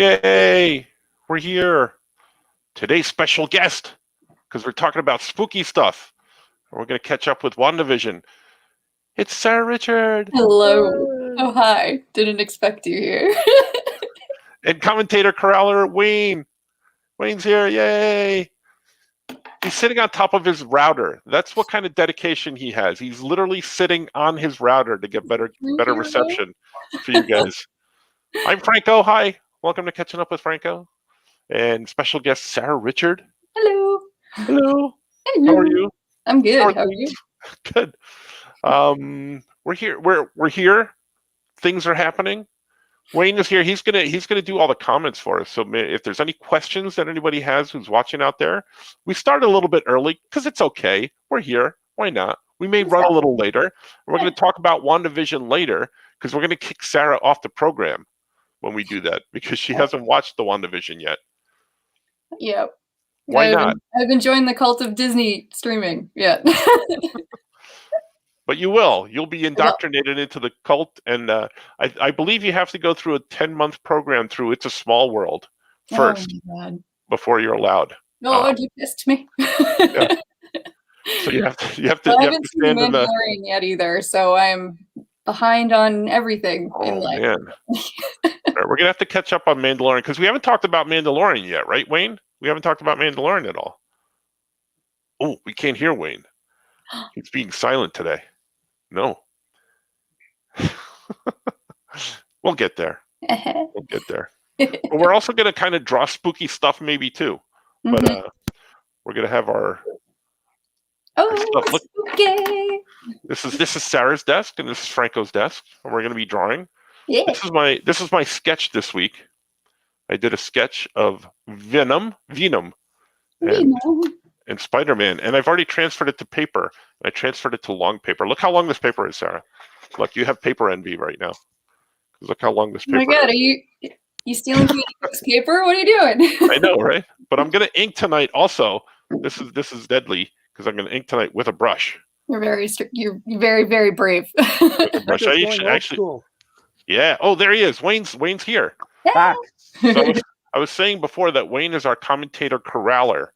Yay! We're here. Today's special guest, because we're talking about spooky stuff. We're going to catch up with WandaVision. It's Sara Richard. Hello. Oh, hi. Didn't expect you here. And commentator corraler Wayne. Wayne's here. Yay! He's sitting on top of his router. That's what kind of dedication he has. He's literally sitting on his router to get better reception for you guys. I'm Franco. Hi. Welcome to Catching Up with Franco. And special guest Sara Richard. Hello. Hello. Hello. How are you? I'm good. How are you? Good. We're here. We're here. Things are happening. Wayne is here. He's gonna do all the comments for us. So if there's any questions that anybody has who's watching out there, we started a little bit early because it's okay. We're here. Why not? We may run a little later. We're going to talk about WandaVision later because we're going to kick Sara off the program when we do that because she hasn't watched the WandaVision yet. Yep. Why not? I've been joining the cult of Disney streaming. Yeah. But you will. You'll be indoctrinated into the cult, and I believe you have to go through a 10-month program through It's a Small World first before you're allowed. No, you pissed me. Yeah. So you have to. I haven't seen Mandalorian yet either, so I'm behind on everything in life. Man. Right, we're gonna have to catch up on Mandalorian because we haven't talked about Mandalorian yet, right, Wayne? We haven't talked about Mandalorian at all. Oh, we can't hear Wayne. He's being silent today. No. We'll get there. We'll get there. But we're also going to kind of draw spooky stuff maybe too. But we're going to have our stuff. Look, spooky. This is Sara's desk and this is Franco's desk, and we're going to be drawing. Yeah. This is my sketch this week. I did a sketch of Venom, and Spider-Man, and I've already transferred it to paper. I transferred it to long paper. Look how long this paper is, Sara. Look, you have paper envy right now. Look how long this paper is. Oh my God, are you stealing this paper? What are you doing? I know, right? But I'm going to ink tonight also. This is deadly because I'm going to ink tonight with a brush. You're very, very brave. Brush. Actually, yeah. Oh, there he is. Wayne's here. Back. So I was saying before that Wayne is our commentator corraler.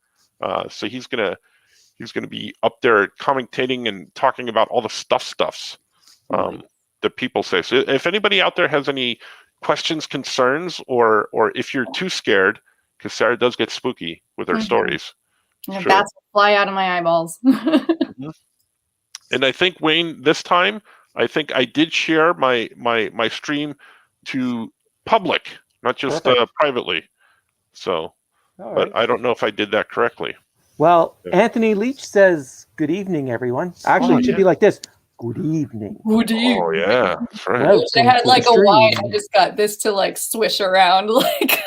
So he's gonna be up there commentating and talking about all the stuffs that people say. So if anybody out there has any questions, concerns, or if you're too scared, because Sara does get spooky with her stories. Yeah, sure. Bats will fly out of my eyeballs. And I think Wayne, this time, I think I did share my stream to public, not just privately. So. But I don't know if I did that correctly. Well, Anthony Leach says, good evening, everyone. Actually, it should be like this. Good evening. Good evening. Oh, yeah. That's right. I wish I had like a wine. I just got this to like swish around. Like.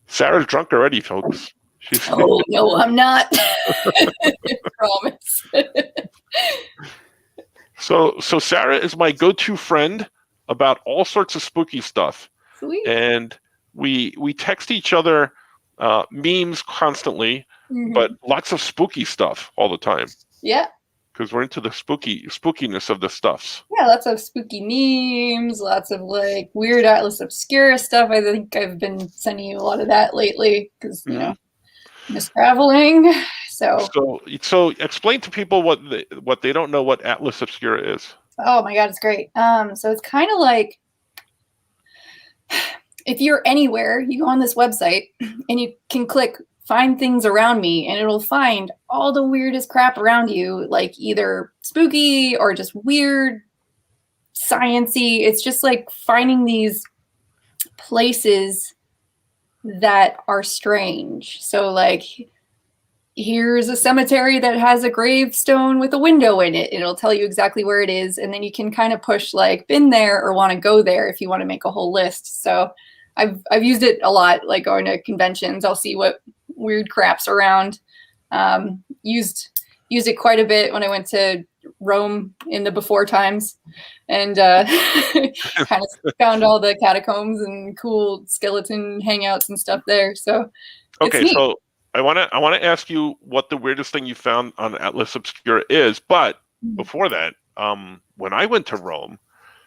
Sara's drunk already, folks. Oh, no, I'm not. I promise. So Sara is my go-to friend about all sorts of spooky stuff. Sweet. And we text each other memes constantly, but lots of spooky stuff all the time. Yeah. Because we're into the spookiness of the stuffs. Yeah, lots of spooky memes, lots of like weird Atlas Obscura stuff. I think I've been sending you a lot of that lately because you know, miss traveling. So explain to people what they don't know what Atlas Obscura is. Oh my God, it's great. So it's kind of like if you're anywhere, you go on this website and you can click find things around me and it'll find all the weirdest crap around you, like either spooky or just weird, science-y. It's just like finding these places that are strange. So like here's a cemetery that has a gravestone with a window in it. It'll tell you exactly where it is. And then you can kind of push like been there or want to go there if you want to make a whole list. So I've used it a lot, like going to conventions. I'll see what weird crap's around. Used it quite a bit when I went to Rome in the before times and kind of found all the catacombs and cool skeleton hangouts and stuff there. So okay, so I want to ask you what the weirdest thing you found on Atlas Obscura is, but before that, when I went to Rome,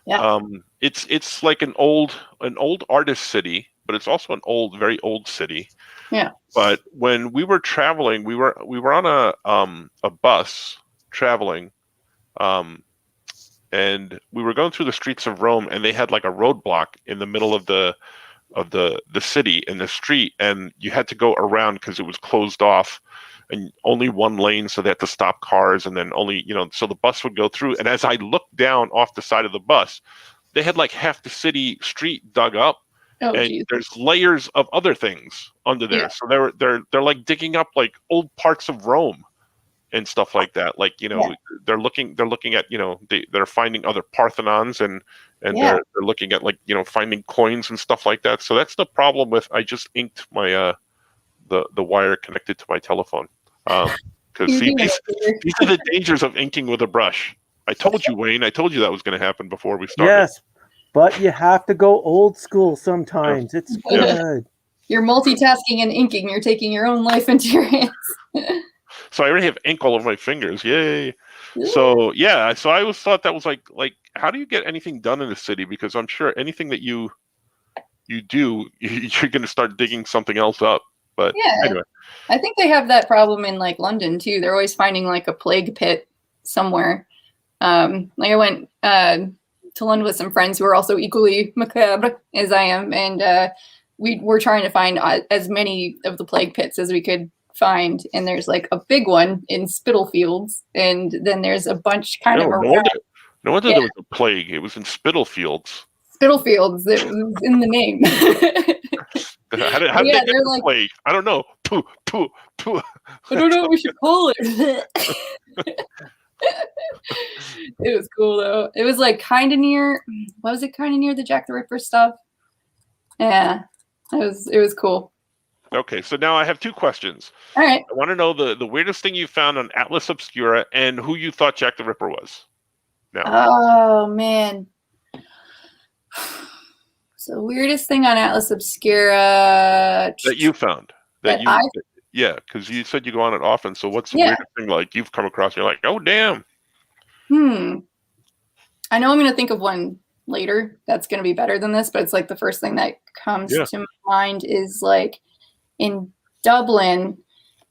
Yeah. It's like an old artist city, but it's also an very old city. Yeah. But when we were traveling, we were on a bus traveling, and we were going through the streets of Rome, and they had like a roadblock in the middle of the city in the street, and you had to go around because it was closed off, and only one lane, so they had to stop cars, and then only so the bus would go through. And as I looked down off the side of the bus, they had like half the city street dug up. Oh, And geez. there's layers of other things under there. Yeah. So they're like digging up like old parts of Rome and stuff like that. Like, they're looking at, they're finding other Parthenons, and Yeah. they're looking at like, finding coins and stuff like that. So that's the problem with, I just inked my the wire connected to my telephone. Because You do these are the dangers of inking with a brush. I told you, Wayne. I told you that was going to happen before we started. Yes, but you have to go old school sometimes. It's good. You're multitasking and inking. You're taking your own life into your hands. So I already have ink all over my fingers. Yay! So yeah, so I always thought that was like how do you get anything done in the city? Because I'm sure anything that you do, you're going to start digging something else up. But anyway, I think they have that problem in like London too. They're always finding like a plague pit somewhere. Like I went to London with some friends who are also equally macabre as I am, and we were trying to find as many of the plague pits as we could find. And there's like a big one in Spitalfields, and then there's a bunch kind of around. No wonder there was a plague. It was in Spitalfields. Spitalfields, it was in the name. How did they get the plague? I don't know. Pooh. I don't know what we should call it. It was cool though. It was like kind of near. What was it? Kind of near the Jack the Ripper stuff. Yeah, it was cool. Okay, so now I have two questions. All right. I want to know the weirdest thing you found on Atlas Obscura and who you thought Jack the Ripper was. Now. Oh man. So weirdest thing on Atlas Obscura that you found yeah, because you said you go on it often. So what's the weirdest thing like you've come across? You're like, oh damn. I know I'm going to think of one later that's going to be better than this, but it's like the first thing that comes to mind is like in Dublin,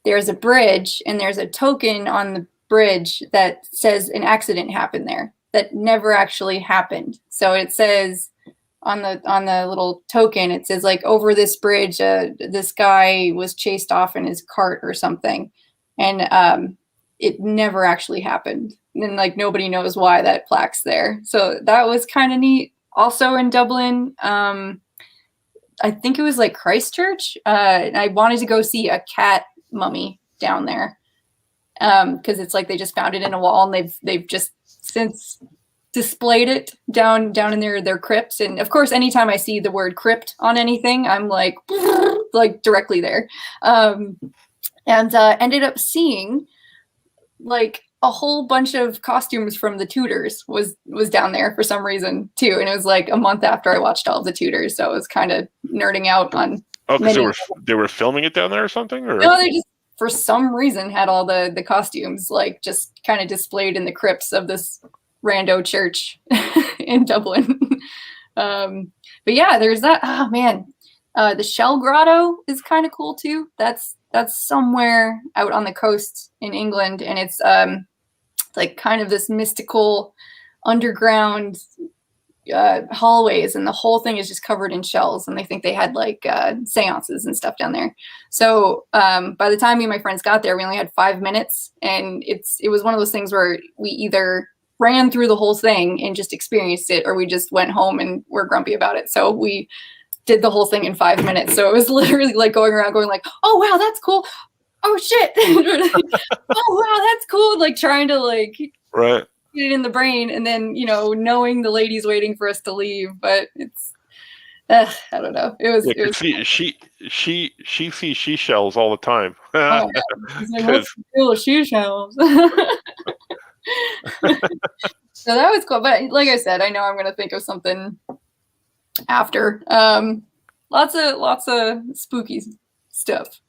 there's a bridge and there's a token on the bridge that says an accident happened there that never actually happened. So it says on the little token, it says like over this bridge, this guy was chased off in his cart or something, and it never actually happened. And like nobody knows why that plaque's there. So that was kind of neat. Also in Dublin, I think it was like Christchurch. And I wanted to go see a cat mummy down there because it's like they just found it in a wall, and they've just since displayed it down in their crypts. And of course, anytime I see the word crypt on anything, I'm like directly there. And ended up seeing like a whole bunch of costumes from the Tudors was down there for some reason too. And it was like a month after I watched all of the Tudors, so I was kind of nerding out on. Oh, because they were filming it down there or something? Or no, they just for some reason had all the costumes like just kind of displayed in the crypts of this rando church in Dublin. But yeah, there's that. Oh man, the Shell Grotto is kind of cool too. That's somewhere out on the coast in England, and it's like kind of this mystical underground hallways, and the whole thing is just covered in shells, and they think they had like seances and stuff down there. So by the time me and my friends got there, we only had 5 minutes, and it was one of those things where we either ran through the whole thing and just experienced it, or we just went home and were grumpy about it. So we did the whole thing in 5 minutes. So it was literally like going around going like, oh wow, that's cool. Oh shit. Oh wow, that's cool. Like trying to like right. get it in the brain, and then knowing the lady's waiting for us to leave. But it's I don't know. It was she sees seashells all the time. Oh, like, what's the deal with seashells? So that was cool. But like I said, I know I'm gonna think of something after. Lots of spooky stuff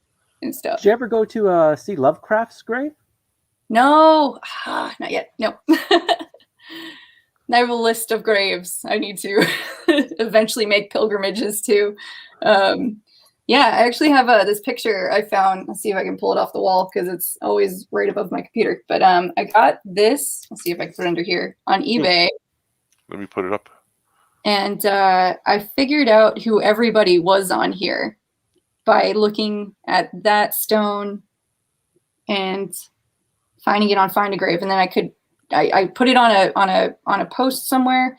and stuff. Did you ever go to see Lovecraft's grave? No, not yet. No. I have a list of graves I need to eventually make pilgrimages to. Yeah, I actually have this picture I found. Let's see if I can pull it off the wall because it's always right above my computer. But I got this. Let's see if I can put it under here on eBay. Let me put it up. And I figured out who everybody was on here by looking at that stone and finding it on Find a Grave. And then I put it on a post somewhere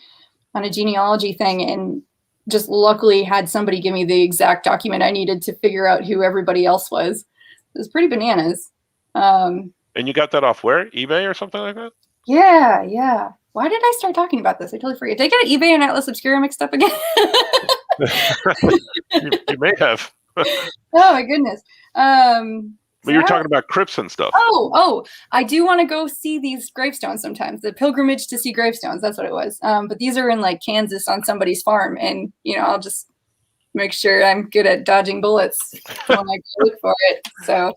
on a genealogy thing, and just luckily had somebody give me the exact document I needed to figure out who everybody else was. It was pretty bananas. And you got that off where? eBay or something like that? Yeah. Why did I start talking about this? I totally forget. Did I get eBay and Atlas Obscura mixed up again? you may have. Oh my goodness. But you're talking about crypts and stuff. Oh, I do want to go see these gravestones sometimes. The pilgrimage to see gravestones. That's what it was. But these are in like Kansas on somebody's farm. And, I'll just make sure I'm good at dodging bullets when I go look for it. So,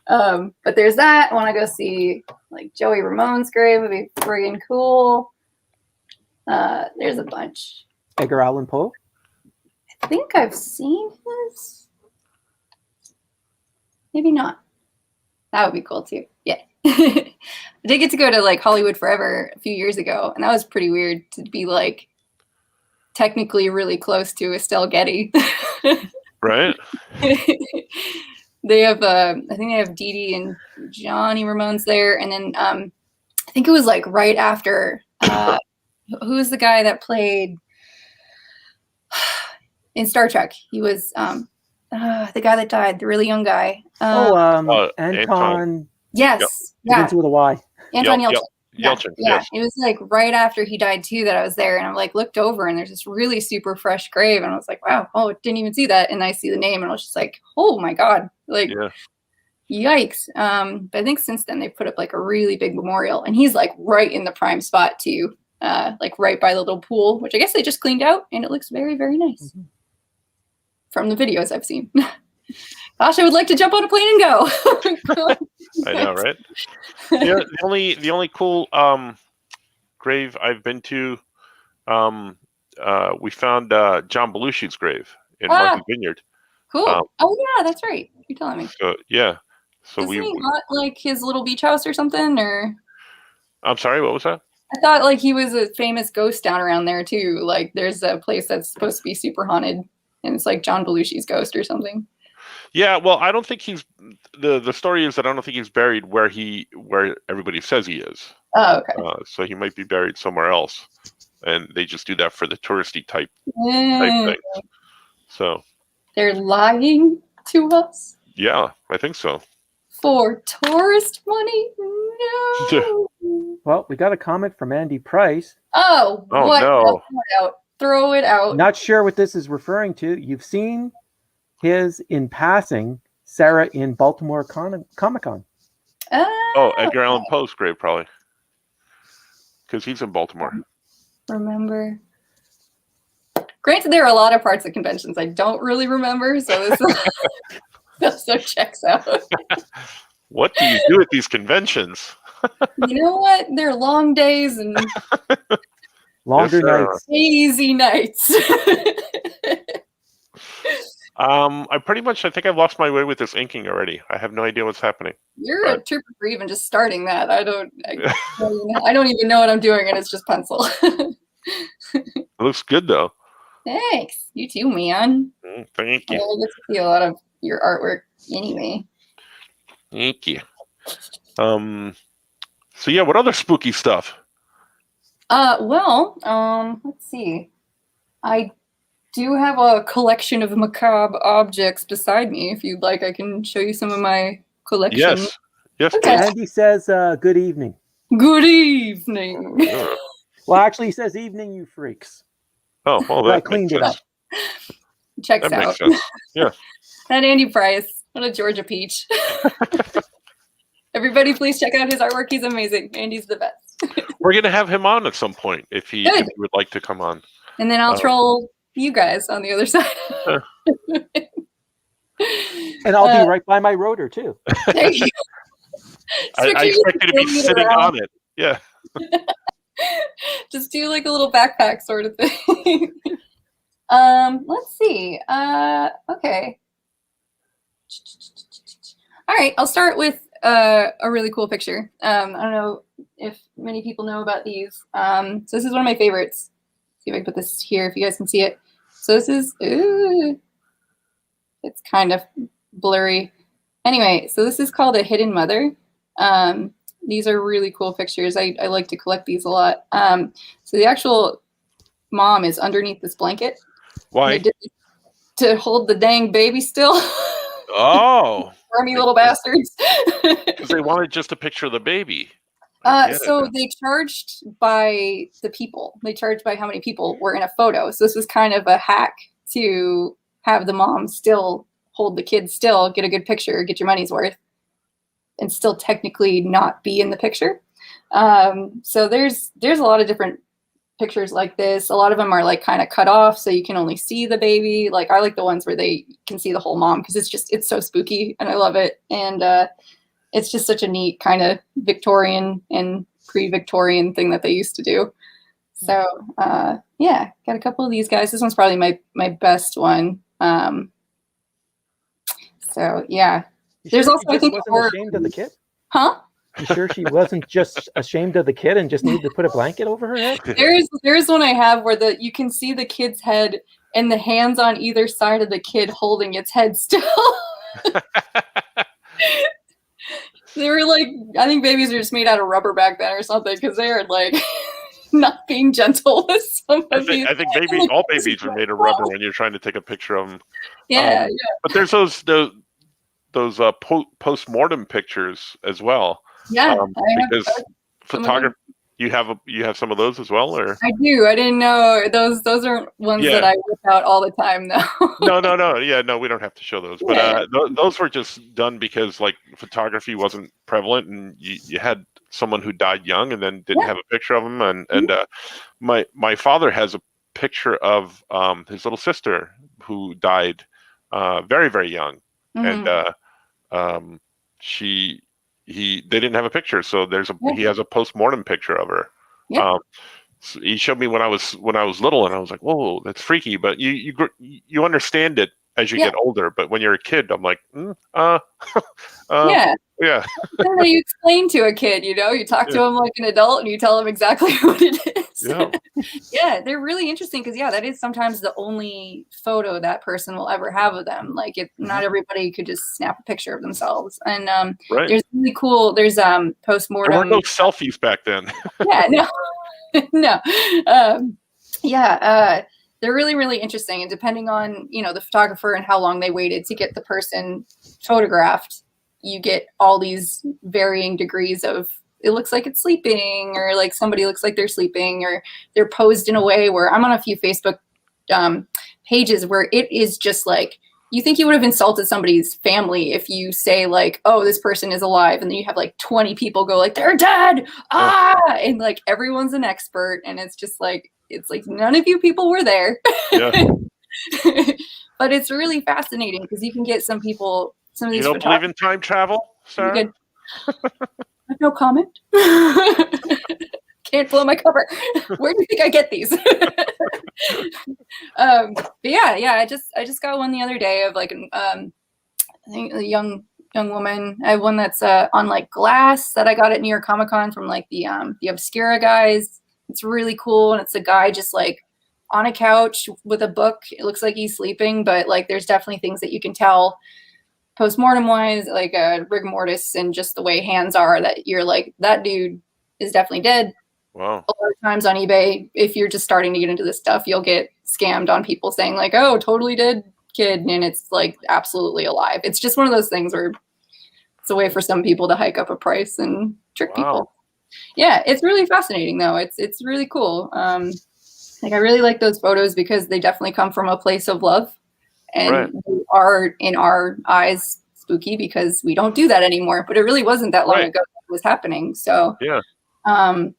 but there's that. I want to go see like Joey Ramone's grave. Would be friggin' cool. There's a bunch. Edgar Allan Poe? I think I've seen his. Maybe not. That would be cool too. Yeah. I did get to go to like Hollywood Forever a few years ago, and that was pretty weird to be like technically really close to Estelle Getty. Right. They have I think they have Dee Dee and Johnny Ramone's there, and then I think it was like right after who's the guy that played in Star Trek? He was the guy that died, the really young guy. Anton. Yes. Yep. Yeah. Begins with a Y. Anton Yelchin. Yelchin. Yeah. Yes. It was like right after he died too that I was there, and I like looked over and there's this really super fresh grave, and I was like, wow, didn't even see that. And I see the name and I was just like, oh my God. Like yikes. But I think since then they've put up like a really big memorial, and he's like right in the prime spot too. Like right by the little pool, which I guess they just cleaned out, and it looks very, very nice. Mm-hmm. From the videos I've seen. Gosh, I would like to jump on a plane and go. I know, right? The only cool grave I've been to, we found John Belushi's grave in Martha's Vineyard. Cool. Oh yeah, that's right. You're telling me. So yeah. So Isn't he not like his little beach house or something? Or I'm sorry, what was that? I thought like he was a famous ghost down around there too. Like there's a place that's supposed to be super haunted, and it's like John Belushi's ghost or something. Yeah, well, I don't think he's the story is that I don't think he's buried where everybody says he is. Oh, okay. So he might be buried somewhere else, and they just do that for the touristy type thing. So they're lying to us. Yeah, I think so. For tourist money? No. Well, we got a comment from Andy Price. Oh what? No! Throw it out. Not sure what this is referring to. You've seen his in passing, Sarah in Baltimore Comic-Con. Edgar Allan Poe's grave, probably. Because he's in Baltimore. Remember. Granted, there are a lot of parts of conventions I don't really remember, so this also checks out. What do you do at these conventions? You know what? They're long days and longer nights. Easy nights. I think I've lost my way with this inking already. I have no idea what's happening. You're a trooper for even just starting that. I don't even know what I'm doing, and it's just pencil. It looks good though. Thanks. You too, man. Thank you. I get to see a lot of your artwork anyway. Thank you. So yeah, what other spooky stuff? Let's see. I do have a collection of macabre objects beside me. If you'd like, I can show you some of my collection. Yes, okay. please. Andy says, good evening. Good evening. Well, actually, he says, evening, you freaks. Oh, well, that I cleaned it up. Checks that out. makes sense. Yeah. That Andy Price. What a Georgia peach. Everybody, please check out his artwork. He's amazing. Andy's the best. We're going to have him on at some point if he would like to come on. And then I'll troll you guys on the other side. And I'll be right by my rotor, too. There you go. I expect you to be sitting on it. Yeah. Just do like a little backpack sort of thing. Let's see. Okay. All right, I'll start with a really cool picture. I don't know if many people know about these. So this is one of my favorites. See if I can put this here if you guys can see it. So this is, ooh, it's kind of blurry. Anyway, so this is called a hidden mother. These are really cool pictures. I like to collect these a lot. So the actual mom is underneath this blanket. Why? To hold the dang baby still. Oh. Army little bastards. Because they wanted just a picture of the baby. So they charged by the people. They charged by how many people were in a photo. So this was kind of a hack to have the mom still hold the kid still, get a good picture, get your money's worth, and still technically not be in the picture. So there's a lot of different pictures like this. A lot of them are like kind of cut off so you can only see the baby. Like I like the ones where they can see the whole mom because it's so spooky and I love it. And it's just such a neat kind of Victorian and pre-Victorian thing that they used to do. So yeah, got a couple of these guys. This one's probably my best one. So yeah. There's also I think wasn't ashamed of the kid? Huh? You sure she wasn't just ashamed of the kid and just needed to put a blanket over her head? There's one I have where you can see the kid's head and the hands on either side of the kid holding its head still. They were like, I think babies are just made out of rubber back then or something because they are like not being gentle with some of these. I think all babies are made of rubber when you're trying to take a picture of them. Yeah, yeah. But there's those post-mortem pictures as well. Yeah, because photography, you have some of those as well, or I do. I didn't know those aren't ones that I whip out all the time, though. No. Yeah, no, we don't have to show those. But those were just done because like photography wasn't prevalent, and you had someone who died young and then didn't have a picture of him. And my father has a picture of his little sister who died very, very young, and they didn't have a picture, so he has a post-mortem picture of her. So he showed me when I was little, and I was like, whoa, that's freaky. But you understand it as you get older, but when you're a kid, I'm like, yeah. And you explain to a kid, you talk to him like an adult, and you tell him exactly what it is. Yeah, yeah, they're really interesting because that is sometimes the only photo that person will ever have of them. Like, not everybody could just snap a picture of themselves. And there's really cool. There's post-mortem. There were no selfies back then. No. They're really, really interesting. And depending on, the photographer and how long they waited to get the person photographed, you get all these varying degrees of, it looks like it's sleeping, or like somebody looks like they're sleeping, or they're posed in a way where I'm on a few Facebook pages where it is just like, you think you would have insulted somebody's family if you say like, oh, this person is alive. And then you have like 20 people go like, they're dead. And like everyone's an expert. And it's just like, none of you people were there. Yeah. But it's really fascinating because you can get some of these. You don't believe in time travel, Sarah? No comment. Can't blow my cover. Where do you think I get these? But I just got one the other day of like I think a young woman. I have one that's on like glass that I got at New York Comic Con from like the Obscura guys. It's really cool, and it's a guy just like on a couch with a book. It looks like he's sleeping, but like there's definitely things that you can tell post-mortem wise, like rigor mortis and just the way hands are, that you're like, that dude is definitely dead. Wow. A lot of times on eBay, if you're just starting to get into this stuff, you'll get scammed on people saying like, oh, totally dead kid, and it's like absolutely alive. It's just one of those things where it's a way for some people to hike up a price and trick people. Yeah, it's really fascinating though. It's really cool. Like I really like those photos because they definitely come from a place of love. And they are, in our eyes, spooky because we don't do that anymore. But it really wasn't that long ago that it was happening. So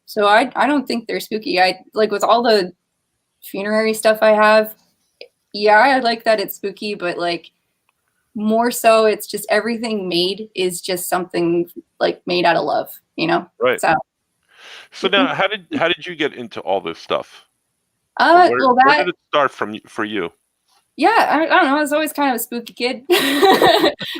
so I don't think they're spooky. I like with all the funerary stuff I have. Yeah, I like that it's spooky, but like more so, it's just everything made is just something like made out of love. Right. So now, how did you get into all this stuff? Well, Where did it start for you? Yeah, I don't know. I was always kind of a spooky kid.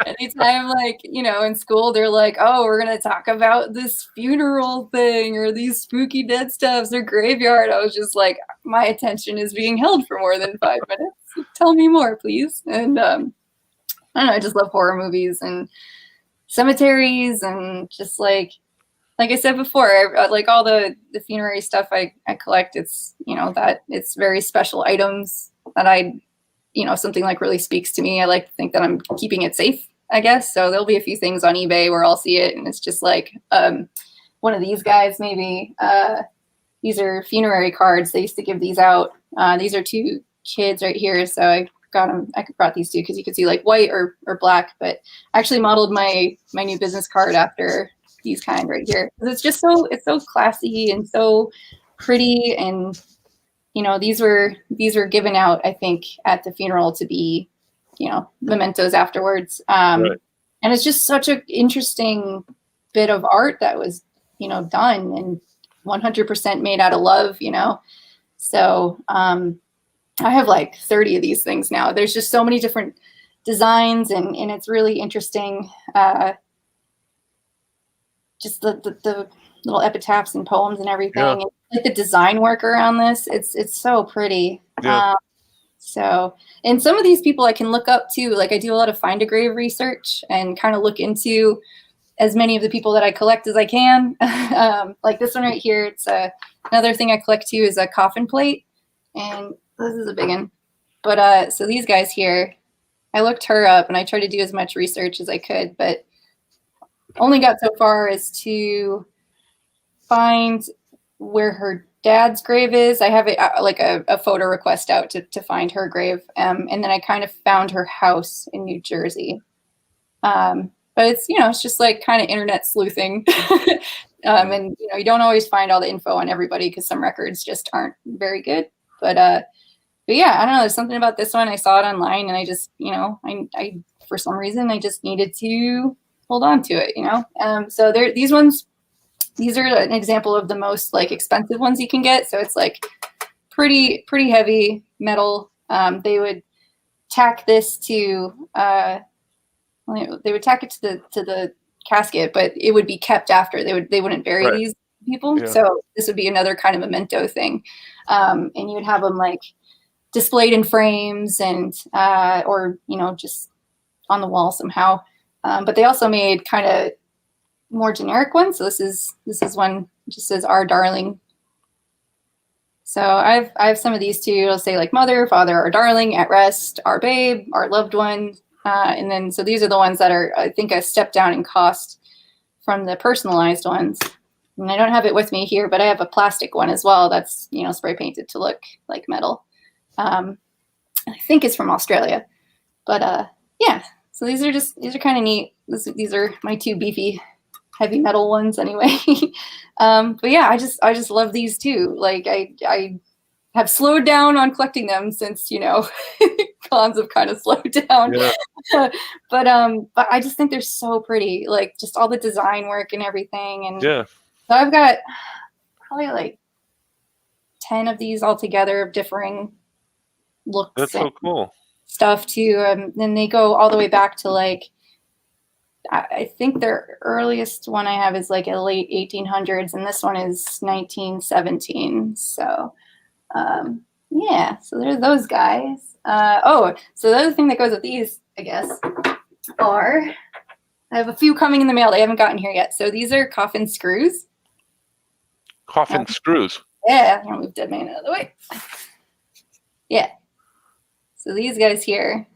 Anytime, like, in school, they're like, oh, we're going to talk about this funeral thing or these spooky dead stuffs or graveyard. I was just like, my attention is being held for more than 5 minutes. Tell me more, please. And I don't know. I just love horror movies and cemeteries and just like I said before, like all the funerary stuff I collect. It's, that it's very special items that something like really speaks to me. I like to think that I'm keeping it safe, I guess. So there'll be a few things on eBay where I'll see it and it's just like one of these guys, maybe. These are funerary cards. They used to give these out. These are 2 kids right here. So I got them. I brought these 2 because you could see like white or black, but I actually modeled my new business card after these kind right here. It's just it's so classy and so pretty, and these were given out, I think, at the funeral to be, mementos afterwards. Right. And it's just such an interesting bit of art that was, done and 100% made out of love, So I have like 30 of these things now. There's just so many different designs, and it's really interesting. Just the little epitaphs and poems and everything. Yeah. And, like the design work around this, it's so pretty. Yeah. And some of these people I can look up too. Like I do a lot of find a grave research and kind of look into as many of the people that I collect as I can. Like this one right here, it's another thing I collect too is a coffin plate, and this is a big one. But so these guys here, I looked her up and I tried to do as much research as I could, but only got so far as to find where her dad's grave is. I have like a photo request out to find her grave. And then I kind of found her house in New Jersey. But it's, it's just like kind of internet sleuthing. And, you don't always find all the info on everybody because some records just aren't very good. But yeah, I don't know. There's something about this one. I saw it online and I just, I for some reason, I just needed to hold on to it, So these are an example of the most like expensive ones you can get. So it's like pretty heavy metal. They would tack this to they would tack it to the casket, but it would be kept after. They wouldn't bury these people. Yeah. So this would be another kind of memento thing. And you would have them like displayed in frames and or just on the wall somehow. But they also made kind of more generic ones. So this is one just says "Our Darling." So I have some of these too. It'll say like mother, father, our darling, at rest, our babe, our loved one. And then so these are the ones that are, I think, a step down in cost from the personalized ones. And I don't have it with me here, but I have a plastic one as well that's spray painted to look like metal. I think it's from Australia. But yeah. So these are kind of neat. These are my 2 beefy, heavy metal ones anyway. But yeah, I just love these too. Like I have slowed down on collecting them since, cons have kind of slowed down. Yeah. But I just think they're so pretty. Like just all the design work and everything. And yeah. So I've got probably like 10 of these all together of differing looks. That's so cool. Stuff too. Then they go all the way back to like, I think their earliest one I have is like a late 1800s, and this one is 1917. So yeah, so there's those guys. So the other thing that goes with these, I guess, are I have a few coming in the mail. They haven't gotten here yet. So these are Coffin Screws. Coffin Screws. Yeah, I'm gonna move Dead Man out of the way. Yeah. So these guys here.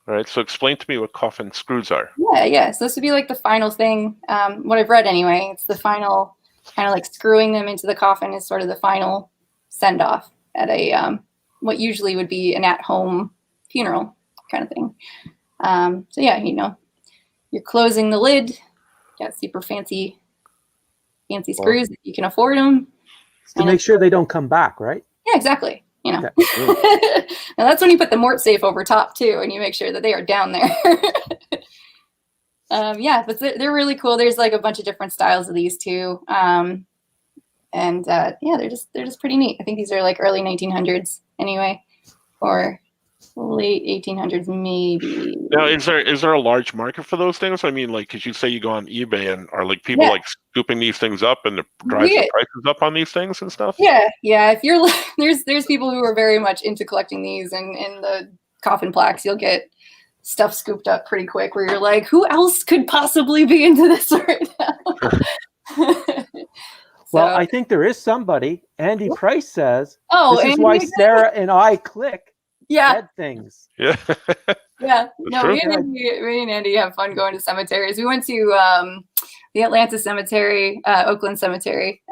All right. So explain to me what coffin screws are. Yeah. So this would be like the final thing. What I've read anyway. It's the final kind of like screwing them into the coffin is sort of the final send off at a what usually would be an at-home funeral kind of thing. So yeah, you're closing the lid. Got super fancy screws if you can afford them. To make sure they don't come back, right? Yeah, exactly. Okay. Now that's when you put the mort safe over top too, and you make sure that they are down there. Yeah, but they're really cool. There's like a bunch of different styles of these too. And yeah, they're just pretty neat. I think these are like early 1900s anyway, or late 1800s maybe. Now, is there a large market for those things? I mean, like, because you say you go on eBay, and are like people like scooping these things up and it drives the prices up on these things and stuff? Yeah. If you're there's people who are very much into collecting these, and in the coffin plaques, you'll get stuff scooped up pretty quick where you're like, who else could possibly be into this right now? Well, I think there is somebody. Andy Price says, this is Andy, why Sarah and I click dead things. Yeah. Yeah. No, me and Andy have fun going to cemeteries. We went to the Atlanta Cemetery, Oakland Cemetery,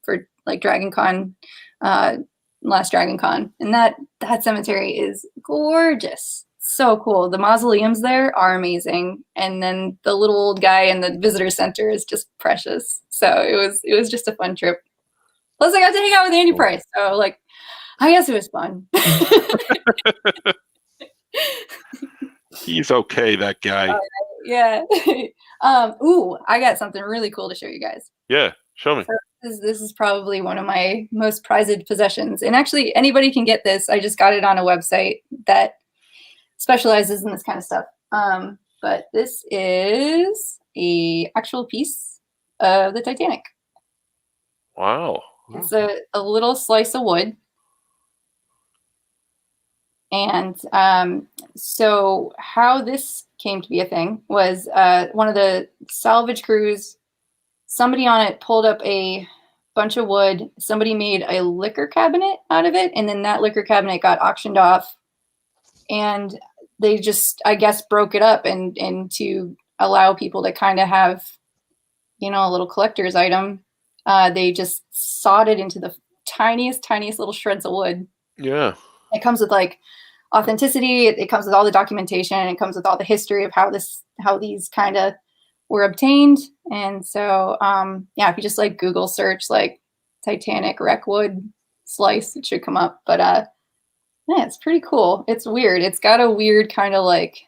for like Dragon Con, last Dragon Con. And that cemetery is gorgeous. So cool. The mausoleums there are amazing. And then the little old guy in the visitor center is just precious. So it was just a fun trip. Plus I got to hang out with Andy Price. So like, I guess it was fun. He's okay, that guy. Yeah. Ooh, I got something really cool to show you guys. Yeah, show me. So this is probably one of my most prized possessions. And actually, anybody can get this. I just got it on a website that specializes in this kind of stuff. But this is a actual piece of the Titanic. Wow. It's a little slice of wood. And so how this came to be a thing was one of the salvage crews, somebody on it pulled up a bunch of wood. Somebody made a liquor cabinet out of it. And then that liquor cabinet got auctioned off. And they just, I guess, broke it up and to allow people to kind of have, a little collector's item. They just sawed it into the tiniest little shreds of wood. Yeah. It comes with like authenticity. It comes with all the documentation. It comes with all the history of how these kind of were obtained. And so, if you just like Google search like Titanic wreck wood slice, it should come up. But yeah, it's pretty cool. It's weird. It's got a weird kind of like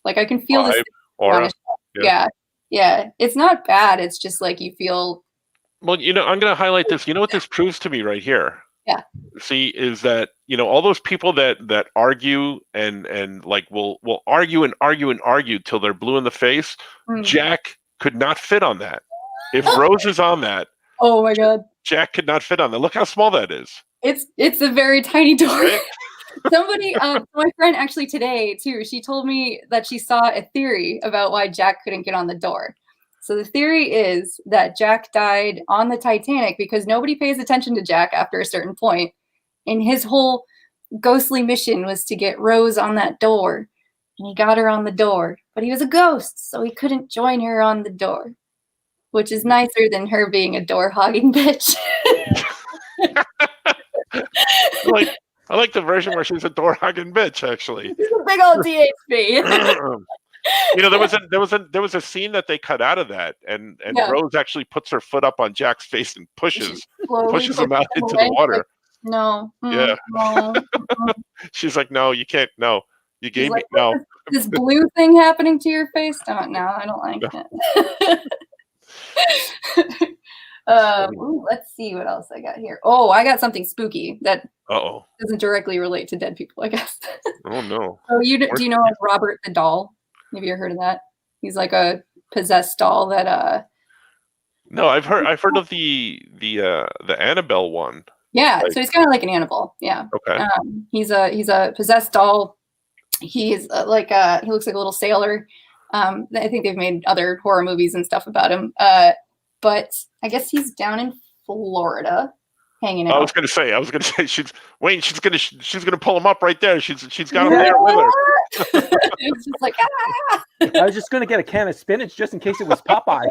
I can feel this aura. Yeah. It's not bad. It's just like you feel. Well, I'm going to highlight this. You know what this proves to me right here? Yeah. See, is that, all those people that argue and like will argue and argue and argue till they're blue in the face. Jack could not fit on that. If Rose is on that. Oh my God. Jack could not fit on that. Look how small that is. It's a very tiny door. Somebody, my friend actually today too, she told me that she saw a theory about why Jack couldn't get on the door. So the theory is that Jack died on the Titanic because nobody pays attention to Jack after a certain point. And his whole ghostly mission was to get Rose on that door. And he got her on the door. But he was a ghost, so he couldn't join her on the door. Which is nicer than her being a door-hogging bitch. I like the version where she's a door-hogging bitch, actually. She's a big old DHB. There was a scene that they cut out of that, and Rose actually puts her foot up on Jack's face and pushes him out into the water. Like, no. Yeah. No. She's like, no, you can't. No, you gave me no. This blue thing happening to your face? No, I don't like it. Let's see what else I got here. Oh, I got something spooky that doesn't directly relate to dead people, I guess. Oh no. Oh, do you know Robert the doll? Have you ever heard of that? He's like a possessed doll that No, I've heard of the Annabelle one. Yeah, so he's kind of like an Annabelle. Yeah. Okay. He's a possessed doll. He's he looks like a little sailor. I think they've made other horror movies and stuff about him. But I guess he's down in Florida hanging out. I was gonna say she's gonna pull him up right there. She's got him there with her. It's just like I was just gonna get a can of spinach just in case it was Popeye.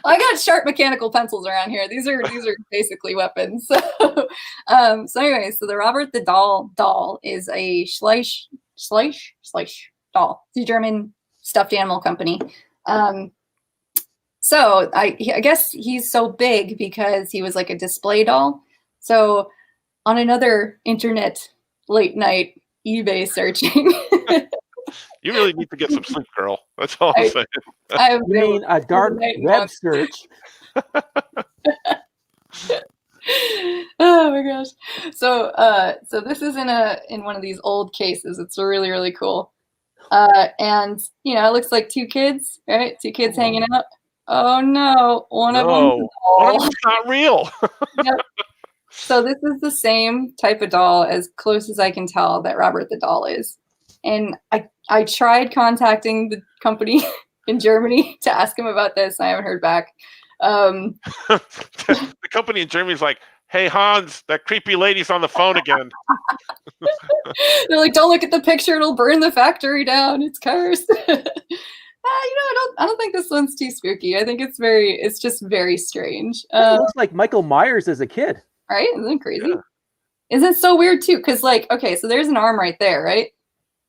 I got sharp mechanical pencils around here. These are basically weapons. So anyway, so the Robert the doll is a Schleich doll. It's a German stuffed animal company. So I guess he's so big because he was like a display doll. So on another internet late night eBay searching. You really need to get some sleep, girl. That's all I'm saying. You mean a dark web search? Oh my gosh. So this is in one of these old cases. It's really, really cool. And it looks like two kids, right? Two kids hanging out. Oh no, one of them's not real. Yep. So this is the same type of doll, as close as I can tell, that Robert the Doll is. And I tried contacting the company in Germany to ask him about this. I haven't heard back. The company in Germany is like, hey, Hans, that creepy lady's on the phone again. They're like, don't look at the picture. It'll burn the factory down. It's cursed. I don't think this one's too spooky. I think it's just very strange. It looks like Michael Myers as a kid. Right? Isn't that crazy? Yeah. Isn't it so weird too? Because okay, so there's an arm right there, right?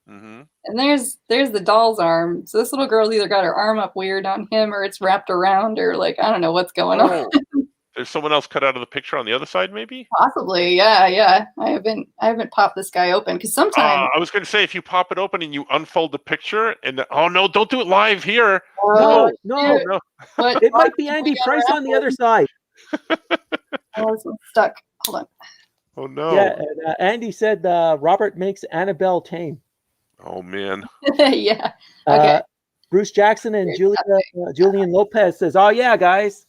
Mm-hmm. And there's the doll's arm. So this little girl's either got her arm up weird on him, or it's wrapped around, or I don't know what's going on. There's someone else cut out of the picture on the other side, maybe? Possibly, yeah. I haven't popped this guy open because sometimes I was going to say, if you pop it open and you unfold the picture, and oh no, don't do it live here. No. It might be Andy Price on the other side. Oh, this one's stuck. Hold on. Oh no. Yeah, Andy said Robert makes Annabelle tame. Oh man. Yeah. Okay. Bruce Jackson and Julian Lopez says, "Oh yeah, guys."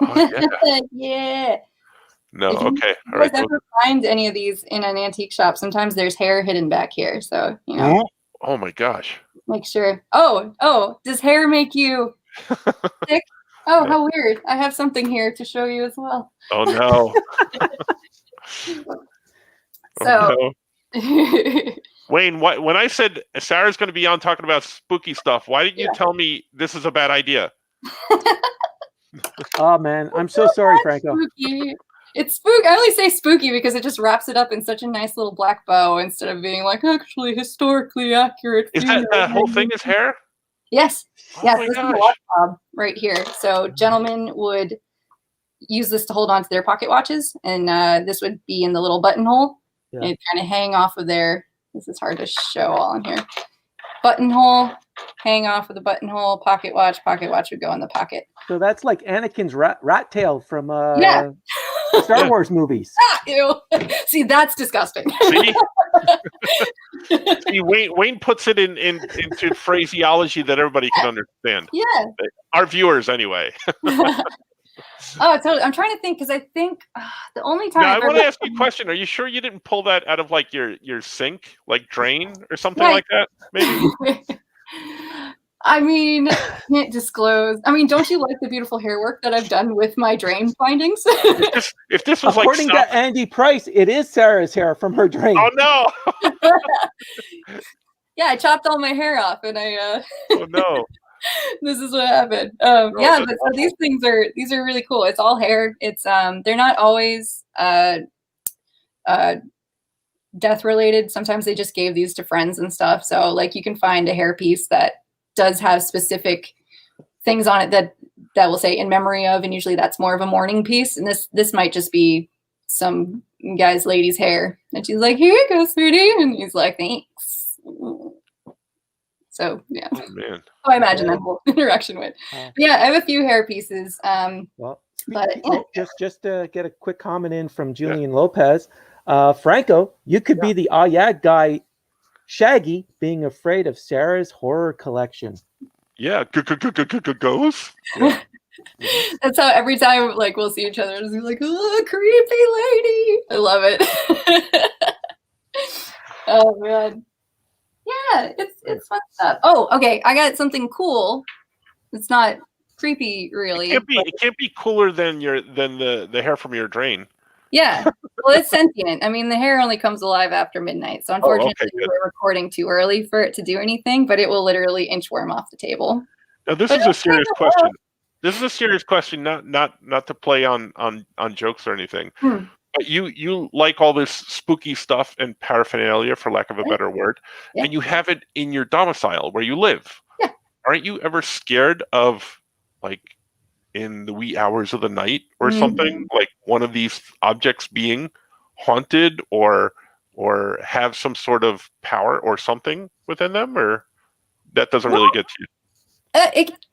Oh, yeah. Yeah. No. If okay. You guys ever find any of these in an antique shop? Sometimes there's hair hidden back here, so Oh my gosh. Make sure. Oh. Does hair make you sick? Oh, how weird. I have something here to show you as well. Oh, no. So, Wayne, when I said Sarah's going to be on talking about spooky stuff, why didn't you tell me this is a bad idea? Oh, man. I'm so sorry, Franco. Spooky. It's spooky. I only say spooky because it just wraps it up in such a nice little black bow instead of being actually historically accurate. Is that whole thing is hair? Yes. Oh yes, my this gosh. is a watch fob right here. So gentlemen would use this to hold on to their pocket watches, and this would be in the little buttonhole. Yeah. It'd kind of hang off of their, this is hard to show all in here, buttonhole, hang off of the buttonhole, pocket watch would go in the pocket. So that's like Anakin's rat tail from Star Wars movies. Ew. See, that's disgusting. See? See, Wayne puts it into phraseology that everybody can understand. Yeah. Our viewers, anyway. Oh, totally. I'm trying to think because I think the only time. Now, I want to ask you a question. Are you sure you didn't pull that out of your sink, drain or something like that? Maybe. I mean, can't disclose. I mean, don't you like the beautiful hair work that I've done with my drain findings? If this was according to Andy Price, it is Sarah's hair from her drain. Oh no! Yeah, I chopped all my hair off, and I. Oh no! This is what happened. But so these are really cool. It's all hair. It's they're not always death related. Sometimes they just gave these to friends and stuff. So you can find a hair piece that does have specific things on it that will say in memory of, and usually that's more of a mourning piece. And this might just be some guy's lady's hair, and she's like, "Here you go, sweetie," and he's like, "Thanks." So yeah, oh, man. I imagine that whole interaction went. Yeah, I have a few hair pieces. Just to get a quick comment in from Julian Lopez, Franco, you could be the guy. Shaggy being afraid of Sarah's horror collection. Yeah, goes. Yeah. That's how every time we'll see each other, it's like, "Oh, creepy lady." I love it. Oh man. Yeah, it's fun stuff. Oh, okay. I got something cool. It's not creepy, really. It can't be cooler than the hair from your drain. Yeah. Well, it's sentient. I mean, the hair only comes alive after midnight. So unfortunately, we're recording too early for it to do anything, but it will literally inchworm off the table. Now, this is a serious question. This is a serious question, not to play on jokes or anything. But you like all this spooky stuff and paraphernalia, for lack of a better word, and you have it in your domicile where you live. Yeah. Aren't you ever scared of in the wee hours of the night or something, one of these objects being haunted or have some sort of power or something within them, or that doesn't really get to you?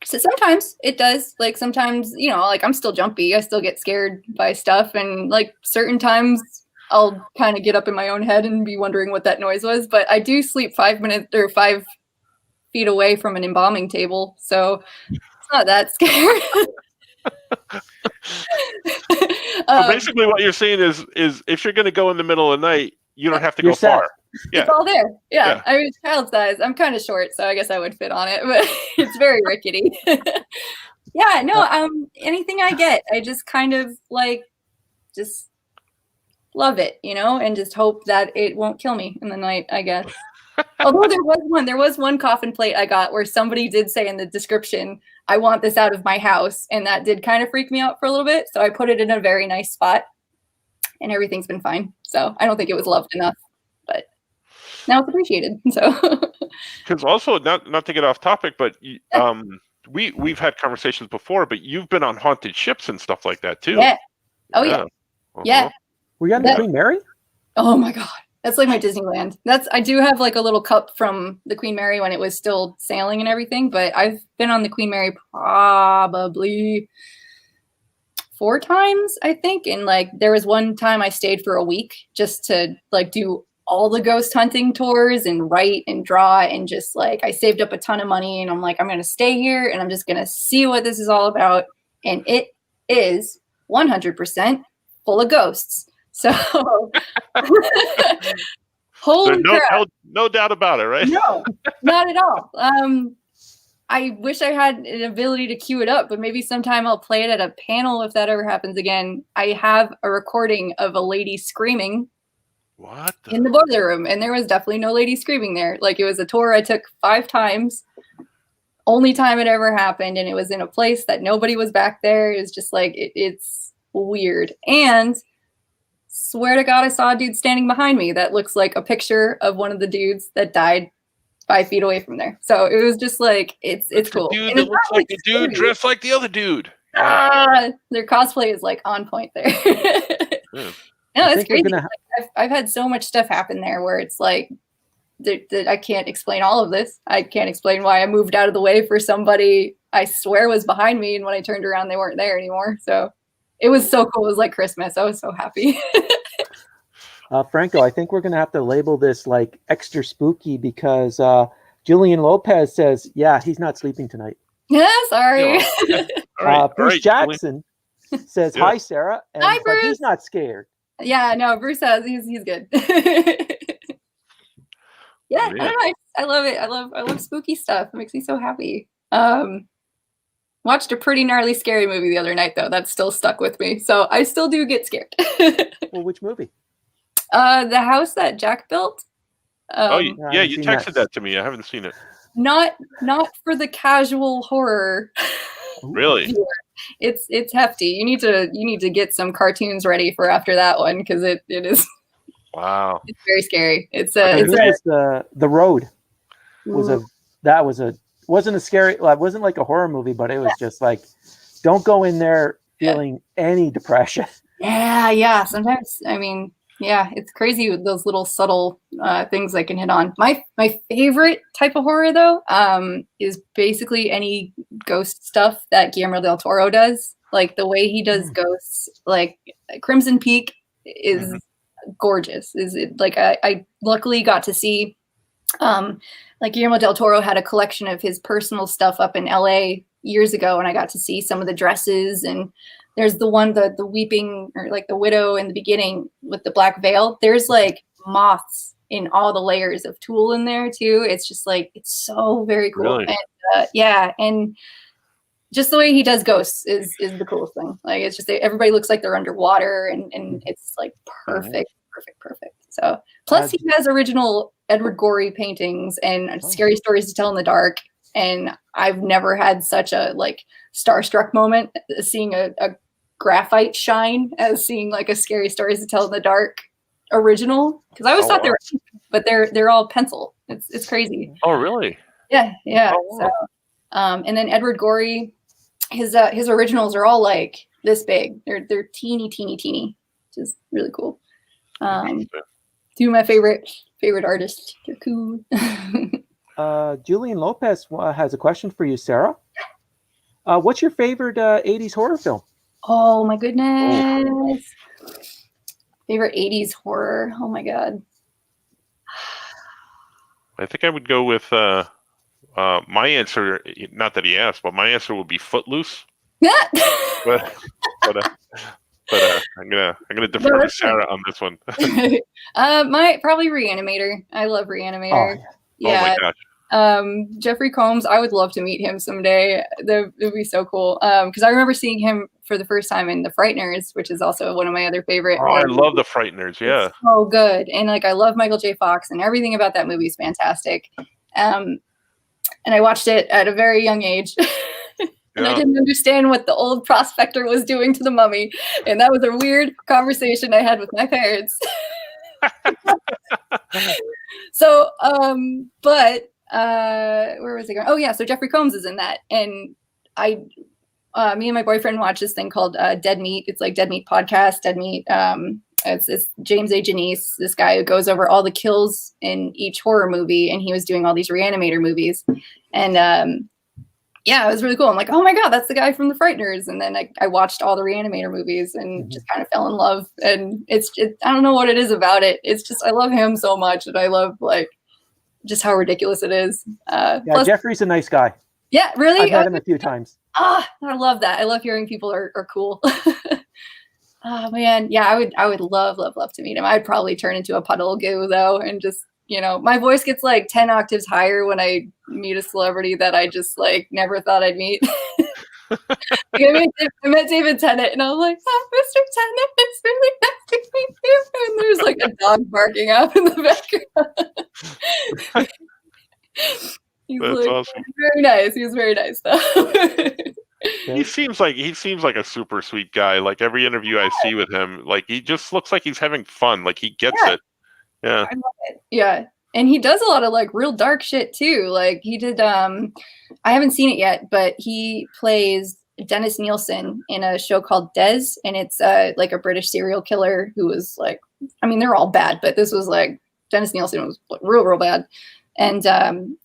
Sometimes it does. Like sometimes, like I'm still jumpy. I still get scared by stuff, and like certain times I'll kind of get up in my own head and be wondering what that noise was. But I do sleep 5 minutes or 5 feet away from an embalming table, so it's not that scary. So basically, what you're saying is if you're going to go in the middle of the night, you don't have to go far. Yeah. It's all there. Yeah. I mean, it's child size. I'm kind of short, so I guess I would fit on it, but it's very rickety. Yeah, no, anything I get, I just kind of like just love it, and just hope that it won't kill me in the night, I guess. Although there was one coffin plate I got where somebody did say in the description, I want this out of my house, and that did kind of freak me out for a little bit, so I put it in a very nice spot, and everything's been fine. So I don't think it was loved enough, but now it's appreciated. So because also not to get off topic, but we've had conversations before, but you've been on haunted ships and stuff like that too. Yeah. Oh yeah. Uh-huh. Yeah. Were you on the Queen Mary? Oh my God. That's like my Disneyland. I do have like a little cup from the Queen Mary when it was still sailing and everything, but I've been on the Queen Mary probably 4 times, I think. And like there was one time I stayed for a week just to like do all the ghost hunting tours and write and draw, and just like I saved up a ton of money, and I'm like, I'm going to stay here and I'm just going to see what this is all about. And it is 100% full of ghosts. So holy crap. No doubt about it, right? No, not at all. I wish I had an ability to cue it up, but maybe sometime I'll play it at a panel if that ever happens again. I have a recording of a lady screaming in the boiler room, and there was definitely no lady screaming there. Like it was a tour I took 5 times. Only time it ever happened, and it was in a place that nobody was back there. It was just like it's weird. And swear to God, I saw a dude standing behind me that looks like a picture of one of the dudes that died 5 feet away from there. So it was just like it's cool. Dude and that looks like the dude dressed like the other dude. Their cosplay is like on point there. No, it's crazy. I've had so much stuff happen there where it's like I can't explain all of this. I can't explain why I moved out of the way for somebody I swear was behind me, and when I turned around, they weren't there anymore. So it was so cool. It was like Christmas. I was so happy. Franco, I think we're going to have to label this like extra spooky because Julian Lopez says, yeah, he's not sleeping tonight. Yeah, sorry. Bruce Jackson says, hi, Sarah. And hi, Bruce. He's not scared. Yeah, no, Bruce he's good. Yeah, I don't know. I love it. I love spooky stuff. It makes me so happy. Watched a pretty gnarly scary movie the other night though. That's still stuck with me. So I still do get scared. Well, which movie? The house that Jack built. You texted that to me. I haven't seen it. Not for the casual horror. Really? It's hefty. You need to get some cartoons ready for after that one because it is. Wow. It's very scary. The Road wasn't a scary. It wasn't like a horror movie, but it was just like, don't go in there feeling any depression. Yeah. Sometimes, I mean, yeah, it's crazy with those little subtle things I can hit on. My favorite type of horror though is basically any ghost stuff that Guillermo del Toro does. Like the way he does ghosts, like Crimson Peak is gorgeous. Is it like I luckily got to see like Guillermo del Toro had a collection of his personal stuff up in LA years ago, and I got to see some of the dresses. And there's the one, the weeping, or like the widow in the beginning with the black veil. There's like moths in all the layers of tulle in there too. It's just like, it's so very cool. Really? And and just the way he does ghosts is the coolest thing. Like it's just everybody looks like they're underwater, and it's like perfect. So plus he has original Edward Gorey paintings and scary stories to tell in the dark. And I've never had such a like starstruck moment seeing a graphite shine as seeing like a scary stories to tell in the dark original. Because I always thought they were, but they're all pencil. It's crazy. Oh really? Yeah. Oh, wow. So and then Edward Gorey, his originals are all like this big. They're teeny, which is really cool. Two of my favorite artists. They're cool. Julian Lopez has a question for you, Sarah. What's your favorite 80s horror film? Oh my goodness. Favorite 80s horror. Oh my god. I think I would go with my answer. Not that he asked, but my answer would be Footloose. but I'm gonna defer to Sarah on this one. My probably Reanimator. I love Reanimator. Yeah. Oh my gosh. Jeffrey Combs, I would love to meet him someday. That would be so cool. Because I remember seeing him for the first time in The Frighteners, which is also one of my other favorite. Oh, I love The Frighteners. Yeah. It's so good. And like I love Michael J. Fox, and everything about that movie is fantastic. And I watched it at a very young age. And I didn't understand what the old prospector was doing to the mummy. And that was a weird conversation I had with my parents. So, but where was I going? Oh yeah, so Jeffrey Combs is in that. And me and my boyfriend watched this thing called Dead Meat. It's like Dead Meat Podcast, Dead Meat. It's James A. Janice, this guy who goes over all the kills in each horror movie. And he was doing all these Reanimator movies. And yeah, it was really cool. I'm like, oh my God, that's the guy from The Frighteners. And then I watched all the Reanimator movies and just kind of fell in love. And I don't know what it is about it. It's just, I love him so much. And I love like just how ridiculous it is. Plus, Jeffrey's a nice guy. Yeah, really? I've met him a few times. I love that. I love hearing people are cool. Oh man. Yeah, I would love to meet him. I'd probably turn into a puddle of goo though. And just, my voice gets like 10 octaves higher when I meet a celebrity that I just like never thought I'd meet. I met David Tennant and I was like, oh, Mr. Tennant, it's really nice to meet you. And there's like a dog barking out in the background. That's awesome. Very nice. He was very nice though. He seems like a super sweet guy. Like every interview I see with him, like he just looks like he's having fun. Like he gets it. Yeah. I love it. Yeah. And he does a lot of like real dark shit too. Like he did I haven't seen it yet, but he plays Dennis Nielsen in a show called Des, and it's like a British serial killer who was like, I mean, they're all bad, but this was like Dennis Nielsen was real bad. And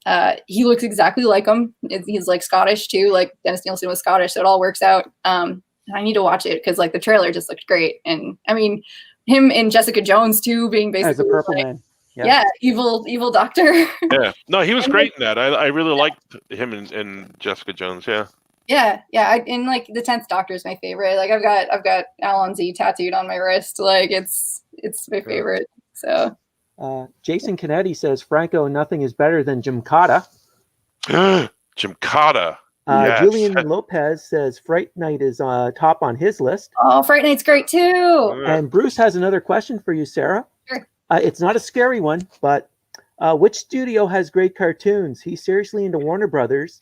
he looks exactly like him. He's like Scottish too. Like Dennis Nielsen was Scottish, so it all works out. I need to watch it because like the trailer just looked great. And I mean, him and Jessica Jones too, being basically as a purple like, man. Yeah, evil doctor. Yeah, no, he was great in that. I really liked him and Jessica Jones. Yeah. Yeah. And like the 10th Doctor is my favorite. Like I've got Alonzi tattooed on my wrist. Like it's my favorite. So. Jason Canetti says Franco, nothing is better than Gymkata. Gymkata. Yes. Julian Lopez says Fright Night is top on his list. Oh, Fright Night's great too. And Bruce has another question for you, Sarah. Sure. It's not a scary one, but which studio has great cartoons? He's seriously into Warner Brothers.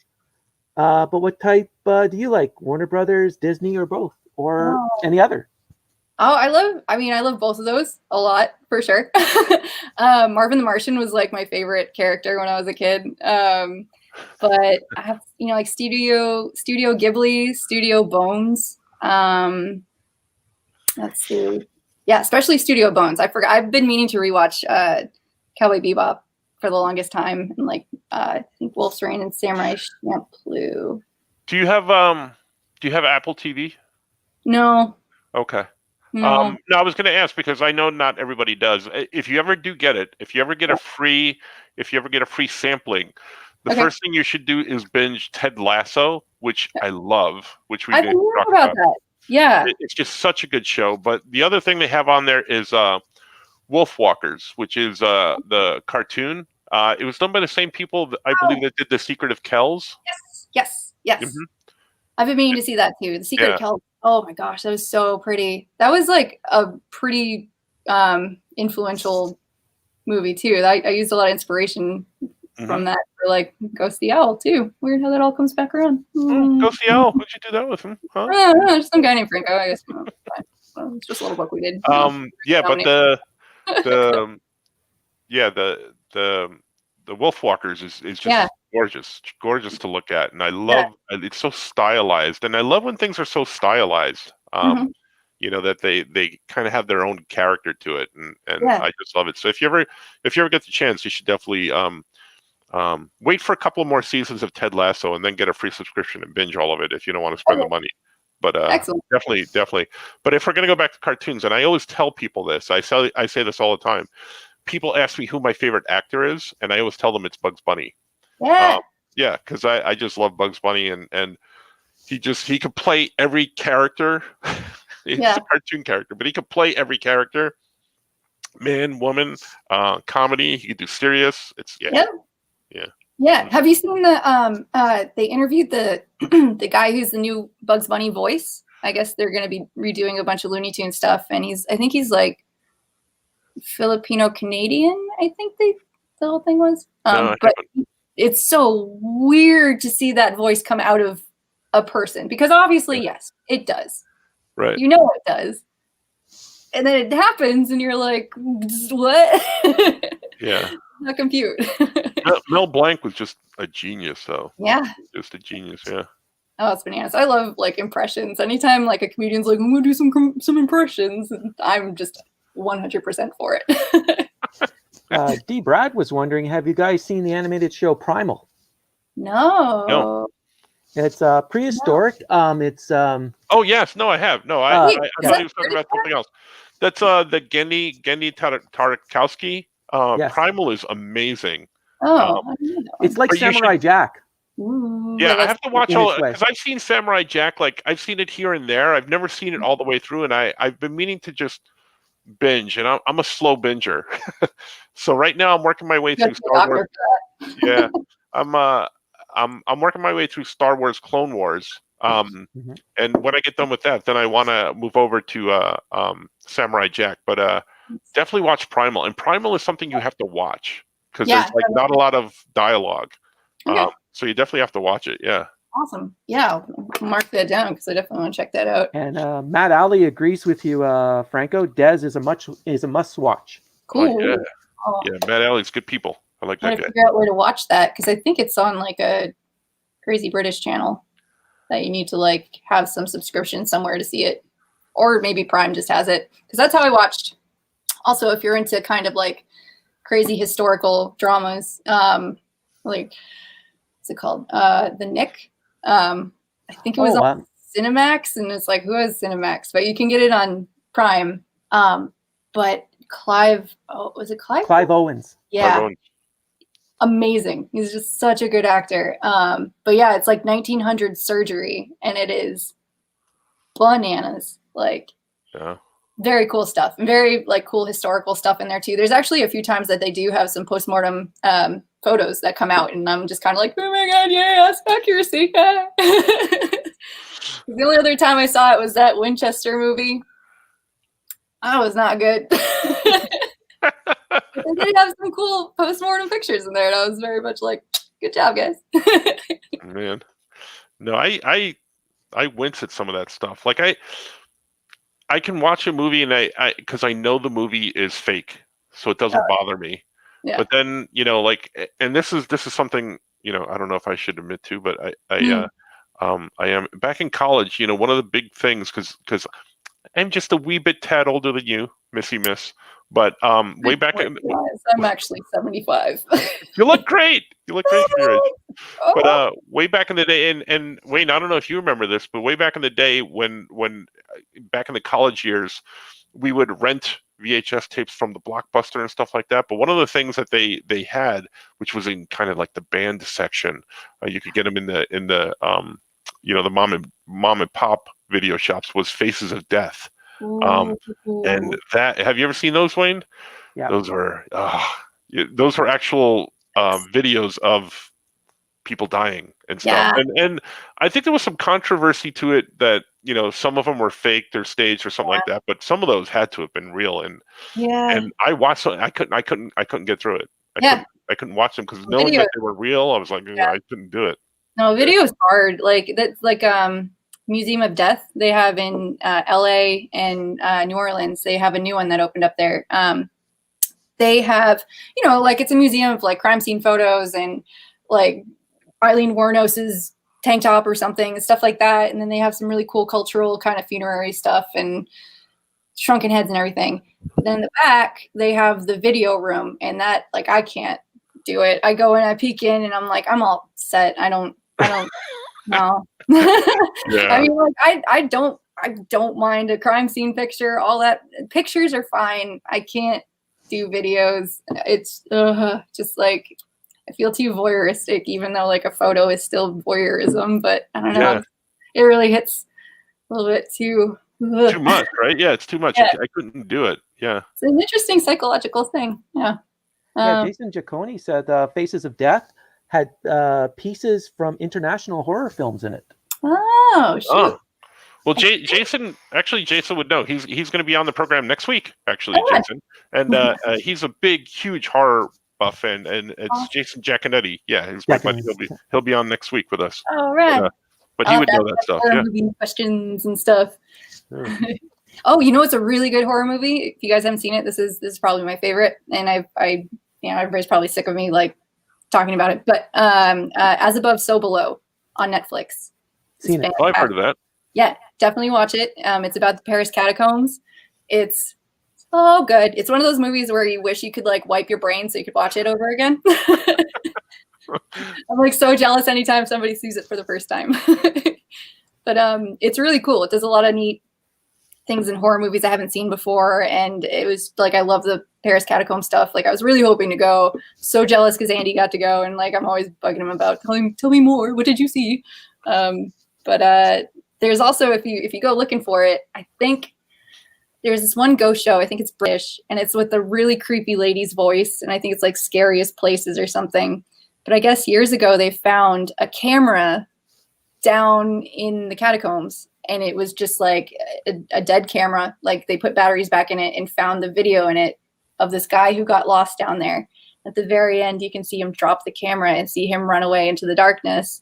But what type do you like? Warner Brothers, Disney, or both? Or any other? Oh, I love both of those a lot, for sure. Marvin the Martian was like my favorite character when I was a kid. But I have, like Studio Ghibli, Studio Bones. Let's see. Yeah, especially Studio Bones. I forgot. I've been meaning to rewatch Cowboy Bebop for the longest time, and like I think Wolf's Rain and Samurai Champloo. Do you have Apple TV? No. Okay. No. No, I was going to ask because I know not everybody does. If you ever do get it, if you ever get a free sampling, the first thing you should do is binge Ted Lasso, which I love, which we did talk about. That. Yeah. It's just such a good show. But the other thing they have on there is Wolf Walkers, which is the cartoon. It was done by the same people that I believe that did The Secret of Kells. Yes. Mm-hmm. I've been meaning to see that too. The Secret of Kells. Oh my gosh, that was so pretty. That was like a pretty influential movie too. I used a lot of inspiration from that for like Ghost the Owl too. Weird how that all comes back around. Ghost the Owl. Who'd you do that with him? Huh? Just some guy named Franco. I guess it's just a little book we did. Yeah, but the Wolf Walkers is just gorgeous to look at, and I love it's so stylized, and I love when things are so stylized. That they kind of have their own character to it, and I just love it. So if you ever get the chance, you should definitely Wait for a couple more seasons of Ted Lasso and then get a free subscription and binge all of it if you don't want to spend the money. But Excellent. definitely. But if we're going to go back to cartoons, and I always tell people this, I say this all the time. People ask me who my favorite actor is, and I always tell them it's Bugs Bunny. Yeah. Because I just love Bugs Bunny, and he could play every character. He's a cartoon character, but he could play every character. Man, woman, comedy. He could do serious. Yeah. Have you seen the they interviewed the the guy who's the new Bugs Bunny voice? I guess they're going to be redoing a bunch of Looney Tunes stuff, and I think he's like Filipino Canadian. I think the whole thing was. But it's so weird to see that voice come out of a person, because obviously, yes, it does. Right. You know it does. And then it happens, and you're like, what? Yeah. Not compute. Mel Blanc was just a genius, though. Yeah. Just a genius, yeah. Oh, it's bananas. I love like impressions. Anytime like a comedian's like, I'm gonna do some impressions, I'm just 100% for it. D. Brad was wondering, have you guys seen the animated show Primal? No. It's prehistoric. It's Oh yes, no, I have. No, I thought he was talking about something else. That's the Gendy Tartakovsky. Yes. Primal is amazing. Oh, it's like Samurai Jack. Ooh, Yeah, I have to watch all way. because I've seen Samurai Jack. Like I've seen it here and there. I've never seen it all the way through, and I've been meaning to just binge, and I'm a slow binger. So right now I'm working my way through Star Wars. Yeah, I'm working my way through Star Wars Clone Wars. And when I get done with that, then I want to move over to Samurai Jack. But definitely watch Primal, and Primal is something you have to watch because there's like not a lot of dialogue. Okay. So you definitely have to watch it. Yeah. Awesome. Yeah, I'll mark that down because I definitely want to check that out. And Matt Alley agrees with you, Franco. Dez is a must watch. Cool. Oh, yeah. Oh. Yeah, Matt Alley's good people. I like that guy. Figure out where to watch that because I think it's on like a crazy British channel that you need to like have some subscription somewhere to see it, or maybe Prime just has it because that's how I watched. Also, if you're into kind of like crazy historical dramas, like what's it called? The Nick. I think it was on Cinemax, and it's like, who has Cinemax? But you can get it on Prime. But Clive, was it Clive? Clive Owens. Yeah. Clive Owens. Amazing. He's just such a good actor. But yeah, it's like 1900 surgery, and it is bananas. Like, very cool stuff, and very like cool historical stuff in there too. There's actually a few times that they do have some postmortem photos that come out, and I'm just kind of like, oh my god, yes, accuracy. The only other time I saw it was that Winchester movie. That was not good. They did have some cool postmortem pictures in there, and I was very much like, good job, guys. Man, no, I wince at some of that stuff. Like I can watch a movie and I because I know the movie is fake, so it doesn't bother me. Yeah. But then like, and this is something I don't know if I should admit to, but I am back in college. One of the big things because I'm just a wee bit tad older than you, Missy Miss. But way back in, I'm actually 75. You look great. You look great for your age. But way back in the day, and Wayne, I don't know if you remember this, but way back in the day when back in the college years, we would rent VHS tapes from the Blockbuster and stuff like that. But one of the things that they had, which was in kind of like the band section, you could get them in the the mom and pop video shops, was Faces of Death. And that, have you ever seen those, Wayne? Yeah. Those were actual videos of people dying and stuff. Yeah. And I think there was some controversy to it that some of them were faked or staged or something like that, but some of those had to have been real. And I watched them. I couldn't get through it. I couldn't watch them because knowing that they were real, I was like, I couldn't do it. No, video is hard. Like that's like Museum of Death they have in LA and New Orleans. They have a new one that opened up there. They have, like it's a museum of like crime scene photos and like Eileen Wuornos's tank top or something and stuff like that. And then they have some really cool cultural kind of funerary stuff and shrunken heads and everything. But then in the back, they have the video room, and that like I can't do it. I go in, I peek in, and I'm like, I'm all set. I don't no. Yeah. I mean, like, I don't mind a crime scene picture. All that pictures are fine. I can't do videos. It's just like I feel too voyeuristic, even though like a photo is still voyeurism. But I don't know. Yeah. It really hits a little bit too much, right? Yeah, it's too much. Yeah. I couldn't do it. Yeah. It's an interesting psychological thing. Yeah. Yeah, Jason Giaccone said Faces of Death had pieces from international horror films in it. Oh, shoot. Oh. Well, Jason would know. He's going to be on the program next week, actually, Jason. And he's a big, huge horror buff, and it's Jason Giaconetti. Yeah, he's my buddy. He'll be on next week with us. All right. But he would know that stuff. Horror Yeah. movie questions and stuff. Yeah. Oh, you know what's a really good horror movie? If you guys haven't seen it, this is probably my favorite, and everybody's probably sick of me like talking about it. But As Above, So Below on Netflix. Seen it. Oh, I've heard of that. Yeah, definitely watch it. It's about the Paris catacombs. It's so good. It's one of those movies where you wish you could like wipe your brain so you could watch it over again. I'm like so jealous anytime somebody sees it for the first time. But it's really cool. It does a lot of neat things in horror movies I haven't seen before, and it was like I love the Paris catacomb stuff. Like I was really hoping to go. So jealous because Andy got to go, and like I'm always bugging him about tell me more. What did you see? But there's also if you go looking for it, I think there's this one ghost show. I think it's British, and it's with a really creepy lady's voice, and I think it's like Scariest Places or something. But I guess years ago they found a camera down in the catacombs, and it was just like a dead camera. Like they put batteries back in it and found the video in it of this guy who got lost down there. At the very end, you can see him drop the camera and see him run away into the darkness.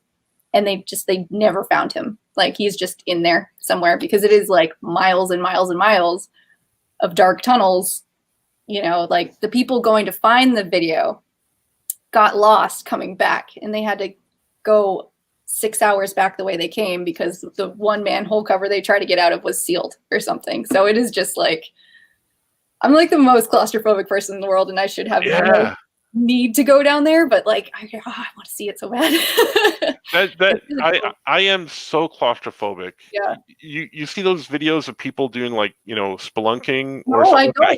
And they never found him. Like he's just in there somewhere, because it is like miles and miles and miles of dark tunnels. You know, like the people going to find the video got lost coming back, and they had to go 6 hours back the way they came because the one manhole cover they tried to get out of was sealed or something. So it is just like, I'm like the most claustrophobic person in the world, and I should have no need to go down there, but like I want to see it so bad. I am so claustrophobic. Yeah. You see those videos of people doing like, spelunking No, or something? I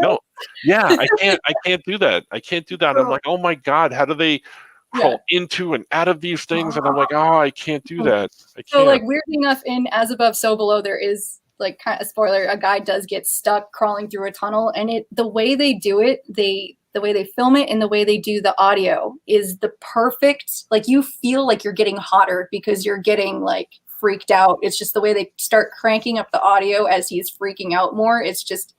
don't. I can't do that. I can't do that. I'm like, oh my God, how do they crawl into and out of these things? And I'm like, oh, I can't do that. I can't. So like weirdly enough, in As Above, So Below, there is like kind of spoiler, a guy does get stuck crawling through a tunnel, and the way they do it, the way they film it and the way they do the audio is the perfect, like you feel like you're getting hotter because you're getting like freaked out. It's just the way they start cranking up the audio as he's freaking out more. It's just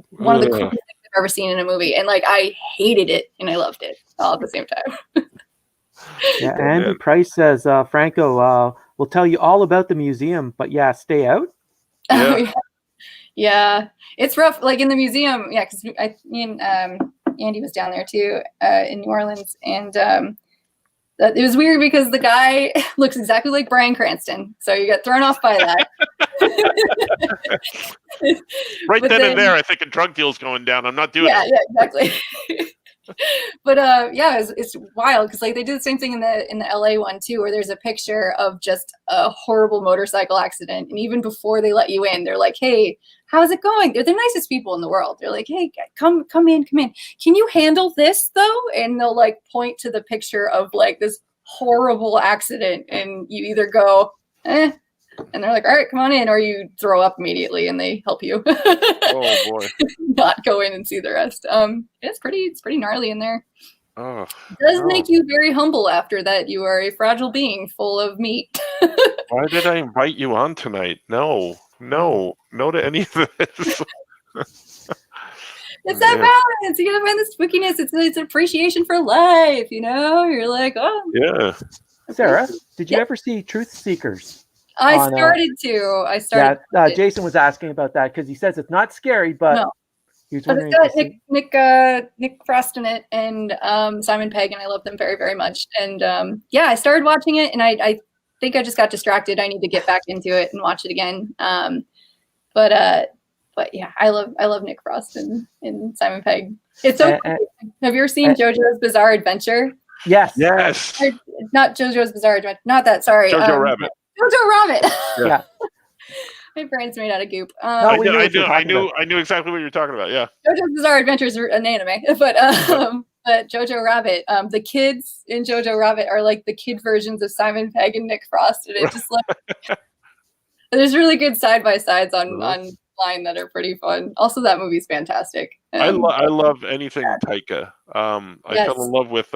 one of the coolest things I've ever seen in a movie. And like, I hated it and I loved it all at the same time. Yeah, Andy Price says, Franco, we'll tell you all about the museum, but stay out. Yeah. Yeah, it's rough. Like in the museum, because me and Andy was down there too in New Orleans, and it was weird because the guy looks exactly like Bryan Cranston, so you got thrown off by that. Right then and there, I think a drug deal's going down. I'm not doing it. Yeah, exactly. But it's wild because like they did the same thing in the LA one too, where there's a picture of just a horrible motorcycle accident, and even before they let you in, they're like, "Hey, how's it going?" They're the nicest people in the world. They're like, "Hey, come in. Can you handle this though?" And they'll like point to the picture of like this horrible accident, and you either go, "Eh," and they're like, "All right, come on in," or you throw up immediately and they help you. Oh boy. Not go in and see the rest. It's pretty gnarly in there. Oh, it does make you very humble after that. You are a fragile being full of meat. Why did I invite you on tonight? No to any of this. It's that balance. You gotta find the spookiness. It's an appreciation for life, You're like, oh yeah. Sarah, did you ever see Truth Seekers? I started to. Yeah, Jason was asking about that because he says it's not scary, but he was wondering. But it's got Nick Frost in it and Simon Pegg, and I love them very, very much. And I started watching it, and I think I just got distracted. I need to get back into it and watch it again. But yeah, I love Nick Frost and Simon Pegg It's so cool. Have you ever seen JoJo's Bizarre Adventure? Yes. Yes. Or, not JoJo's Bizarre Adventure. Not that. Sorry. Jojo Rabbit. Jojo Rabbit. Yeah. My brain's made out of goop. I we knew what you were talking about. knew exactly what you're talking about. Yeah. JoJo's Bizarre Adventure is an anime, but Jojo Rabbit, the kids in Jojo Rabbit are like the kid versions of Simon Pegg and Nick Frost, and it just like there's really good side by sides online that are pretty fun. Also, that movie's fantastic. I love anything Taika. I fell in love with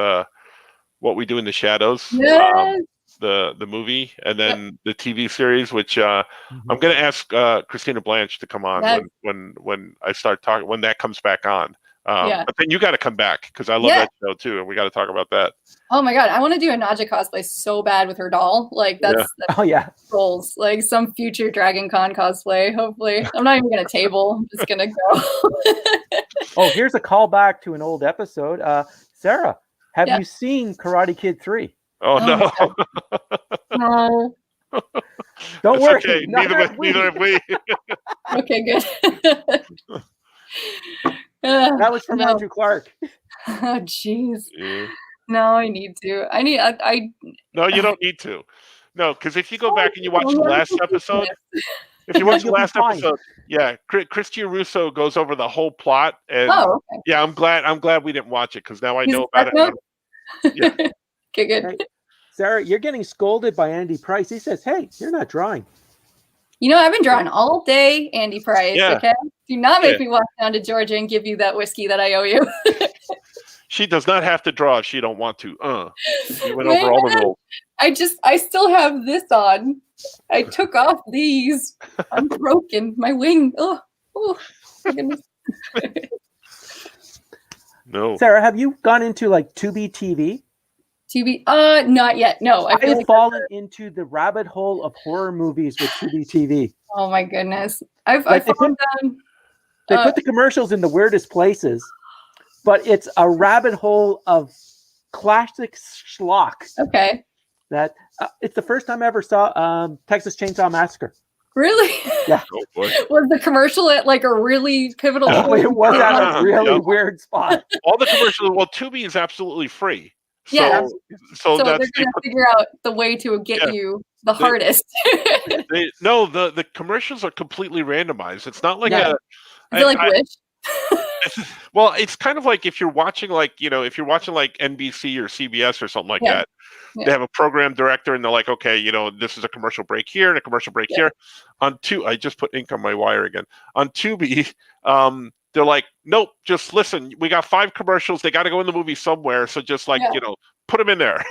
What We Do in the Shadows. Yes. The movie, and then the TV series, which I'm going to ask Christina Blanche to come on when I start talking, when that comes back on. But then you got to come back because I love that show too, and we got to talk about that. Oh my god, I want to do a Naja cosplay so bad with her doll. Like that's goals. Like some future Dragon Con cosplay. Hopefully, I'm not even gonna table. I'm just gonna go. Oh, here's a callback to an old episode. Sarah, have you seen Karate Kid 3? Oh no. No. Don't worry. Okay. Neither have we. Okay, good. That was from Andrew Clark. Oh, jeez. Yeah. No, I need to. No, you don't need to. No, because if you go back and you watch the last episode, Chris Russo goes over the whole plot, and yeah, I'm glad we didn't watch it because now I know about it. Yeah. Okay, good. Hey, Sarah, you're getting scolded by Andy Price. He says, "Hey, you're not drawing." You know, I've been drawing all day, Andy Price. Yeah. Okay, do not make me walk down to Georgia and give you that whiskey that I owe you. She does not have to draw if she don't want to. You went over all the rules. I still have this on. I took off these. I'm broken. My wing. Oh, my goodness. No. Sarah, have you gone into like Tubi TV? Tubi? Not yet. No. I've fallen into the rabbit hole of horror movies with Tubi TV. Oh my goodness. I've fallen down. They put the commercials in the weirdest places, but it's a rabbit hole of classic schlock. Okay. That it's the first time I ever saw Texas Chainsaw Massacre. Really? Yeah. Oh boy. Was the commercial at like a really pivotal point? It was at a really weird spot. All the commercials. Well, Tubi is absolutely free. So they're going to figure out the way to get you the hardest. The commercials are completely randomized. It's not like Is it like Wish? Well, it's kind of like if you're watching if you're watching like NBC or CBS or something like that. Yeah. They have a program director and they're like, okay, this is a commercial break here and a commercial break here. I just put ink on my wire again. On Tubi, they're like, nope, just listen. We got 5 commercials. They got to go in the movie somewhere. So just put them in there.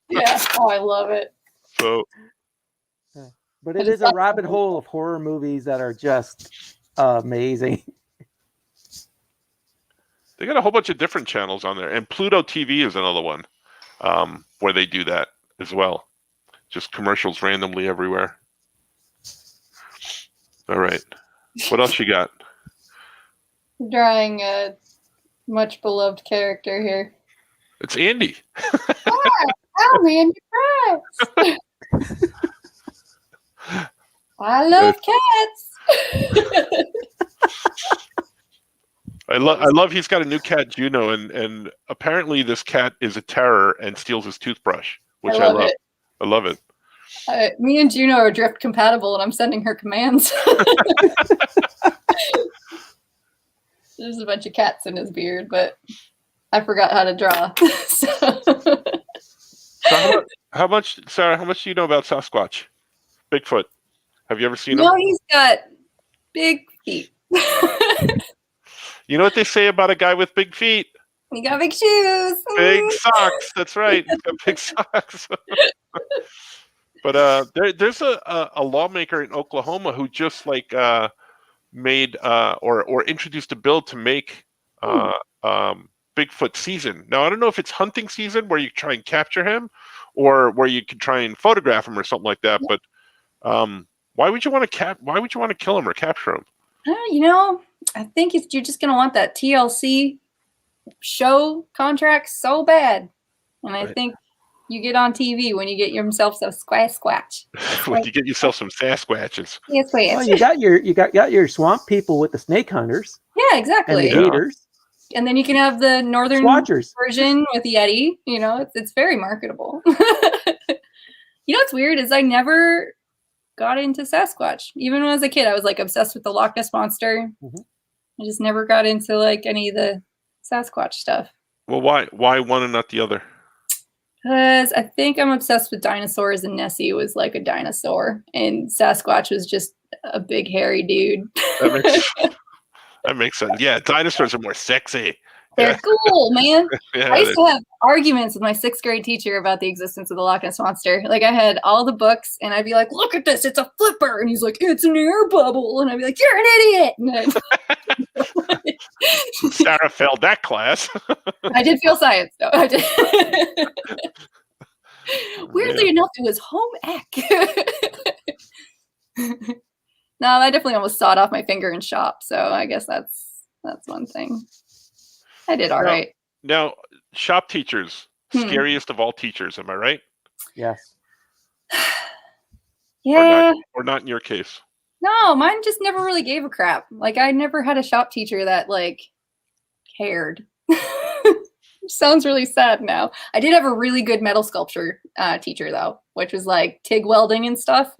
Yeah. Oh, I love it. So, but it is a rabbit hole of horror movies that are just amazing. They got a whole bunch of different channels on there, and Pluto TV is another one where they do that as well. Just commercials randomly everywhere. All right, what else you got? Drawing a much beloved character here. It's Andy. I'm Andy Price. I love cats. I love he's got a new cat, Juno, and apparently this cat is a terror and steals his toothbrush, which I love. I love it. Me and Juno are drift compatible, and I'm sending her commands. There's a bunch of cats in his beard, but I forgot how to draw. So how much, Sarah? How much do you know about Sasquatch? Bigfoot. Have you ever seen him? No, he's got big feet. You know what they say about a guy with big feet? He got big shoes. Big socks. That's right. He's got big socks. But there's a lawmaker in Oklahoma who just made or introduced a bill to make Bigfoot season. Now I don't know if it's hunting season where you try and capture him, or where you can try and photograph him or something like that. But why would you want to kill him or capture him? I think you're just gonna want that TLC show contract so bad, and I think you get on TV when you get yourself some Squatch. When you get yourself some Sasquatches. Yes, wait. Well, you got your swamp people with the snake hunters. Yeah, exactly. And the eaters. And then you can have the northern Squatchers. version with Yeti. You know, it's very marketable. You know what's weird is I never got into Sasquatch. Even when I was a kid, I was like obsessed with the Loch Ness Monster. Mhm. I just never got into like any of the Sasquatch stuff. Well, why one and not the other? Because I think I'm obsessed with dinosaurs, and Nessie was like a dinosaur, and Sasquatch was just a big hairy dude. That makes sense. Yeah, dinosaurs are more sexy. They're cool, man. Yeah, I used to have arguments with my 6th grade teacher about the existence of the Loch Ness Monster. Like, I had all the books, and I'd be like, look at this, it's a flipper. And he's like, it's an air bubble. And I'd be like, you're an idiot. Sarah failed that class. I did feel science, though. I did. Weirdly enough, it was home ec. No, I definitely almost sawed off my finger in shop. So I guess that's one thing. I did all right. Now, shop teachers, scariest of all teachers, am I right? Yes. Yeah. Or not in your case. No, mine just never really gave a crap. Like, I never had a shop teacher that like cared. Sounds really sad now. I did have a really good metal sculpture teacher though, which was like TIG welding and stuff.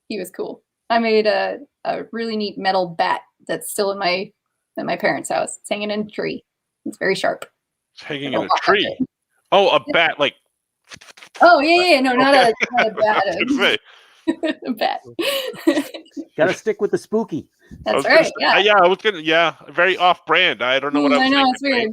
He was cool. I made a really neat metal bat that's still in my parents' house. It's hanging in a tree. It's very sharp. It's hanging in a tree. Oh, a bat, like. Oh yeah. No, not a bat. A bat. Gotta stick with the spooky. That's right. I was gonna. Yeah, very off-brand. I don't know what I was. I know thinking, it's weird.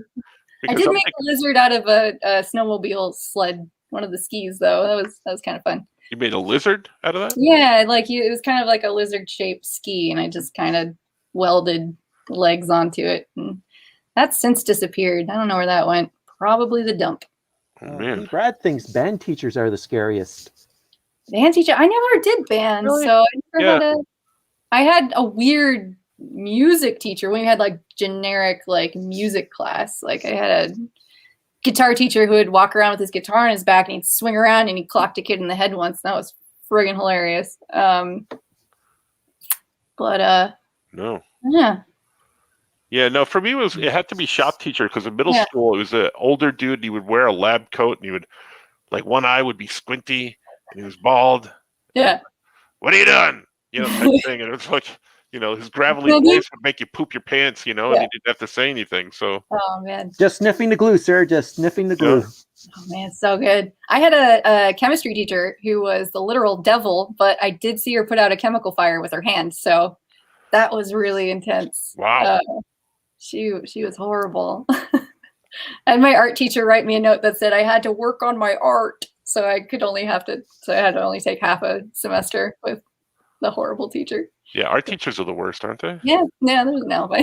right? I did make a lizard out of a snowmobile sled. One of the skis, though. That was kind of fun. You made a lizard out of that? Yeah, it was kind of like a lizard-shaped ski, and I just kind of welded legs onto it, and that's since disappeared. I don't know where that went. Probably the dump. Oh, man. Brad thinks band teachers are the scariest. Band teacher? I never did band, Really? so I had a weird music teacher when we had like generic like music class. Like, I had a guitar teacher who would walk around with his guitar on his back and he'd swing around and he clocked a kid in the head once. That was friggin' hilarious. No. Yeah. Yeah, no, for me, it had to be shop teacher because in middle school, it was an older dude. And he would wear a lab coat and he would, like, one eye would be squinty and he was bald. Yeah. What are you doing? You know, type thing. And it was like, you know, his gravelly voice would make you poop your pants, you know, and he didn't have to say anything. So. Oh, man. Just sniffing the glue, sir. Just sniffing the glue. Oh, man, so good. I had a chemistry teacher who was the literal devil, but I did see her put out a chemical fire with her hand. So that was really intense. Wow. She was horrible. I had my art teacher write me a note that said I had to work on my art, so I had to only take half a semester with the horrible teacher. Yeah, art teachers are the worst, aren't they? Yeah, there's no. I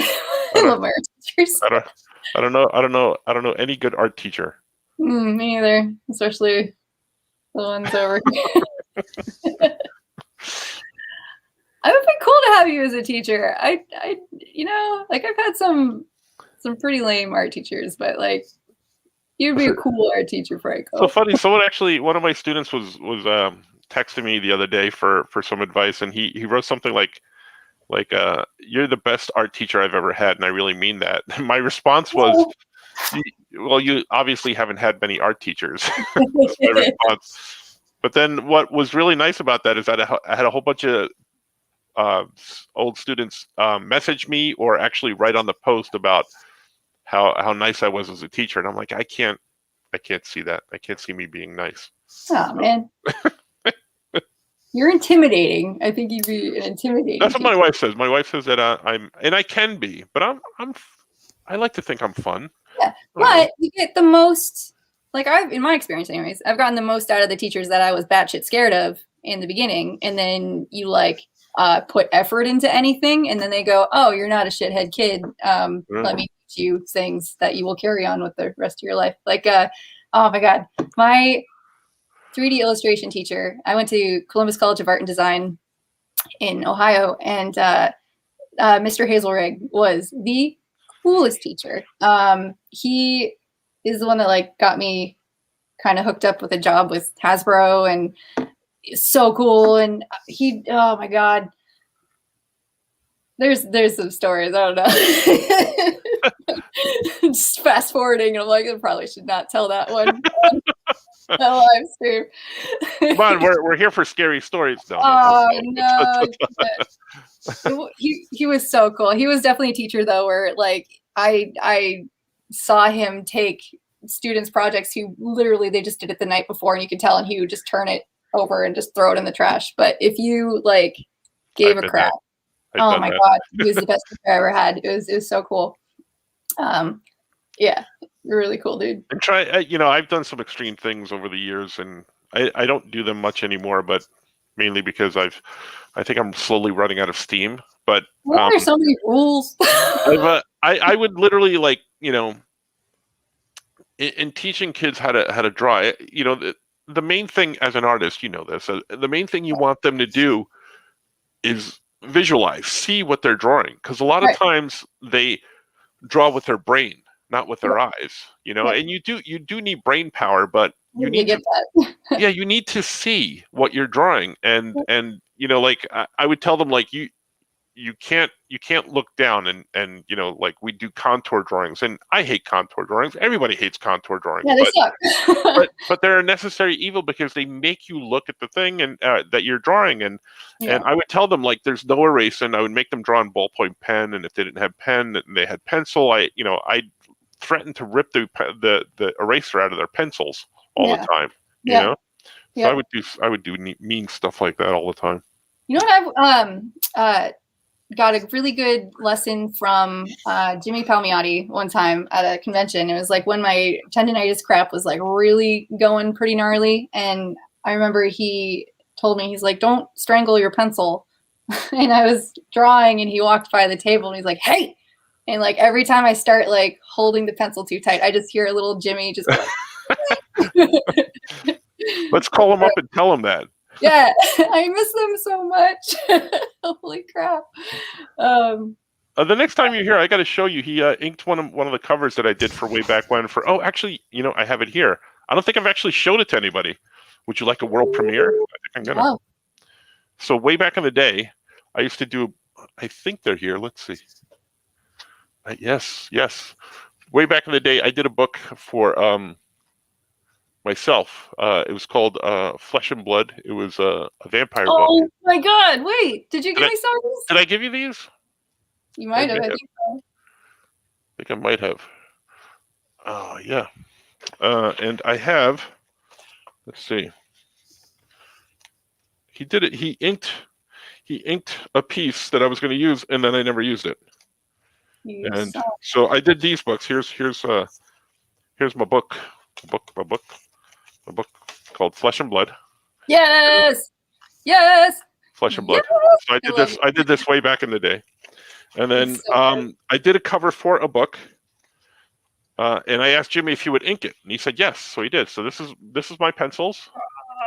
love my art teachers. I don't know any good art teacher. Me either, especially the ones over here. It would be cool to have you as a teacher. I like I've had some pretty lame art teachers, but like you'd be a cool art teacher, Franco. So funny. One of my students was texting me the other day for some advice, and he wrote something like you're the best art teacher I've ever had, and I really mean that. And my response was, well, you obviously haven't had many art teachers. That's my response. But then what was really nice about that is that I had a whole bunch of old students message me or actually write on the post about how nice I was as a teacher, and I'm like, I can't see that. I can't see me being nice. Oh man, you're intimidating. I think you'd be an intimidating. That's what my wife says. My wife says that I can be, but I like to think I'm fun. Yeah, but you get the most. Like in my experience, anyways, I've gotten the most out of the teachers that I was batshit scared of in the beginning, and then you like. Put effort into anything, and then they go, oh, you're not a shithead kid. Let me teach you things that you will carry on with the rest of your life. Like, oh my God, my 3D illustration teacher, I went to Columbus College of Art and Design in Ohio, and Mr. Hazelrig was the coolest teacher. He is the one that like got me kind of hooked up with a job with Hasbro, and so cool. And oh my God, there's some stories. I don't know. just fast forwarding, and I'm like, I probably should not tell that one. The live stream. Come on, we're here for scary stories. No, Oh no! He was so cool. He was definitely a teacher though, where like I saw him take students' projects who literally they just did it the night before, and you could tell, and he would just turn it over and just throw it in the trash. But if you like gave a crap, oh my god, he was the best teacher I ever had. It was so cool. Yeah, you're really cool, dude. And I've done some extreme things over the years, and I don't do them much anymore, but mainly because I think I'm slowly running out of steam. But why are so many rules? I would literally like, in teaching kids how to draw, the main thing as an artist, this, the main thing you want them to do is visualize, see what they're drawing, because a lot of times they draw with their brain, not with their eyes, and you do need brain power, but you need to that. Yeah, you need to see what you're drawing, and like I would tell them, like, you can't look down and like we do contour drawings, and I hate contour drawings. Everybody hates contour drawings. Yeah, they suck. but they're a necessary evil because they make you look at the thing and that you're drawing, and I would tell them, like, there's no erasing. I would make them draw in ballpoint pen, and if they didn't have pen and they had pencil, I threatened to rip the eraser out of their pencils all the time. So I would do mean stuff like that all the time. You know what I've got a really good lesson from Jimmy Palmiotti one time at a convention. It was like when my tendonitis crap was like really going pretty gnarly, and I remember he told me, he's like, don't strangle your pencil. And I was drawing, and he walked by the table, and he's like, hey. And like every time I start like holding the pencil too tight, I just hear a little Jimmy just like, let's call him up and tell him that. Yeah, I miss them so much. Holy crap. The next time you're here, I got to show you. He inked one of the covers that I did for way back when. Actually, I have it here. I don't think I've actually showed it to anybody. Would you like a world premiere? I think I'm gonna. Oh. So way back in the day, I used to do. I think they're here. Let's see. Yes. Way back in the day, I did a book for myself. It was called Flesh and Blood. It was a vampire book. Oh my god! Wait, did you give me some of these? Did I give you these? You might have. I think I might have. Oh yeah. And I have. Let's see. He did it. He inked a piece that I was going to use, and then I never used it. And so I did these books. Here's my book. My book called Flesh and Blood. Yes. Flesh and Blood. Yes! So I did this way back in the day, and then I did a cover for a book, and I asked Jimmy if he would ink it, and he said yes. So he did. So this is my pencils. Oh,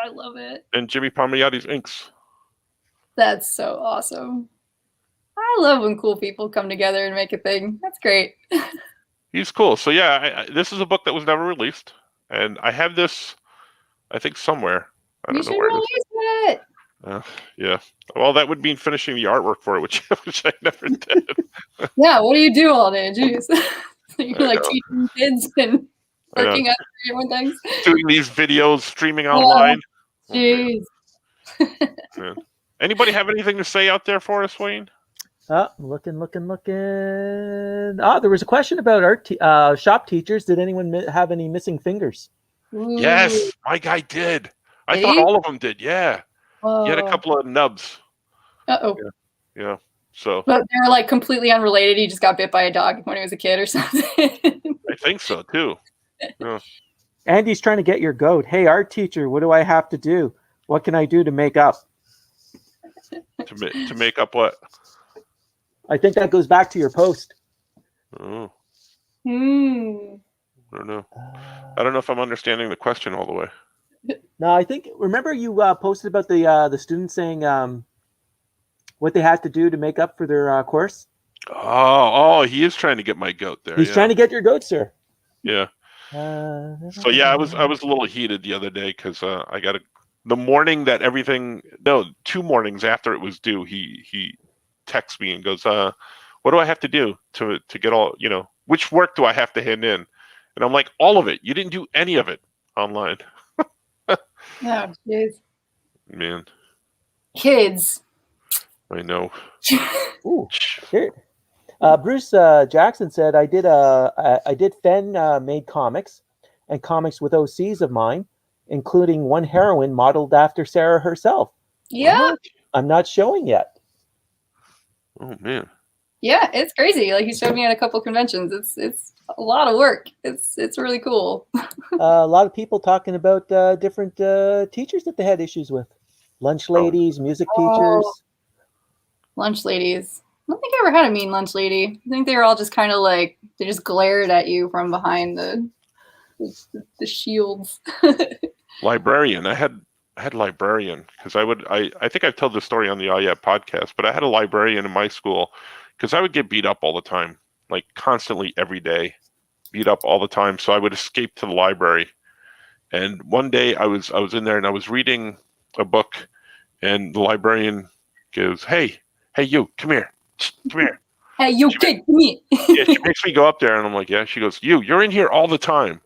I love it. And Jimmy Palmiotti's inks. That's so awesome. I love when cool people come together and make a thing. That's great. He's cool. So yeah, this is a book that was never released, and I have this, I think, somewhere. I don't know where it is. Yeah. Well, that would mean finishing the artwork for it, which I never did. Yeah. What do you do all day? Jeez. You're like teaching kids and working on different things. Doing these videos, streaming online. Jeez. Yeah. Anybody have anything to say out there for us, Wayne? Looking. There was a question about shop teachers. Did anyone have any missing fingers? Ooh. Yes, my guy did. I thought all of them did. Yeah. He had a couple of nubs. Uh-oh. Yeah. So. But they were like completely unrelated. He just got bit by a dog when he was a kid or something. I think so too. Yeah. Andy's trying to get your goat. Hey, art teacher, what do I have to do? What can I do to make up? To make up what? I think that goes back to your post. Oh. I don't know. I don't know if I'm understanding the question all the way. No, I think, remember you posted about the students saying what they had to do to make up for their course? Oh, he is trying to get my goat there. He's trying to get your goat, sir. Yeah. So yeah, I was a little heated the other day because I got the morning that 2 mornings after it was due, he texts me and goes, what do I have to do to get all, which work do I have to hand in? And I'm like, all of it. You didn't do any of it online. Oh, jeez. Man, Kids. I know. Ooh, here. Bruce Jackson said, I did fan made comics and comics with OCs of mine, including one heroine modeled after Sarah herself. Yeah. What? I'm not showing yet. Oh man. Yeah, it's crazy. Like he showed me at a couple conventions. It's a lot of work. It's really cool. A lot of people talking about different teachers that they had issues with. Lunch ladies, music teachers. Lunch ladies. I don't think I ever had a mean lunch lady. I think they were all just kind of like, they just glared at you from behind the shields. Librarian. I had librarian because I think I've told the story on the podcast, but I had a librarian in my school because I would get beat up all the time, like constantly every day, beat up all the time. So I would escape to the library. And one day I was in there and I was reading a book, and the librarian goes, "Hey, you, come here. Come here." Hey, you kid, come here. Yeah, she makes me go up there, and I'm like, "Yeah." She goes, "You're in here all the time."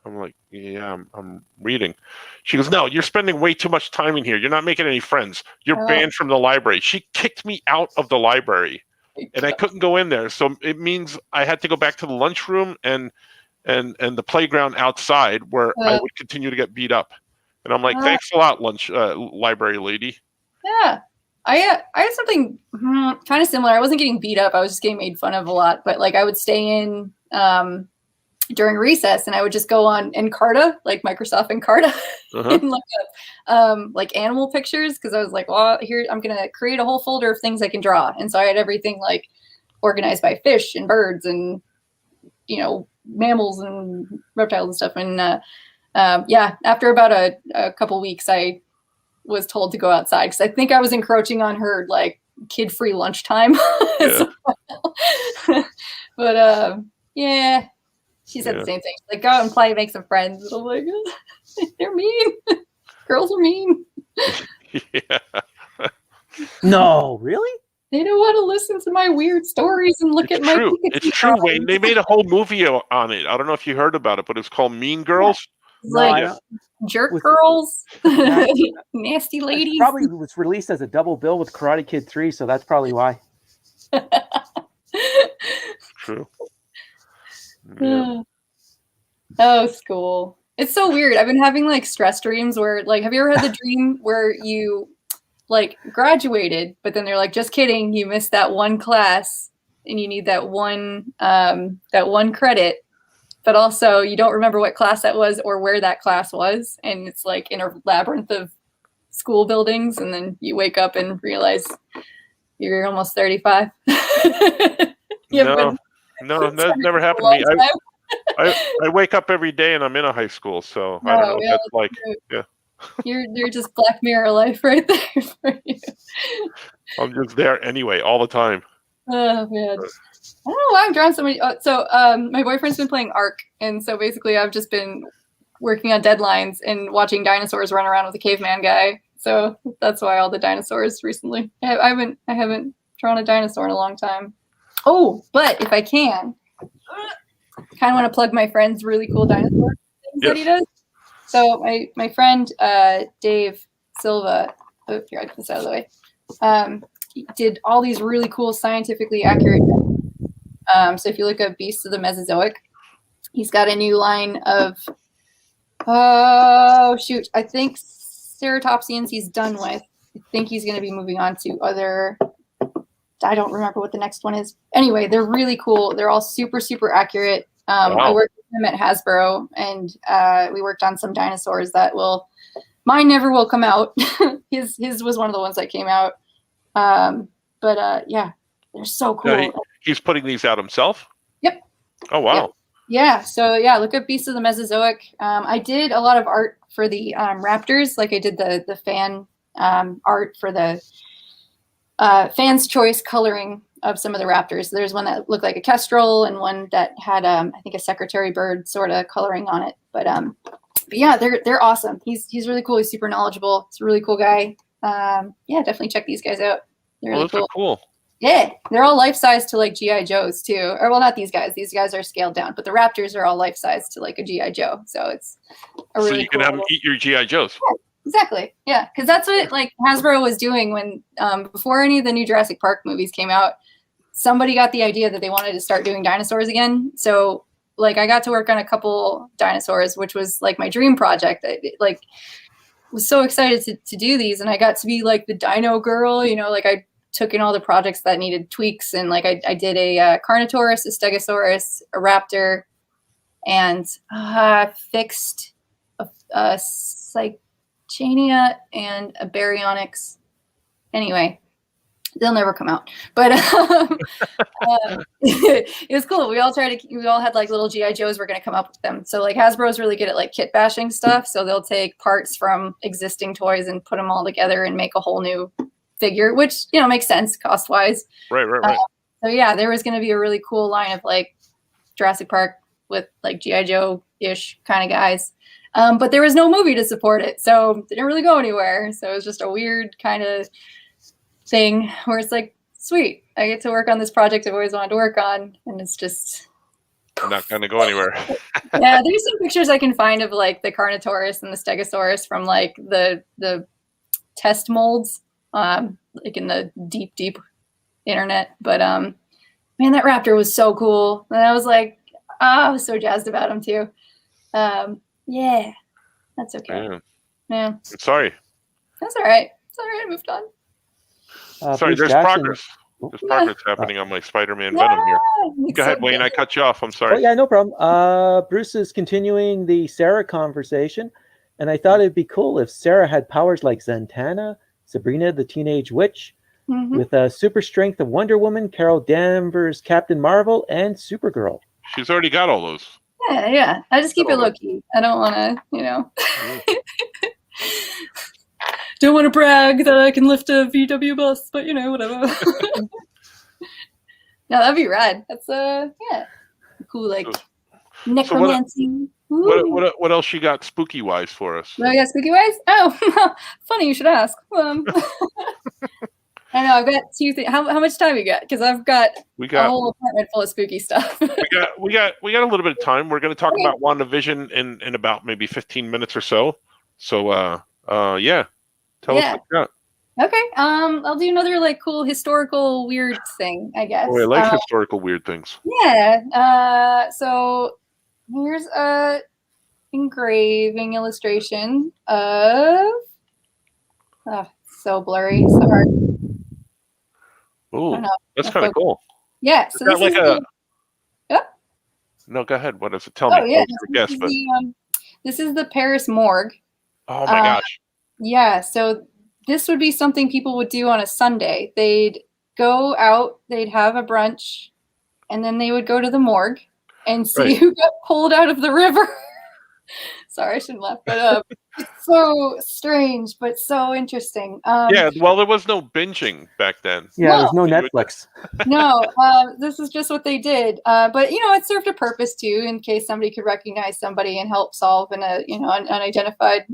I'm like, "Yeah, I'm reading." She goes, "No, you're spending way too much time in here. You're not making any friends. You're banned from the library." She kicked me out of the library, and I couldn't go in there. So it means I had to go back to the lunchroom and the playground outside, where I would continue to get beat up. And I'm like, "Thanks a lot, library lady." Yeah. I had something kind of similar. I wasn't getting beat up. I was just getting made fun of a lot. But like I would stay in during recess, and I would just go on Encarta, like Microsoft Encarta, and look up like animal pictures, because I was like, well, here I'm gonna create a whole folder of things I can draw. And so I had everything like organized by fish and birds and mammals and reptiles and stuff. And yeah, after about a couple weeks, I was told to go outside because I think I was encroaching on her like kid-free lunchtime. Yeah. But yeah, she said the same thing. She's like, go out and play, make some friends. And I'm like, they're mean. Girls are mean. Yeah. No, really? They don't want to listen to my weird stories and look at my True. It's true, Wayne. They made a whole movie on it. I don't know if you heard about it, but it's called Mean Girls. Like jerk girls, nasty ladies. It probably was released as a double bill with Karate Kid 3, so that's probably why. True. Yeah. Oh, school. It's so weird. I've been having like stress dreams where like, have you ever had the dream where you like graduated, but then they're like, just kidding, you missed that one class and you need that one credit, but also you don't remember what class that was or where that class was, and it's like in a labyrinth of school buildings, and then you wake up and realize you're almost 35. No, that never happened to me. I wake up every day and I'm in a high school, so I don't know what that's like. Yeah. You're just Black Mirror life right there for you. I'm just there anyway, all the time. Oh man. I don't know why I'm drawing so many. So my boyfriend's been playing Ark, and so basically I've just been working on deadlines and watching dinosaurs run around with a caveman guy. So that's why all the dinosaurs recently. I haven't drawn a dinosaur in a long time. Oh, but if I can, kind of want to plug my friend's really cool dinosaur things that he does. So my friend Dave Silva, here, I get this out of the way, he did all these really cool scientifically accurate. So if you look up Beasts of the Mesozoic, he's got a new line of, I think ceratopsians he's done with. I think he's going to be moving on to other, I don't remember what the next one is. Anyway, they're really cool. They're all super, super accurate. Wow. I worked with him at Hasbro, and we worked on some dinosaurs that mine never will come out. His was one of the ones that came out. But yeah, they're so cool. He's putting these out himself? Yep. Oh, wow. Yep. Yeah. So yeah, look up Beasts of the Mesozoic. I did a lot of art for the Raptors. Like I did the fan art for the fans' choice coloring of some of the Raptors. There's one that looked like a kestrel and one that had I think a secretary bird sort of coloring on it. But yeah, they're awesome. He's really cool. He's super knowledgeable. He's a really cool guy. Yeah, definitely check these guys out. They're really cool. Yeah, they're all life size to like GI Joes too. Or well, not these guys. These guys are scaled down, but the Raptors are all life size to like a GI Joe. So it's a really so you can have them eat your GI Joes. Yeah, exactly. Yeah, because that's what like Hasbro was doing when before any of the new Jurassic Park movies came out. Somebody got the idea that they wanted to start doing dinosaurs again. So like I got to work on a couple dinosaurs, which was like my dream project. I like was so excited to do these, and I got to be like the dino girl. You know, like I took in all the projects that needed tweaks, and like I did a Carnotaurus, a Stegosaurus, a Raptor, and fixed a Cycania and a Baryonyx. Anyway, they'll never come out, but it was cool. We all had like little GI Joes. We're gonna come up with them. So like Hasbro's really good at like kit bashing stuff. So they'll take parts from existing toys and put them all together and make a whole new figure, which you know makes sense cost wise. Right. So yeah, there was going to be a really cool line of like Jurassic Park with like GI Joe ish kind of guys, but there was no movie to support it, so it didn't really go anywhere. So it was just a weird kind of thing where it's like, sweet, I get to work on this project I've always wanted to work on, and it's just not going to go anywhere. Yeah, there's some pictures I can find of like the Carnotaurus and the Stegosaurus from like the test molds. Like in the deep internet, but man, that Raptor was so cool, and I was like, I was so jazzed about him too. Yeah, that's okay. Yeah, I'm sorry. That's all right. It's all right. I moved on. Sorry, Bruce there's Jackson. progress. There's progress happening on my Spider-Man Venom here. Go ahead, Wayne. I cut you off. I'm sorry. Oh, yeah, no problem. Bruce is continuing the Sarah conversation, and I thought it'd be cool if Sarah had powers like Zatanna, Sabrina the Teenage Witch, with a super strength of Wonder Woman, Carol Danvers, Captain Marvel, and Supergirl. She's already got all those. Yeah. I just keep it low key. I don't want to, you know. Don't want to brag that I can lift a VW bus, but you know, whatever. No, that'd be rad. That's cool, like necromancy. What else you got spooky wise for us? What I got spooky wise? Oh, funny you should ask. I know I've got two things. How much time you got? Because I've got a whole apartment full of spooky stuff. we got a little bit of time. We're going to talk about WandaVision in about maybe 15 minutes or so. So yeah, tell us what you got. Okay. I'll do another like cool historical weird thing, I guess. Oh, I like historical weird things. Yeah. So here's a engraving illustration of so blurry. Sorry. Oh, that's kind of cool. Yeah. So this like is No, go ahead. What does it tell me? Yeah. This is the Paris morgue. Oh my gosh. Yeah. So this would be something people would do on a Sunday. They'd go out, they'd have a brunch, and then they would go to the morgue and see who got pulled out of the river. Sorry, I shouldn't laugh, but it's so strange, but so interesting. Yeah, well, there was no binging back then. Yeah, there's no Netflix. No, this is just what they did. But you know, it served a purpose too, in case somebody could recognize somebody and help solve an unidentified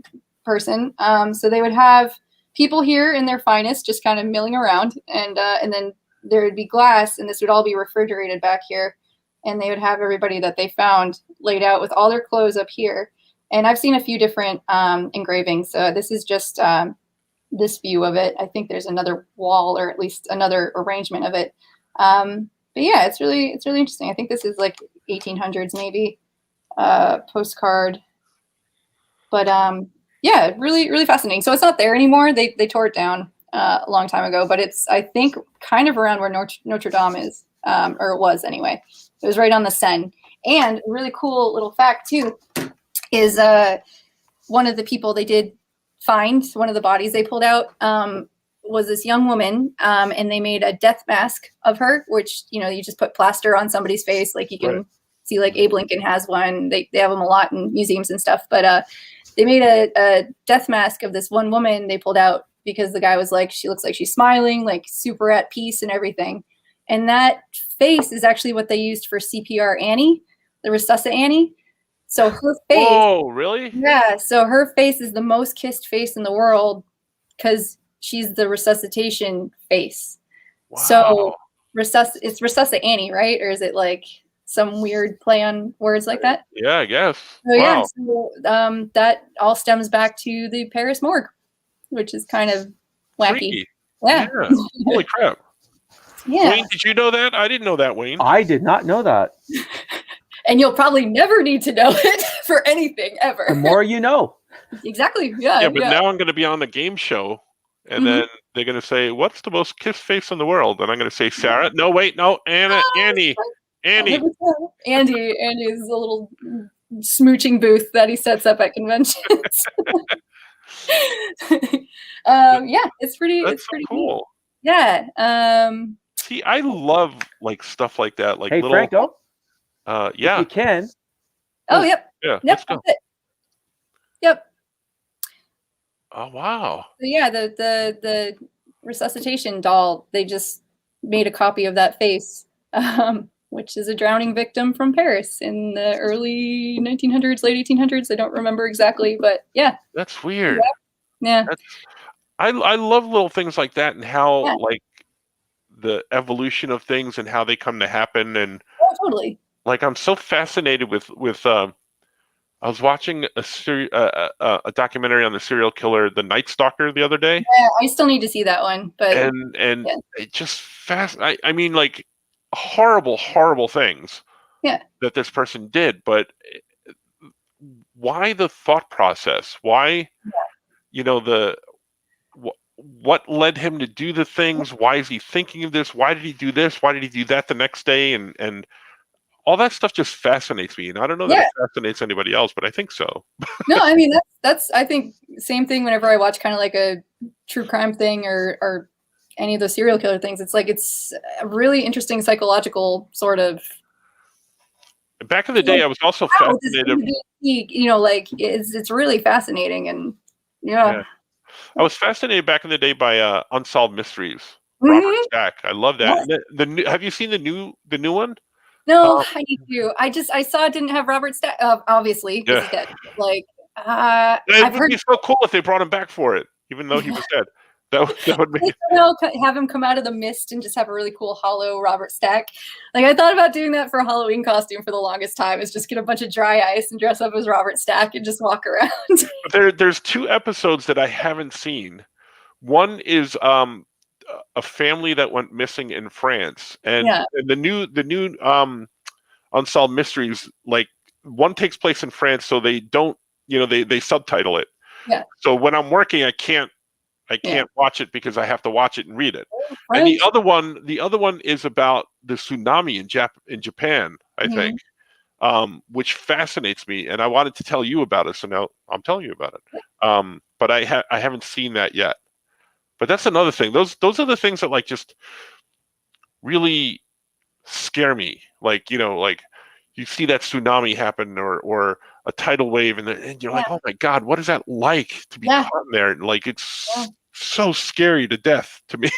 person. So they would have people here in their finest, just kind of milling around, and then there would be glass, and this would all be refrigerated back here, and they would have everybody that they found laid out with all their clothes up here. And I've seen a few different engravings. So this is just this view of it. I think there's another wall, or at least another arrangement of it. But yeah, it's really interesting. I think this is like 1800s maybe postcard. But yeah, really fascinating. So it's not there anymore. They tore it down a long time ago. But it's, I think, kind of around where Notre Dame is, or it was anyway. It was right on the Seine. And a really cool little fact too is one of the people they did find, one of the bodies they pulled out, was this young woman, and they made a death mask of her, which, you know, you just put plaster on somebody's face, like you can see, like Abe Lincoln has one. They have them a lot in museums and stuff. But they made a death mask of this one woman they pulled out because the guy was like, she looks like she's smiling, like super at peace and everything. And that face is actually what they used for CPR Annie, the Resuscit Annie. So her face. Oh, really? Yeah. So her face is the most kissed face in the world because she's the resuscitation face. Wow. So It's Resuscitate Annie, right? Or is it like some weird play on words like that? Yeah, I guess. So Wow. yeah, so that all stems back to the Paris morgue, which is kind of wacky. Freaky. Yeah. Holy crap. Yeah. Wayne, did you know that? I didn't know that, Wayne. I did not know that. And you'll probably never need to know it for anything ever. The more you know. Exactly. Yeah. Yeah, but now I'm going to be on the game show, and then they're going to say, "What's the most kissed face in the world?" And I'm going to say, "Sarah." No, wait, no, Annie. Andy is a little smooching booth that he sets up at conventions. Yeah, it's pretty. That's it's pretty cool. Neat. Yeah. See, I love like stuff like that. Like hey, little, Franco. yeah. If you can. Oh, yep. Yeah. Yep. Let's go. Yep. Oh wow. So yeah, the resuscitation doll. They just made a copy of that face, which is a drowning victim from Paris in the early 1900s, late 1800s. I don't remember exactly, but yeah. That's weird. Yeah. I love little things like that and how like the evolution of things and how they come to happen, and totally. Like I'm so fascinated with I was watching a documentary on the serial killer, the Night Stalker, the other day. Yeah, I still need to see that one, but and it just I mean, like horrible things that this person did, but why the thought process? Why, what led him to do the things? Why is he thinking of this? Why did he do this? Why did he do that the next day? And all that stuff just fascinates me. And I don't know that it fascinates anybody else, but I think so. No, I mean, that's I think same thing whenever I watch kind of like a true crime thing or any of those serial killer things. It's like it's a really interesting psychological sort of. Back in the day, I was also fascinated. Like it's really fascinating, and yeah. I was fascinated back in the day by Unsolved Mysteries. Robert Stack. I love that. Yes. Have you seen the new one? No, I need to. I saw it didn't have Robert Stack. Obviously, because he's dead. Like, it would be so cool if they brought him back for it, even though he was dead. That would make have him come out of the mist and just have a really cool hollow Robert Stack. Like I thought about doing that for a Halloween costume for the longest time. Is just get a bunch of dry ice and dress up as Robert Stack and just walk around. There's 2 episodes that I haven't seen. One is a family that went missing in France, and the new Unsolved Mysteries, like one takes place in France, so they don't, they subtitle it. Yeah. So when I'm working, I can't watch it because I have to watch it and read it. And the other one is about the tsunami in Japan, I think, which fascinates me, and I wanted to tell you about it, so now I'm telling you about it. But I haven't seen that yet. But that's another thing. Those are the things that like just really scare me. Like, like you see that tsunami happen or a tidal wave, and you're like, oh my God, what is that like to be caught in there? And like it's so scary to death to me.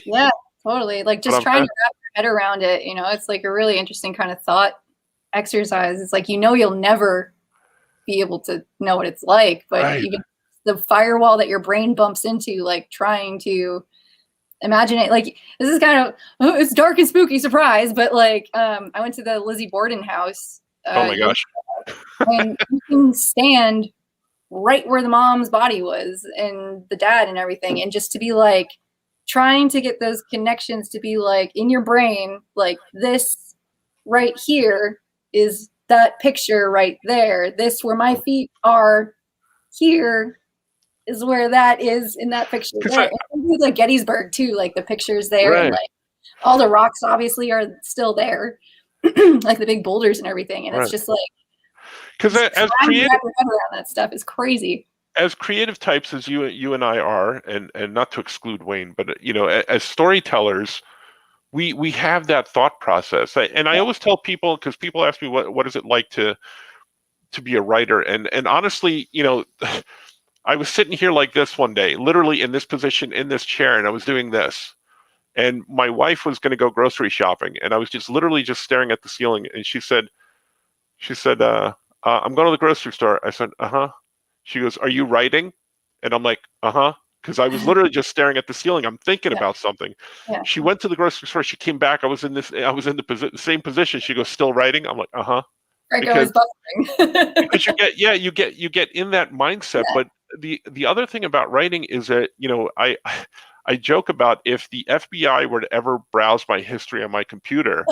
Yeah, totally. Like just trying to wrap your head around it, it's like a really interesting kind of thought exercise. It's like you'll never be able to know what it's like, but even the firewall that your brain bumps into, like trying to imagine it. Like this is kind of it's dark and spooky, surprise, but like I went to the Lizzie Borden house. Oh my gosh! And you can stand right where the mom's body was and the dad and everything, and just to be like trying to get those connections to be like in your brain, like this right here is that picture right there. This where my feet are here is where that is in that picture. Like Gettysburg too, like the pictures there, and like all the rocks obviously are still there, like the big boulders and everything. And it's just like because as creative around that stuff is crazy. As creative types as you and I are, and not to exclude Wayne, but as storytellers, we have that thought process. And I always tell people, because people ask me what is it like to be a writer, and honestly, I was sitting here like this one day, literally in this position, in this chair, and I was doing this. And my wife was going to go grocery shopping, and I was just literally just staring at the ceiling. And she said, I'm going to the grocery store. I said, uh-huh. She goes, are you writing? And I'm like, uh-huh. because I was literally just staring at the ceiling. I'm thinking Yeah. about something. Yeah. She went to the grocery store. She came back. I was in the same position. She goes, still writing? I'm like, uh-huh. Franco is buffering. Because you get in that mindset. Yeah. But the other thing about writing is that, I joke about if the FBI were to ever browse my history on my computer,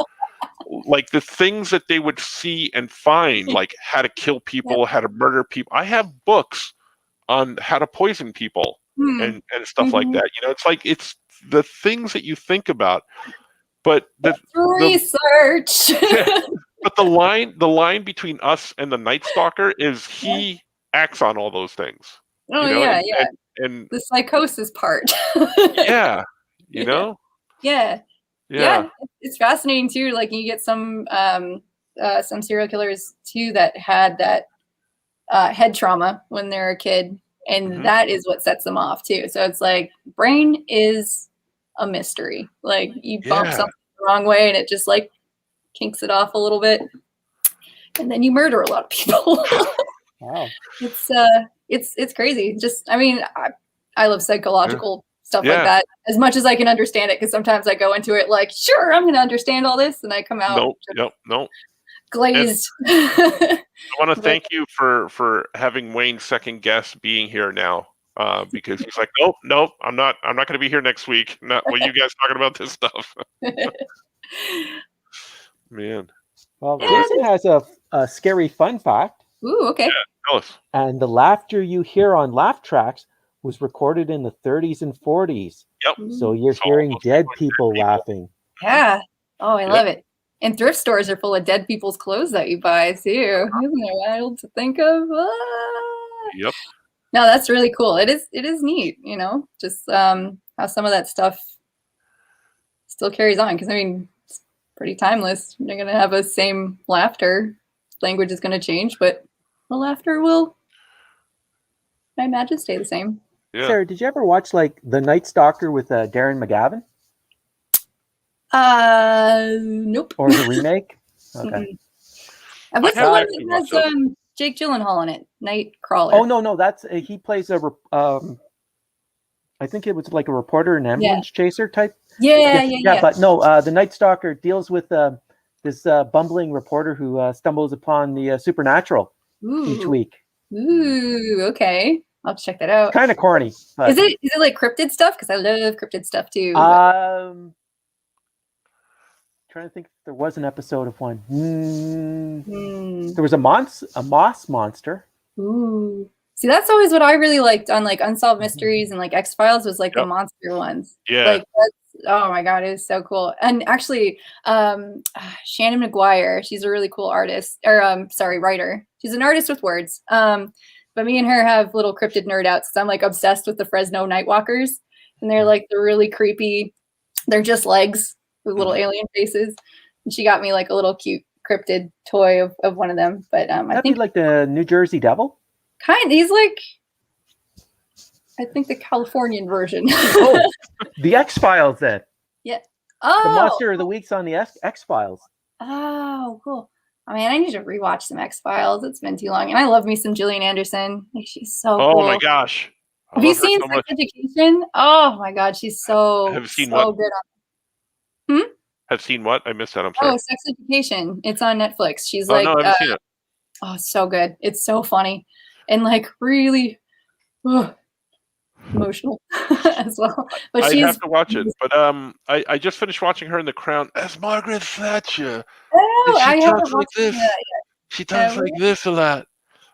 like the things that they would see and find, like how to kill people, how to murder people. I have books on how to poison people and stuff like that. It's like, it's the things that you think about, but the research. but the line between us and the Night Stalker is he acts on all those things. Oh, and the psychosis part. Yeah. Yeah. It's fascinating too. Like you get some serial killers too that had that head trauma when they're a kid, and that is what sets them off too. So it's like brain is a mystery. Like you bump something the wrong way and it just like kinks it off a little bit, and then you murder a lot of people. Wow. It's crazy. Just, I mean, I love psychological stuff like that as much as I can understand it, because sometimes I go into it like, sure, I'm going to understand all this, and I come out glazed. I want to thank you for having Wayne second guess being here now, because he's like, nope, I'm not going to be here next week. Not when you guys talking about this stuff. Man. Well, Jason has a scary fun fact. Ooh, okay. Yeah, tell us. And the laughter you hear on laugh tracks was recorded in the 30s and 40s. Yep. So you're hearing dead people laughing. Yeah. Oh, I love it. And thrift stores are full of dead people's clothes that you buy too. Isn't it wild to think of? Yep. No, that's really cool. It is neat, just how some of that stuff still carries on. Because I mean, it's pretty timeless. They're gonna have the same laughter. Language is gonna change, but the laughter will, I imagine, stay the same. Yeah. Sarah, did you ever watch like The Night Stalker with Darren McGavin? Nope. Or the remake? Okay. What's the one that has Jake Gyllenhaal in it? Nightcrawler. Oh no, that's he plays a I think it was like a reporter and ambulance chaser type. Yeah. But no, the Night Stalker deals with this bumbling reporter who stumbles upon the supernatural each week. Ooh, okay. I'll check that out. Kind of corny. But... Is it like cryptid stuff? Because I love cryptid stuff too. Trying to think if there was an episode of one. There was a moss monster. Ooh. See, that's always what I really liked on like Unsolved Mysteries and like X-Files was like the monster ones. Yeah. Like oh my God, it was so cool. And actually, Shannon McGuire, she's a really cool artist, or writer. She's an artist with words. But me and her have little cryptid nerd outs. I'm like obsessed with the Fresno Nightwalkers, and they're like the really creepy. They're just legs with little alien faces. And she got me like a little cute cryptid toy of one of them. But I think like the New Jersey Devil. He's like, I think the Californian version. Oh, the X-Files then. Yeah. Oh. The Monster of the Week's on the X-Files. Oh, cool. I mean, I need to rewatch some X-Files. It's been too long. And I love me some Gillian Anderson. Like, she's so cool. Oh my gosh. Have you seen Sex Education? Oh my God, she's so, have seen so what? good on it. Have seen what? I missed that. I'm sorry. Oh, Sex Education. It's on Netflix. She's no, I haven't seen it. Oh, it's so good. It's so funny. And like really emotional as well. But I have to watch it. But I just finished watching her in The Crown as Margaret Thatcher. Oh, I haven't watched this. that yet. She talks like this a lot.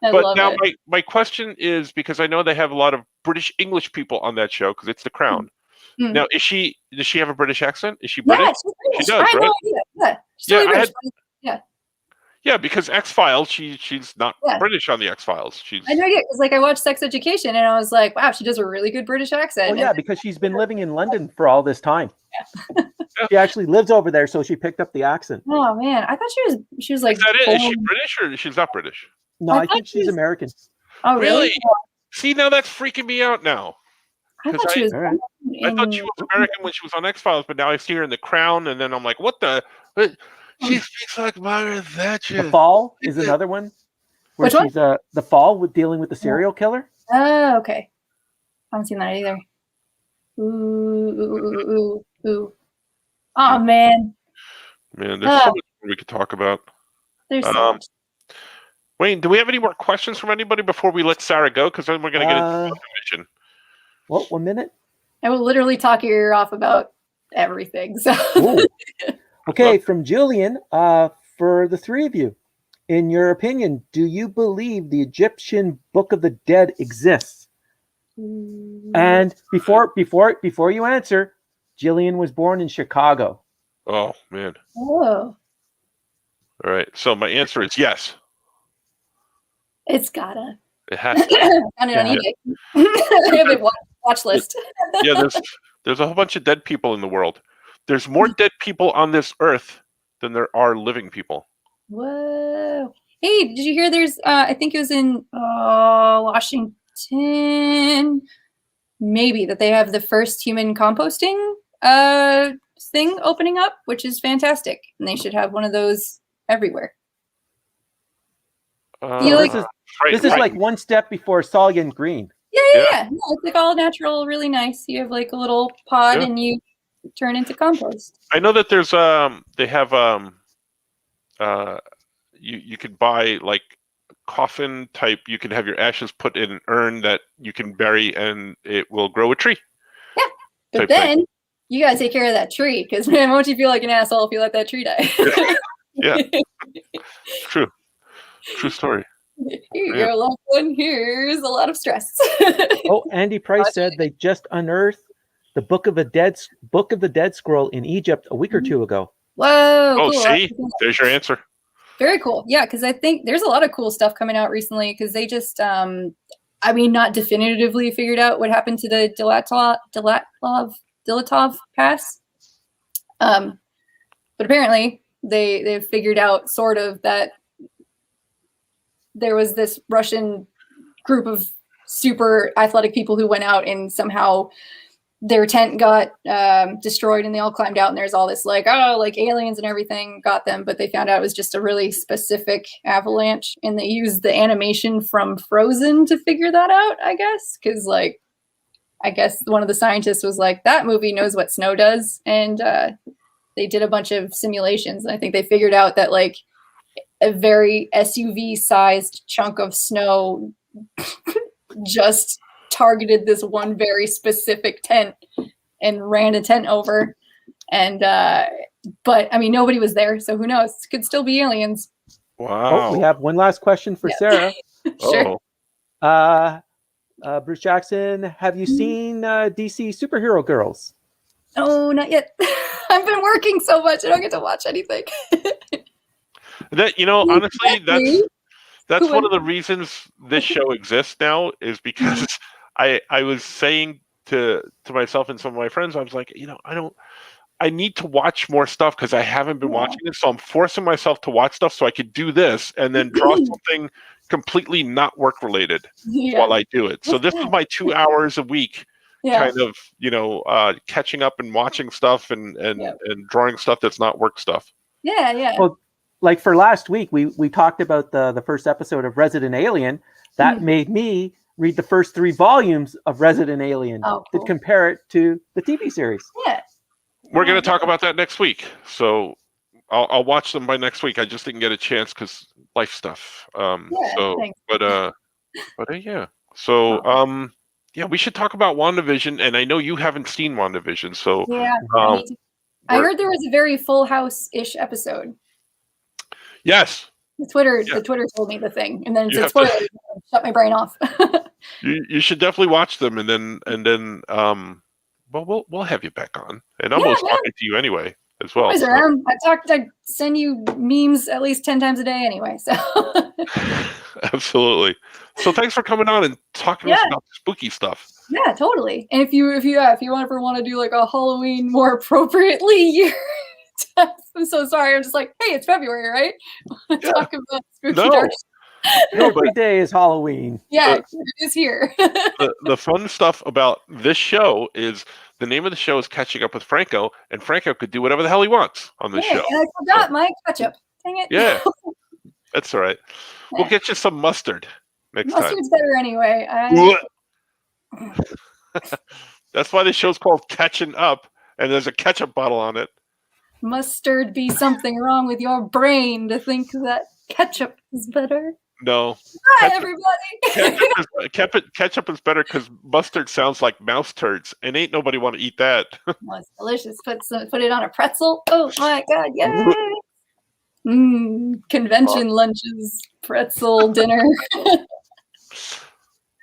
But now my question is, because I know they have a lot of British English people on that show because it's The Crown. Now, does she have a British accent? Is she British? Yeah, she's British. She does, right? Yeah, she's totally British. Yeah, because X-Files, she's not British on the X-Files. I had no idea, because like I watched Sex Education and I was like, wow, she does a really good British accent. Oh yeah, because she's been living in London for all this time. She actually lives over there, so she picked up the accent. Oh man, I thought she was like. Is that it? Is she British or she's not British? No, I think she's American. Oh really? See, now that's freaking me out now. I thought she was. I thought she was American when she was on X-Files, but now I see her in The Crown, and then I'm like, what the? She speaks like Margaret Thatcher. The Fall is another one. Where Which one? The Fall with dealing with the serial killer. Oh, okay. haven't seen that either. Ooh. Oh man. Man, there's so much we could talk about. There's so much. Wayne, do we have any more questions from anybody before we let Sarah go? Because then we're going to get into WandaVision. Well, 1 minute. I will literally talk your ear off about everything. So. Okay, from Julian, for the three of you, in your opinion, do you believe the Egyptian Book of the Dead exists? And before you answer, Jillian was born in Chicago. Oh man. Oh. All right. So my answer is yes. It's gotta. It has to. Found it on eBay. I have a watch list. Yeah, there's a whole bunch of dead people in the world. There's more dead people on this earth than there are living people. Whoa. Hey, did you hear there's I think it was in Washington maybe that they have the first human composting thing opening up, which is fantastic. And they should have one of those everywhere. This is like one step before Soylent Green. Yeah. No, it's like all natural, really nice. You have like a little pod and you turn into compost. I know that there's they have you could buy like coffin type. You can have your ashes put in an urn that you can bury and it will grow a tree. Yeah, but then you gotta take care of that tree because man, won't you feel like an asshole if you let that tree die? Yeah. True story. Here you go, loved one. Here's a lot of stress. Andy Price said they just unearthed the Book of the Dead scroll in Egypt a week or two ago. Whoa! Oh, cool. See, there's your answer. Very cool. Yeah, because I think there's a lot of cool stuff coming out recently because they just, not definitively figured out what happened to the Dilatov Pass. But apparently they figured out sort of that there was this Russian group of super athletic people who went out and somehow their tent got destroyed and they all climbed out and there's all this like aliens and everything got them, but they found out it was just a really specific avalanche and they used the animation from Frozen to figure that out, I guess. Because I guess one of the scientists was like, that movie knows what snow does. And they did a bunch of simulations. And I think they figured out that like a very SUV sized chunk of snow just targeted this one very specific tent and ran a tent over. And but I mean nobody was there, so who knows? It could still be aliens. Wow. We have one last question for Sarah. Sure. Bruce Jackson, have you seen DC Superhero Girls? Oh, not yet. I've been working so much I don't get to watch anything. That honestly, that's one of the reasons this show exists now is because I was saying to myself and some of my friends, I was like, I need to watch more stuff because I haven't been watching it. So I'm forcing myself to watch stuff so I could do this and then draw something completely not work related while I do it. So this is my 2 hours a week kind of, catching up and watching stuff and drawing stuff that's not work stuff. Yeah. Well, like for last week, we talked about the first episode of Resident Alien. That made me read the first 3 volumes of Resident Alien to compare it to the TV series. Yeah. We're going to talk about that next week. So I'll watch them by next week. I just didn't get a chance because life stuff. Thanks. So, we should talk about WandaVision. And I know you haven't seen WandaVision. So I heard there was a very Full House-ish episode. Yes. The Twitter told me the thing, and then it said spoilers. Shut my brain off. you should definitely watch them, and then we'll have you back on, and I'm always talking to you anyway as well. I send you memes at least 10 times a day anyway. So absolutely. So thanks for coming on and talking to us about spooky stuff. Yeah, totally. And if you ever want to do like a Halloween more appropriately year. I'm so sorry. I'm just like, hey, it's February, right? Talk about spooky dark. Every day is Halloween. Yeah, it is here. the fun stuff about this show is the name of the show is Catching Up with Franco, and Franco could do whatever the hell he wants on this show. And I forgot my ketchup. Dang it. Yeah, that's all right. We'll get you some mustard next time. Mustard's better anyway. That's why the show's called Catchin Up, and there's a ketchup bottle on it. Mustard be something wrong with your brain to think that ketchup is better. No. Hi, Ketchup- everybody. Ketchup is better because mustard sounds like mouse turds, and ain't nobody want to eat that. Oh, it's delicious. Put it on a pretzel. Oh my god, yay! Convention lunches, pretzel dinner.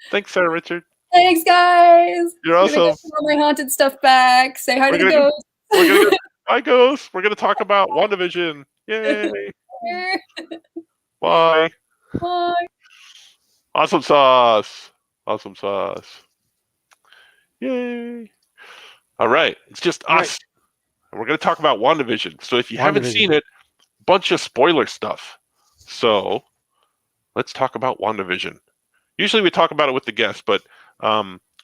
Thanks, Sara Richard. Thanks, guys. You're I'm gonna also. get some of my haunted stuff back. Say hi to the ghosts. We're gonna go. Bye, ghosts. We're gonna talk about WandaVision. Yay! Bye. Bye. Awesome sauce. Awesome sauce. Yay. All right. It's just All us. And we're going to talk about WandaVision. So if you haven't WandaVision. seen it, bunch of spoiler stuff. So let's talk about WandaVision. Usually we talk about it with the guests, but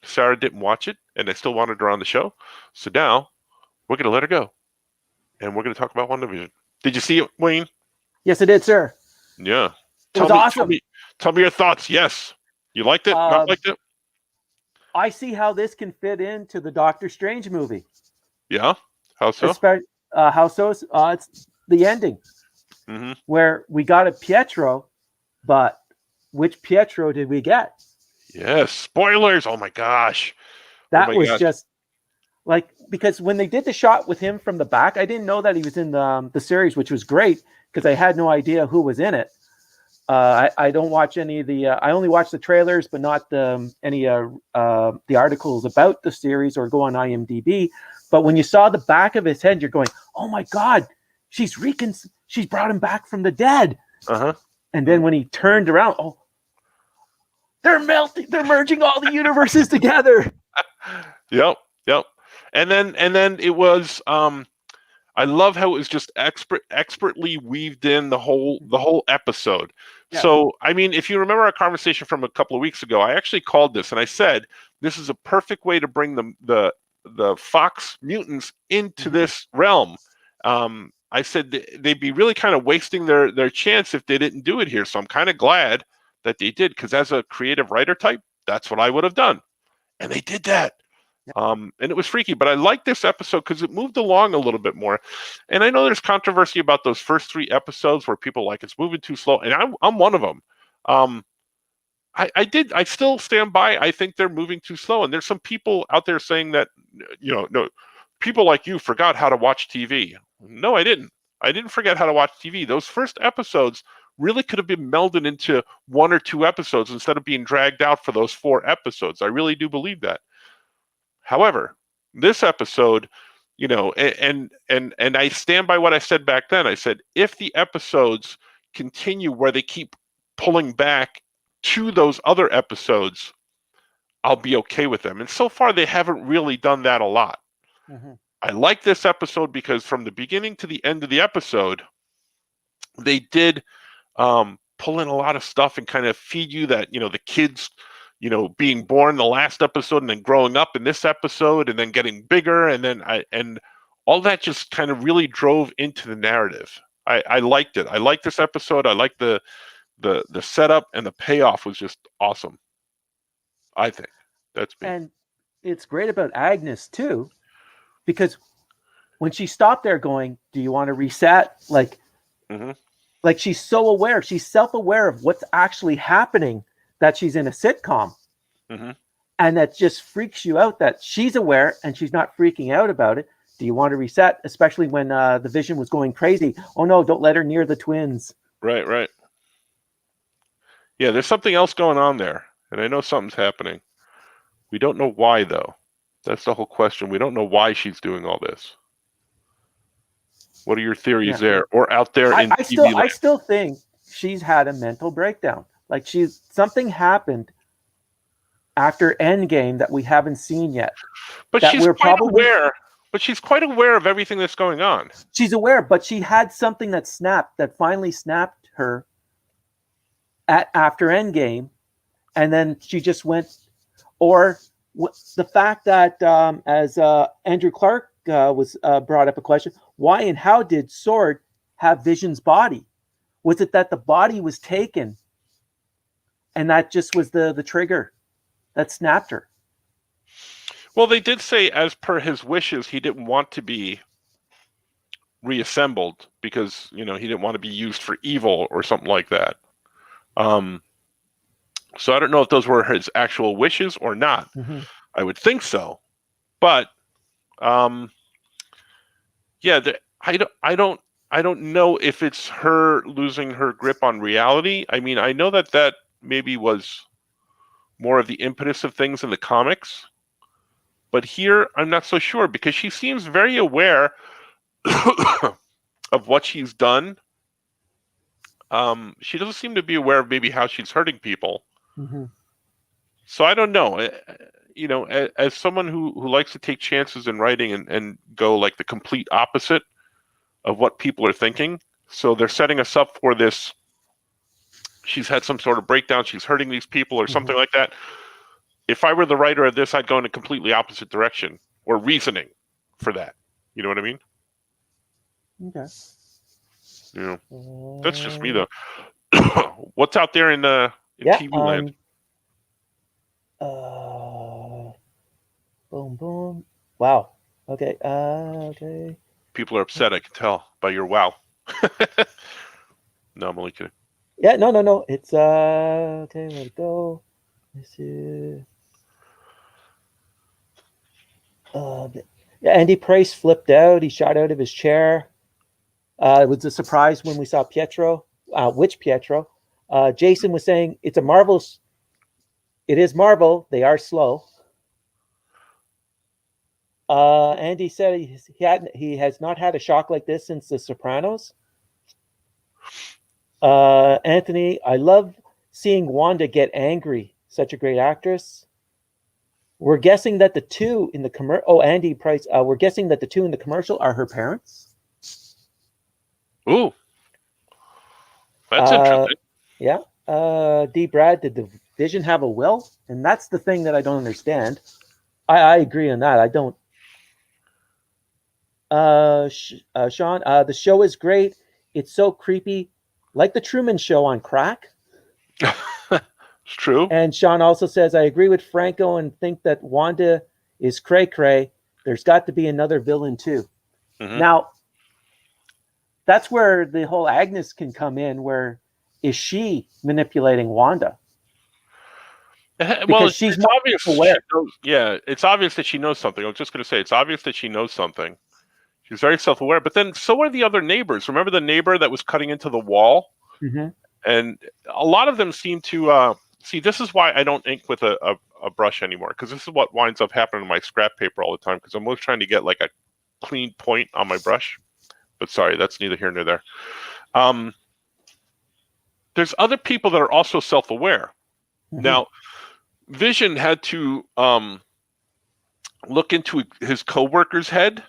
Sara didn't watch it, and I still wanted her on the show. So now we're going to let her go. And we're going to talk about WandaVision. Did you see it, Wayne? Yes, I did, sir. Yeah. It was awesome. Tell me your thoughts. Yes. You liked it? Not liked it? I see how this can fit into the Doctor Strange movie. Yeah. How so? How so? It's the ending where we got a Pietro, but which Pietro did we get? Yes. Spoilers. Oh my gosh. That was just like, because when they did the shot with him from the back, I didn't know that he was in the series, which was great because I had no idea who was in it. I don't watch any of the. I only watch the trailers, but not any the articles about the series or go on IMDb. But when you saw the back of his head, you're going, "Oh my God, she's brought him back from the dead." And then when he turned around, oh, they're melting. They're merging all the universes together. Yep. And then it was. I love how it was just expertly weaved in the whole episode. Yeah. So, I mean, if you remember our conversation from a couple of weeks ago, I actually called this and I said, this is a perfect way to bring the Fox mutants into this realm. I said they'd be really kind of wasting their chance if they didn't do it here. So I'm kind of glad that they did, because as a creative writer type, that's what I would have done. And they did that. And it was freaky, but I liked this episode because it moved along a little bit more. And I know there's controversy about those first 3 episodes where people like it's moving too slow, and I'm one of them. I still stand by. I think they're moving too slow, and there's some people out there saying that, no, people like you forgot how to watch TV. No, I didn't. I didn't forget how to watch TV. Those first episodes really could have been melded into 1 or 2 episodes instead of being dragged out for those 4 episodes. I really do believe that. However, this episode, and I stand by what I said back then. I said, if the episodes continue where they keep pulling back to those other episodes, I'll be okay with them. And so far, they haven't really done that a lot. I like this episode because from the beginning to the end of the episode, they did pull in a lot of stuff and kind of feed you that, the kids, being born the last episode and then growing up in this episode and then getting bigger, and all that just kind of really drove into the narrative. I liked it. I liked this episode. I liked the setup, and the payoff was just awesome. I think that's me. And it's great about Agnes too, because when she stopped there going, "Do you want to reset?" Like she's so aware. She's self-aware of what's actually happening, that she's in a sitcom. And that just freaks you out that she's aware and she's not freaking out about it. Do you want to reset? Especially when the Vision was going crazy. Oh no, don't let her near the twins. Right. Yeah, there's something else going on there. And I know something's happening. We don't know why, though. That's the whole question. We don't know why she's doing all this. What are your theories there, or out there in TV land? I still think she's had a mental breakdown. Like something happened after Endgame that we haven't seen yet. But she's quite aware. But she's quite aware of everything that's going on. She's aware, but she had something that finally snapped her after Endgame, and then she just went. Or the fact that, as Andrew Clark was brought up a question, why and how did Sword have Vision's body? Was it that the body was taken, and that just was the trigger that snapped her? Well, they did say, as per his wishes, he didn't want to be reassembled because he didn't want to be used for evil or something like that. So I don't know if those were his actual wishes or not. Mm-hmm. I would think so, but yeah, I don't know if it's her losing her grip on reality. I mean, I know that maybe was more of the impetus of things in the comics, but here I'm not so sure because she seems very aware of what she's done. She doesn't seem to be aware of maybe how she's hurting people. Mm-hmm. So I don't know. As someone who likes to take chances in writing and go like the complete opposite of what people are thinking. So they're setting us up for this. She's had some sort of breakdown. She's hurting these people or something like that. If I were the writer of this, I'd go in a completely opposite direction or reasoning for that. You know what I mean? Okay. That's just me though. What's out there in TV land? Boom, boom. Wow. Okay. Okay. People are upset. I can tell by your wow. No, I'm only kidding. Yeah. No. It's okay. Let it go. This is. Andy Price flipped out. He shot out of his chair. It was a surprise when we saw Pietro. Which Pietro? Jason was saying it's a Marvel's. It is Marvel. They are slow. Andy said he has not had a shock like this since The Sopranos. Anthony, I love seeing Wanda get angry. Such a great actress. We're guessing that the two in the commercial. Oh, Andy Price. We're guessing that the two in the commercial are her parents. Ooh, that's interesting. Yeah. D. Brad, did the Vision have a will? And that's the thing that I don't understand. I agree on that. I don't. Sean, the show is great. It's so creepy, like the Truman Show on crack. It's true. And Sean also says, I agree with Franco and think that Wanda is cray-cray. There's got to be another villain too. Mm-hmm. Now, that's where the whole Agnes can come in. Where is she manipulating Wanda? Well, she's obvious. It's obvious that she knows something. I was just going to say, it's obvious that she knows something. She's very self-aware. But then, so are the other neighbors. Remember the neighbor that was cutting into the wall? Mm-hmm. And a lot of them seem to see. This is why I don't ink with a brush anymore, because this is what winds up happening to my scrap paper all the time. Because I'm always trying to get like a clean point on my brush. But sorry, that's neither here nor there. There's other people that are also self-aware. Mm-hmm. Now, Vision had to look into his coworker's head,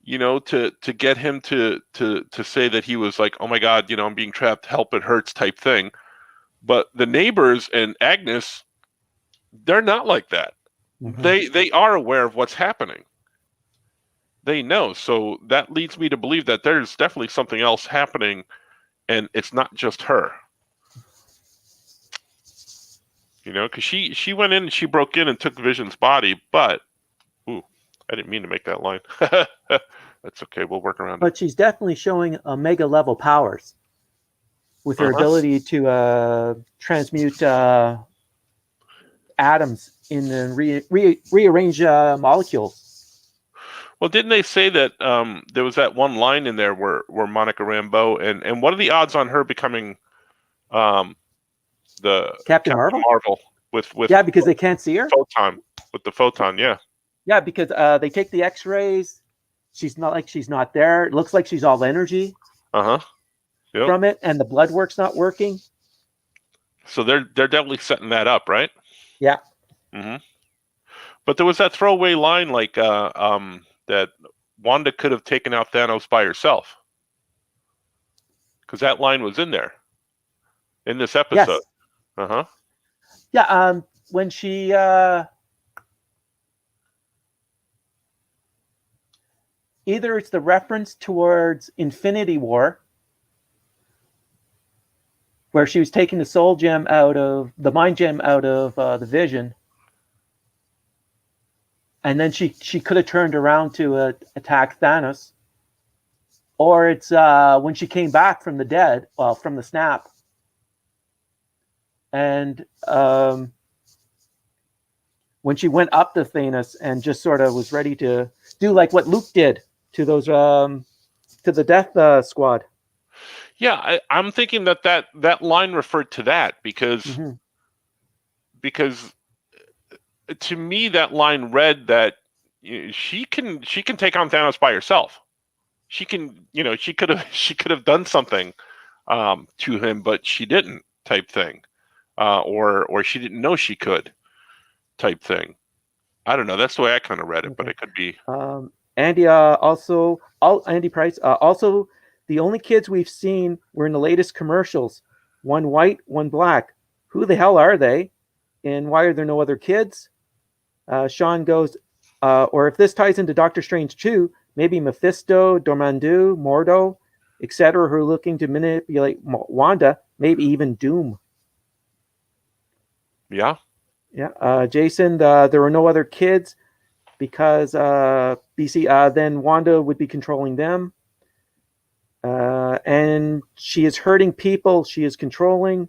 to get him to say that he was like, oh my God, I'm being trapped, help, it hurts type thing. But the neighbors and Agnes, they're not like that. Mm-hmm. They are aware of what's happening. They know. So that leads me to believe that there's definitely something else happening, and it's not just her. Because she went in and she broke in and took Vision's body, but I didn't mean to make that line. That's okay. We'll work around it. But she's definitely showing Omega level powers with her ability to transmute atoms in and rearrange molecules. Well, didn't they say that there was that one line in there where Monica Rambeau and what are the odds on her becoming the Captain Marvel with because they can't see her with the photon because they take the X-rays. She's not there. It looks like she's all energy from it, and the blood work's not working. So they're definitely setting that up, right? Yeah. Mm-hmm. But there was that throwaway line like that Wanda could have taken out Thanos by herself, because that line was in there in this episode. Yes. Yeah. When she either it's the reference towards Infinity War, where she was taking the soul gem out of the mind gem out of the Vision, and then she could have turned around to attack Thanos, or it's when she came back from the dead, well, from the snap, and when she went up to Thanos and just sort of was ready to do like what Luke did to those to the Death Squad. Yeah, I'm thinking that line referred to that because to me that line read that she can take on Thanos by herself. She can, she could have done something to him, but she didn't, type thing, or she didn't know she could, type thing. I don't know. That's the way I kind of read it, but it could be. Andy Andy Price. Also, the only kids we've seen were in the latest commercials. One white, one black. Who the hell are they? And why are there no other kids? Sean goes, or if this ties into Doctor Strange 2, maybe Mephisto, Dormammu, Mordo, etc., who are looking to manipulate Wanda, maybe even Doom. Yeah. Yeah. Jason, there were no other kids because BC, then Wanda would be controlling them. And she is hurting people she is controlling.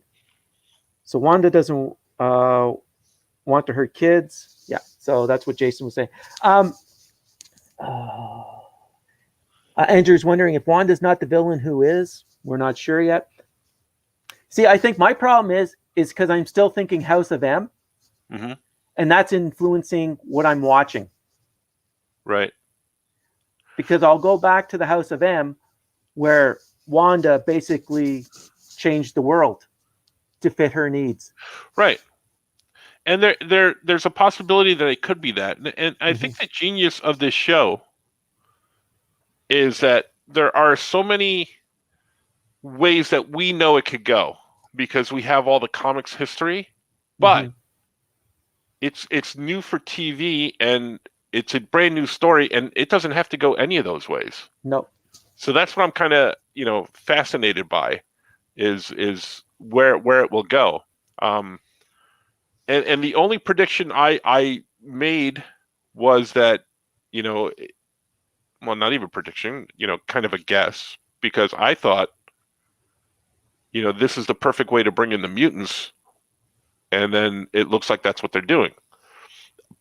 So Wanda doesn't want to hurt kids. Yeah, so that's what Jason was saying. Andrew's wondering if Wanda's not the villain, who is? We're not sure yet. See, I think my problem is because I'm still thinking House of M, and that's influencing what I'm watching. Right. Because I'll go back to the House of M, where Wanda basically changed the world to fit her needs. Right. And there's a possibility that it could be that. And I think the genius of this show is that there are so many ways that we know it could go because we have all the comics history, but it's new for TV and it's a brand new story and it doesn't have to go any of those ways. No. So that's what I'm kind of, fascinated by is where it will go. And the only prediction I made was that, well, not even prediction, kind of a guess, because I thought, this is the perfect way to bring in the mutants, and then it looks like that's what they're doing.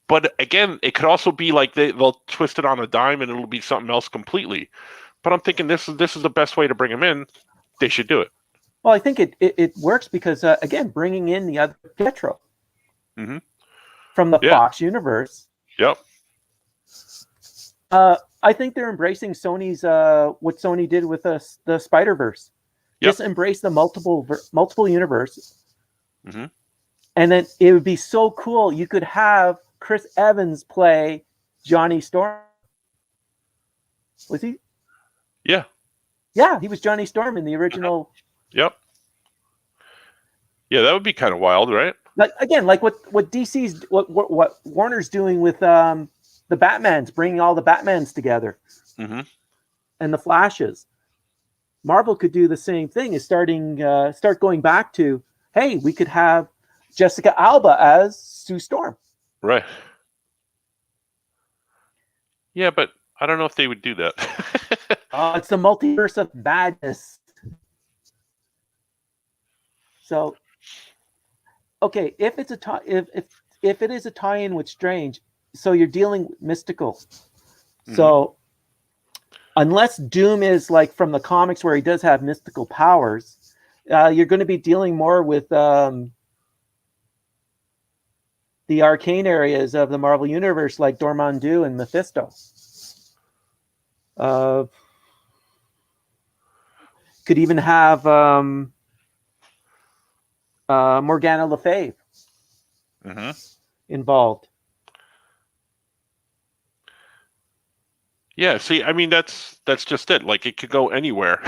But again, it could also be like they'll twist it on a dime and it'll be something else completely. But I'm thinking this is the best way to bring them in. They should do it. Well, I think it works because, again, bringing in the other Pietro from the Fox universe. Yep. I think they're embracing Sony's what Sony did with the Spider-Verse. Yep. Just embrace the multiple universes. And then it would be so cool. You could have Chris Evans play Johnny Storm. Was he? Yeah. Yeah, he was Johnny Storm in the original. Yep. Yeah, that would be kind of wild, right? Like again, like what DC's what Warner's doing with the Batmans, bringing all the Batmans together, and the Flashes. Marvel could do the same thing. Is start going back to, hey, we could have Jessica Alba as Sue Storm. Right. Yeah, but I don't know if they would do that. It's the multiverse of madness. So, okay, if it's if it is a tie-in with Strange, so you're dealing with mystical. So, unless Doom is like from the comics where he does have mystical powers, you're going to be dealing more with the arcane areas of the Marvel Universe, like Dormammu and Mephisto. Could even have Morgana Le Fay involved. Yeah, see, I mean that's just it. Like it could go anywhere.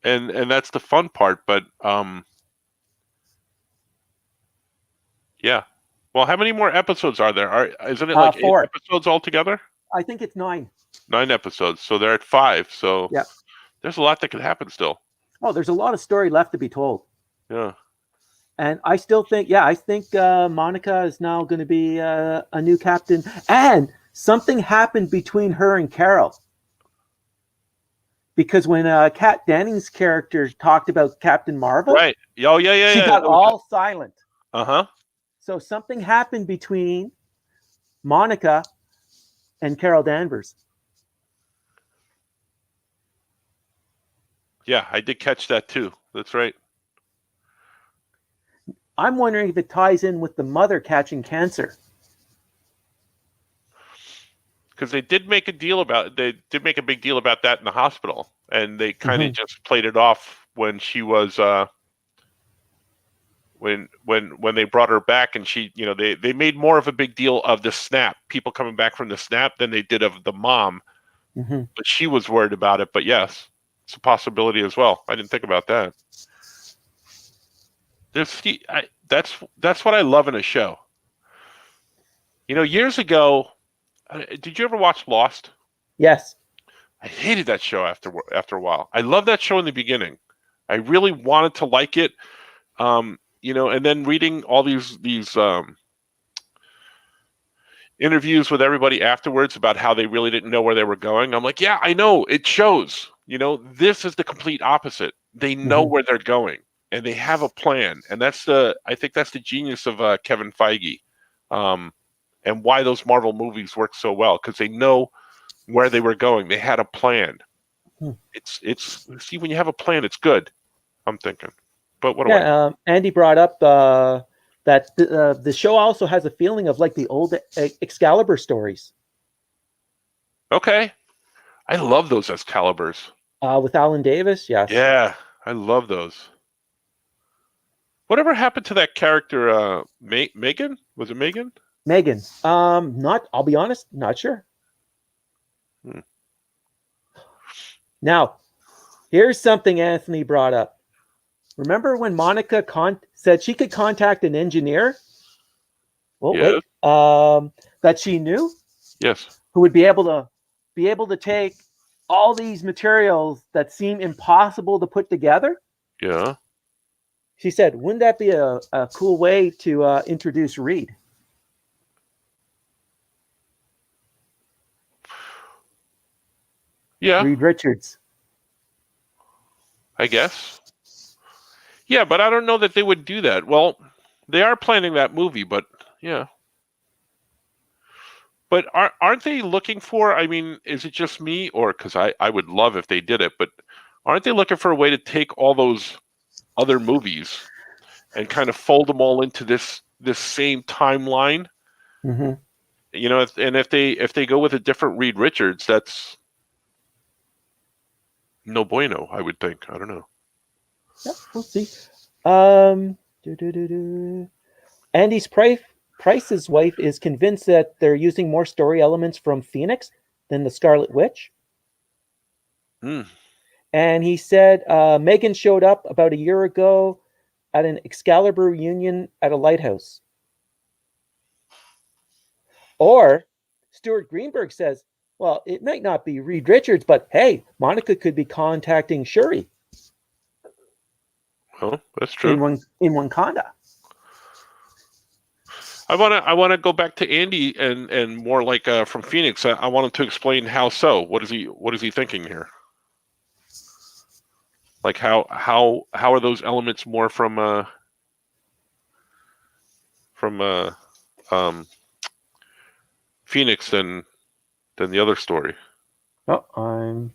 And that's the fun part, but yeah. Well, how many more episodes are there? Isn't it like 4 episodes altogether? I think it's 9. 9 episodes. So they're at 5. So yeah, there's a lot that could happen still. Oh, there's a lot of story left to be told. Yeah. And I still think, I think Monica is now going to be a new captain. And something happened between her and Carol. Because when Kat Dennings' character talked about Captain Marvel, Right. Oh, yeah. she got all silent. Uh-huh. So something happened between Monica and Carol Danvers. Yeah, I did catch that too. That's right. I'm wondering if it ties in with the mother catching cancer. Because they did make a big deal about that in the hospital, and they kind of just played it off when she was when they brought her back, and she, they made more of a big deal of the snap, people coming back from the snap, than they did of the mom. But she was worried about it. But yes, it's a possibility as well. I didn't think about that. That's what I love in a show. Years ago, did you ever watch Lost? Yes. I hated that show after a while. I loved that show in the beginning. I really wanted to like it, and then reading all these interviews with everybody afterwards about how they really didn't know where they were going. I'm like, yeah, I know. It shows. This is the complete opposite. They know where they're going, and they have a plan. And I think that's the genius of Kevin Feige, and why those Marvel movies work so well, because they know where they were going. They had a plan. It's see, when you have a plan, it's good, I'm thinking. But what do I? Andy brought up that the show also has a feeling of like the old Excalibur stories. Okay. I love those Excaliburs. With Alan Davis, yes. Yeah, I love those. Whatever happened to that character, Megan? Was it Megan? Megan. I'll be honest, not sure. Now, here's something Anthony brought up. Remember when Monica said she could contact an engineer? Well, yes. That she knew? Yes. Who would be able to take all these materials that seem impossible to put together? Yeah. She said, wouldn't that be a cool way to introduce Reed? Yeah. Reed Richards. I guess. Yeah, but I don't know that they would do that. Well, they are planning that movie, but yeah. But aren't they looking for, I mean, is it just me, or because I would love if they did it, but aren't they looking for a way to take all those other movies and kind of fold them all into this same timeline? And if they go with a different Reed Richards, that's no bueno, I would think. I don't know. Yeah, we'll see. Andy's Price's wife is convinced that they're using more story elements from Phoenix than the Scarlet Witch. And he said Megan showed up about a year ago at an Excalibur reunion at a lighthouse. Or Stuart Greenberg says, well, it might not be Reed Richards, but hey, Monica could be contacting Shuri. Well, that's true. In Wakanda. I want to go back to Andy and more like from Phoenix. I want him to explain how so. What is he thinking here? Like how are those elements more from Phoenix than the other story? Oh,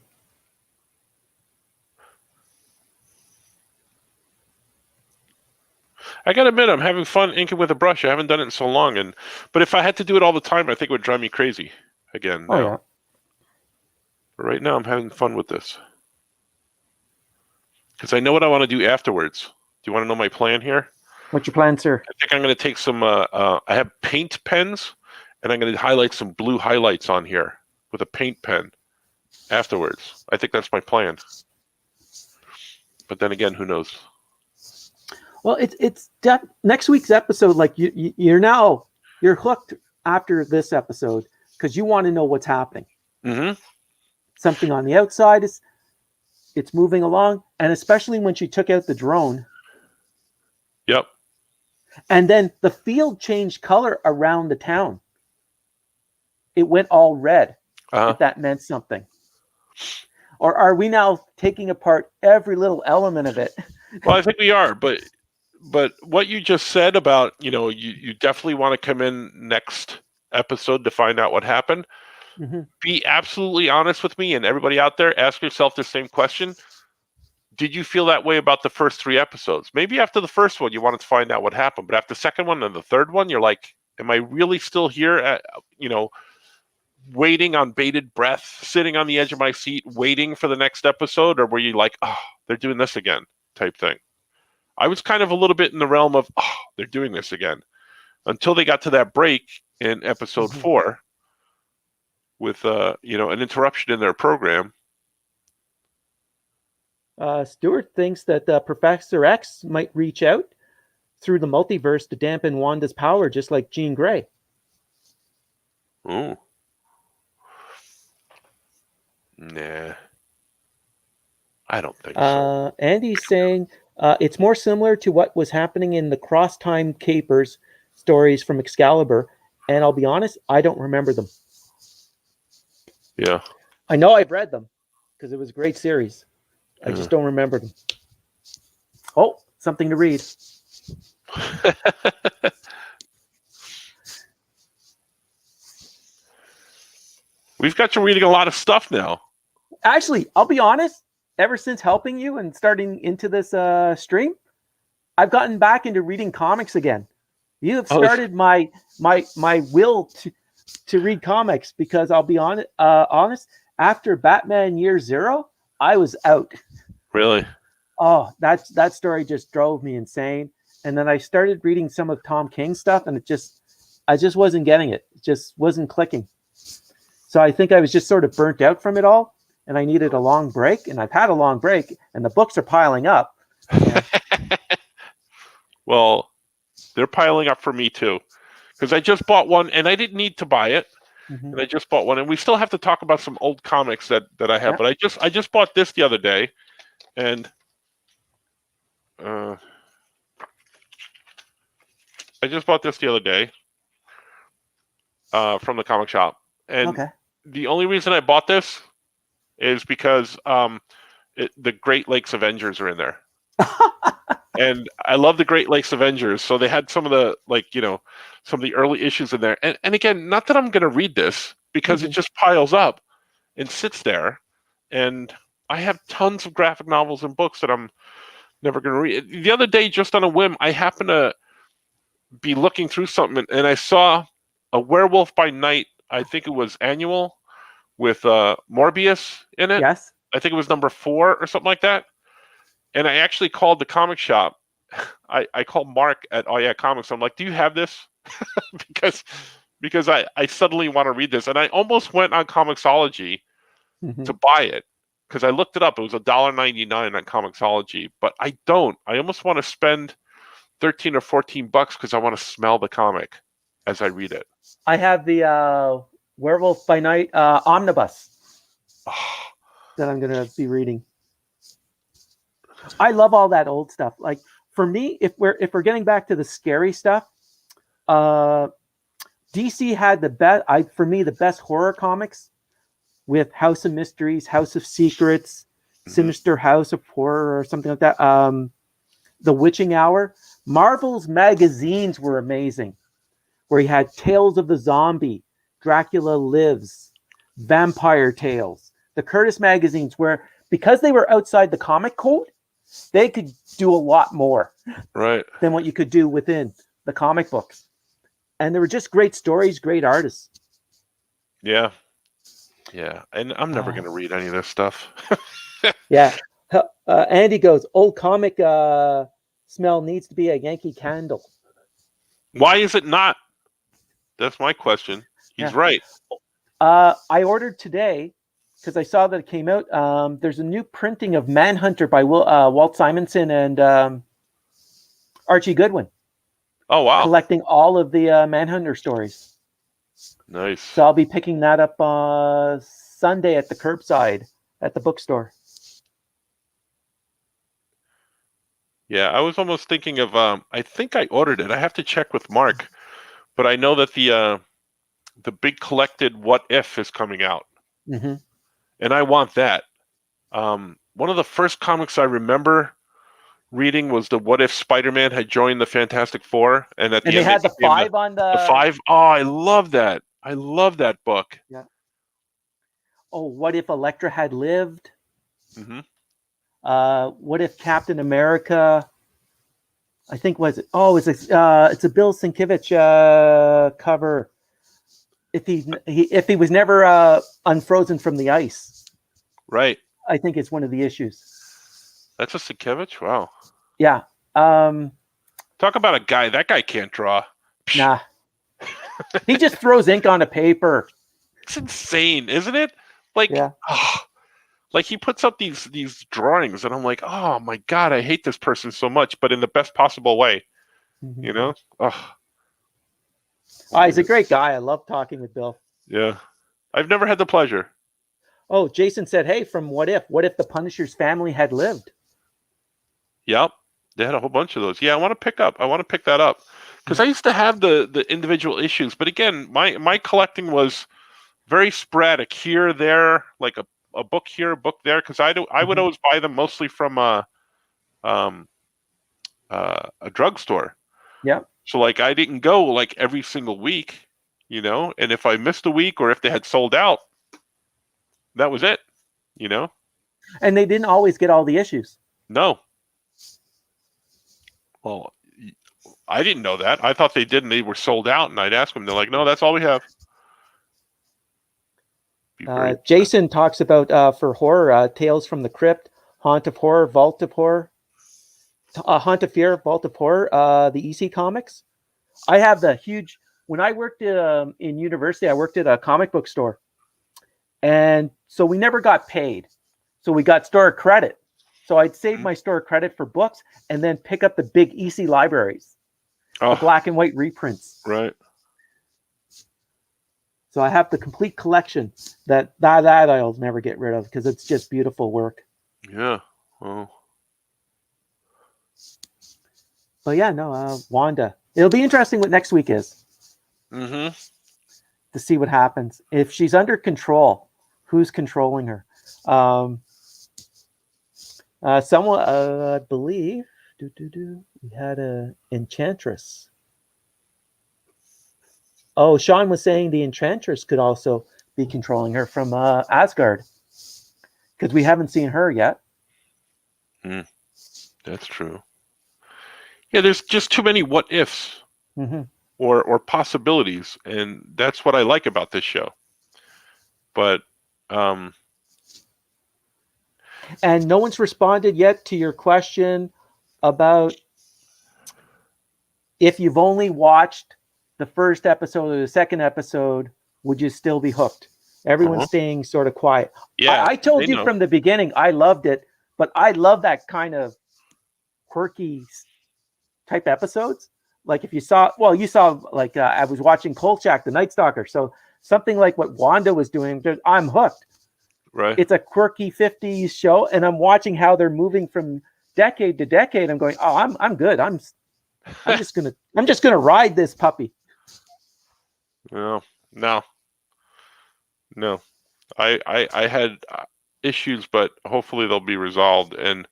I gotta admit, I'm having fun inking with a brush. I haven't done it in so long, but if I had to do it all the time, I think it would drive me crazy again. Oh, yeah. But right now, I'm having fun with this because I know what I want to do afterwards. Do you want to know my plan here? What's your plan, sir? I think I'm going to take some. I have paint pens, and I'm going to highlight some blue highlights on here with a paint pen afterwards. I think that's my plan. But then again, who knows? Well, it's next week's episode. Like you're hooked after this episode because you want to know what's happening. Something on the outside it's moving along, and especially when she took out the drone. Yep. And then the field changed color around the town. It went all red, if that meant something. Or are we now taking apart every little element of it? Well, I think we are, but what you just said about, you definitely want to come in next episode to find out what happened. Mm-hmm. Be absolutely honest with me, and everybody out there, ask yourself the same question. Did you feel that way about the first 3 episodes? Maybe after the first one, you wanted to find out what happened, but after the second one and the third one, you're like, am I really still here at, waiting on bated breath, sitting on the edge of my seat, waiting for the next episode? Or were you like, oh, they're doing this again type thing? I was kind of a little bit in the realm of, oh, they're doing this again, until they got to that break in episode 4 with, an interruption in their program. Stuart thinks that Professor X might reach out through the multiverse to dampen Wanda's power, just like Jean Grey. Ooh. Nah. I don't think so. Andy's saying it's more similar to what was happening in the Cross-Time Capers stories from Excalibur, and I'll be honest, I don't remember them. Yeah. I know I've read them, because it was a great series. I just don't remember them. Oh, something to read. We've got you reading a lot of stuff now. Actually, I'll be honest, ever since helping you and starting into this stream, I've gotten back into reading comics again. You have started my will to read comics, because I'll be honest, after Batman Year Zero, I was out. Really? Oh, that story just drove me insane. And then I started reading some of Tom King's stuff, and I just wasn't getting it. It just wasn't clicking. So I think I was just sort of burnt out from it all, and I needed a long break, and I've had a long break, and the books are piling up. Yeah. Well, they're piling up for me too, because I just bought one, and I didn't need to buy it. Mm-hmm. And I just bought one, and we still have to talk about some old comics that I have. Yeah. But I just bought this the other day, and I just bought this the other day from the comic shop. And the only reason I bought this is because the Great Lakes Avengers are in there. And I love the Great Lakes Avengers, so they had some of the some of the early issues in there. And again, not that I'm going to read this, because it just piles up and sits there. And I have tons of graphic novels and books that I'm never going to read. The other day, just on a whim, I happened to be looking through something, and I saw a Werewolf by Night, I think it was annual, with Morbius in it. Yes. I think it was number 4 or something like that. And I actually called the comic shop. I called Mark at Oh Yeah Comics. I'm like, do you have this? because I suddenly want to read this. And I almost went on Comixology to buy it, because I looked it up. It was $1.99 on Comixology. But I don't. I almost want to spend $13 or $14 because I want to smell the comic as I read it. I have the Werewolf by Night omnibus that I'm going to be reading. I love all that old stuff. Like, for me, if we're getting back to the scary stuff, DC had the best horror comics, with House of Mysteries, House of Secrets, Sinister House of Horror, or something like that. The Witching Hour. Marvel's magazines were amazing, where you had Tales of the Zombie, Dracula Lives, Vampire Tales. The Curtis magazines, where, because they were outside the comic code, they could do a lot more than what you could do within the comic books. And they were just great stories, great artists. Yeah. Yeah. And I'm never going to read any of this stuff. Yeah. Andy goes, old comic smell needs to be a Yankee Candle. Why is it not? That's my question. He's right. I ordered today, because I saw that it came out. There's a new printing of Manhunter by Walt Simonson and Archie Goodwin. Oh, wow. Collecting all of the Manhunter stories. Nice. So I'll be picking that up Sunday at the curbside at the bookstore. Yeah, I was almost thinking of. I think I ordered it. I have to check with Mark, but I know that the big collected What If is coming out, Mm-hmm. and I want that. One of the first comics I remember reading was the What If Spider-Man had joined the Fantastic Four, and at And the they end they had the became 5 on the the. Five. Oh, I love that. I love that book. Yeah. Oh, what if Elektra had lived? Hmm. What if Captain America? I think was it? Oh, it's a Bill Sienkiewicz cover. If he was never unfrozen from the ice, Right. I think it's one of the issues. That's a Sienkiewicz? Wow. Yeah. Talk about a guy. That guy can't draw. Nah. He just throws ink on a paper. It's insane, isn't it? Like, Yeah. like he puts up these drawings, and I'm like, oh my god, I hate this person so much, but in the best possible way. Mm-hmm. You know? Oh, He's a great guy. I love talking with Bill. yeah. I've never had the pleasure. Oh, Jason said, "Hey, from What If? What if the Punisher's family had lived?" Yep. They had a whole bunch of those. Yeah, I want to pick that up. Because I used to have the individual issues, but again, my collecting was very sporadic. Here, there, like a book here, a book there. Because I would always buy them mostly from a drugstore. Yeah. So like I didn't go like every single week, you know. And if I missed a week or if they had sold out, that was it, you know. And they didn't always get all the issues. No. Well, I didn't know that. I thought they did, and they were sold out. And I'd ask them, they're like, "No, that's all we have." Jason talks about for horror, Tales from the Crypt, Haunt of Horror, Vault of Horror, Haunt of Fear, Vault of Horror, the EC comics. I have the huge. When I worked in university, I worked at a comic book store, and so we never got paid. So we got store credit. So I'd save my store credit for books and then pick up the big EC libraries, the black and white reprints. Right. So I have the complete collection that I'll never get rid of because it's just beautiful work. Yeah. Well. But yeah, no, Wanda. It'll be interesting what next week is. Mm-hmm. To see what happens. If she's under control, who's controlling her? Someone, I believe, we had a Enchantress. Oh, Sean was saying the Enchantress could also be controlling her from Asgard, because we haven't seen her yet. That's true. Yeah, there's just too many what ifs or possibilities, and that's what I like about this show. But and no one's responded yet to your question about if you've only watched the first episode or the second episode, would you still be hooked? Everyone's staying sort of quiet. Yeah, I told you from the beginning, I loved it, but I love that kind of quirky type episodes. Like if you saw, like I was watching Kolchak, the Night Stalker. So something like what Wanda was doing, I'm hooked. Right. It's a quirky 50s show, and I'm watching how they're moving from decade to decade. I'm going, oh, I'm good. I'm just gonna ride this puppy. No. I had issues, but hopefully they'll be resolved, and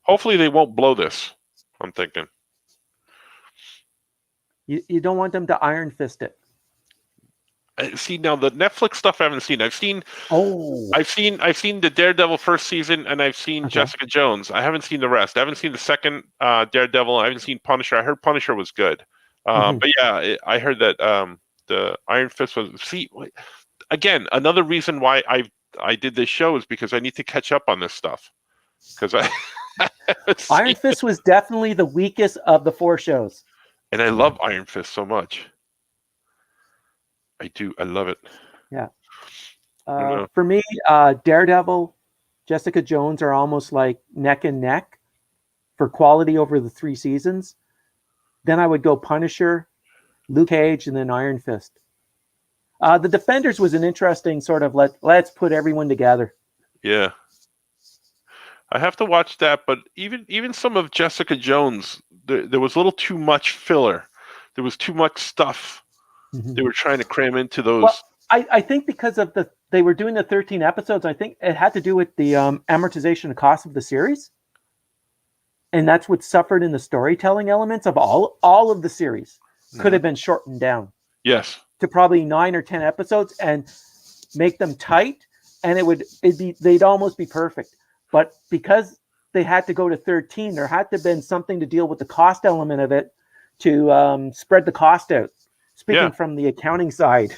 hopefully they won't blow this. I'm thinking. You don't want them to Iron Fist it. See, now the Netflix stuff I haven't seen. I've seen the Daredevil first season, and I've seen Jessica Jones. I haven't seen the rest. I haven't seen the second Daredevil. I haven't seen Punisher. I heard Punisher was good. But yeah, I heard that the Iron Fist was. See, again, another reason why I did this show is because I need to catch up on this stuff. Because Iron Fist was definitely the weakest of the 4 shows. And I love Iron Fist so much. I do. I love it. Yeah. For me, Daredevil, Jessica Jones are almost like neck and neck for quality over the 3 seasons. Then I would go Punisher, Luke Cage, and then Iron Fist. The Defenders was an interesting sort of let's put everyone together. Yeah. I have to watch that, but even some of Jessica Jones, there was a little too much filler. There was too much stuff they were trying to cram into those. Well, I think because of they were doing the 13 episodes, I think it had to do with the amortization of cost of the series. And that's what suffered in the storytelling elements of all of the series. Could have been shortened down. Yes. To probably 9 or 10 episodes and make them tight, and they'd almost be perfect. But because they had to go to 13, there had to have been something to deal with the cost element of it to spread the cost out. Speaking from the accounting side.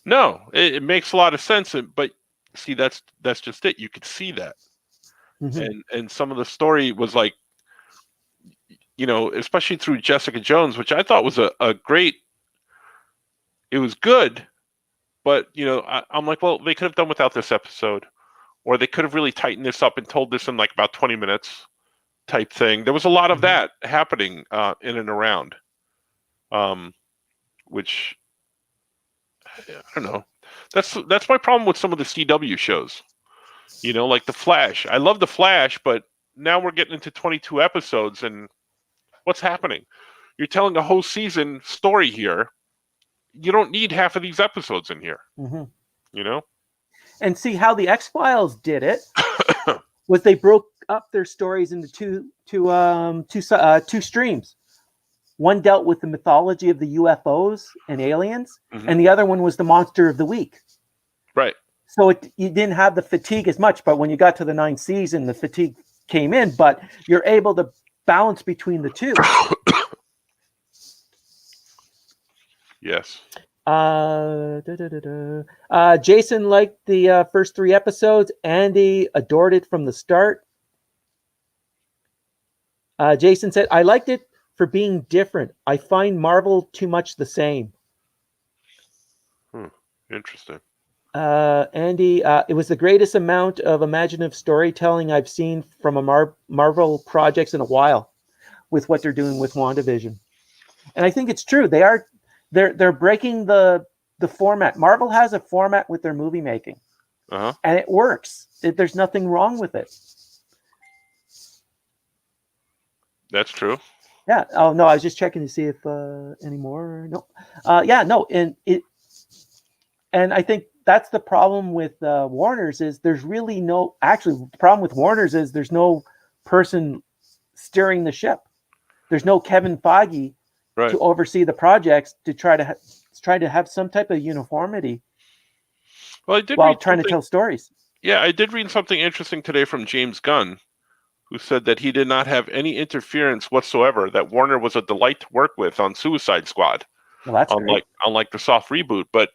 No, it makes a lot of sense. But see, that's just it. You could see that. And some of the story was like, especially through Jessica Jones, which I thought was a great, it was good, but I'm like, well, they could have done without this episode, or they could have really tightened this up and told this in like about 20 minutes type thing. There was a lot of that happening in and around, which I don't know. That's my problem with some of the CW shows, like The Flash. I love The Flash, but now we're getting into 22 episodes, and what's happening? You're telling a whole season story here. You don't need half of these episodes in here. And see how the X-Files did it was they broke up their stories into two streams. One dealt with the mythology of the UFOs and aliens, and the other one was the monster of the week. Right. So you didn't have the fatigue as much, but when you got to the 9th season, the fatigue came in, but you're able to balance between the two. Yes. Jason liked the first 3 episodes. Andy adored it from the start. Jason said, I liked it for being different. I find Marvel too much the same. Interesting. Andy, it was the greatest amount of imaginative storytelling I've seen from a Marvel projects in a while with what they're doing with WandaVision. And I think it's true. They're breaking the format. Marvel has a format with their movie making, and it works. There's nothing wrong with it. That's true. Yeah. Oh no, I was just checking to see if any more. No. Yeah. No. And I think that's the problem with Warner's is there's really no. Actually, the problem with Warner's is there's no person steering the ship. There's no Kevin Feige to oversee the projects to try to have some type of uniformity. Well, I did while trying to tell stories. Yeah, I did read something interesting today from James Gunn, who said that he did not have any interference whatsoever. That Warner was a delight to work with on Suicide Squad. Well, that's unlike the soft reboot, but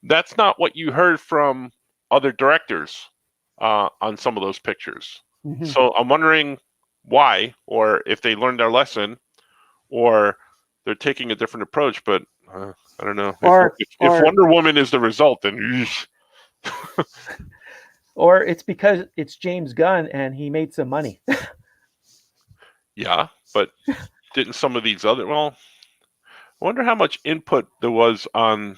that's not what you heard from other directors on some of those pictures. So I'm wondering why, or if they learned their lesson, or they're taking a different approach. But I don't know. If Wonder Woman is the result, then or it's because it's James Gunn and he made some money. Yeah, but didn't some of these other? Well, I wonder how much input there was on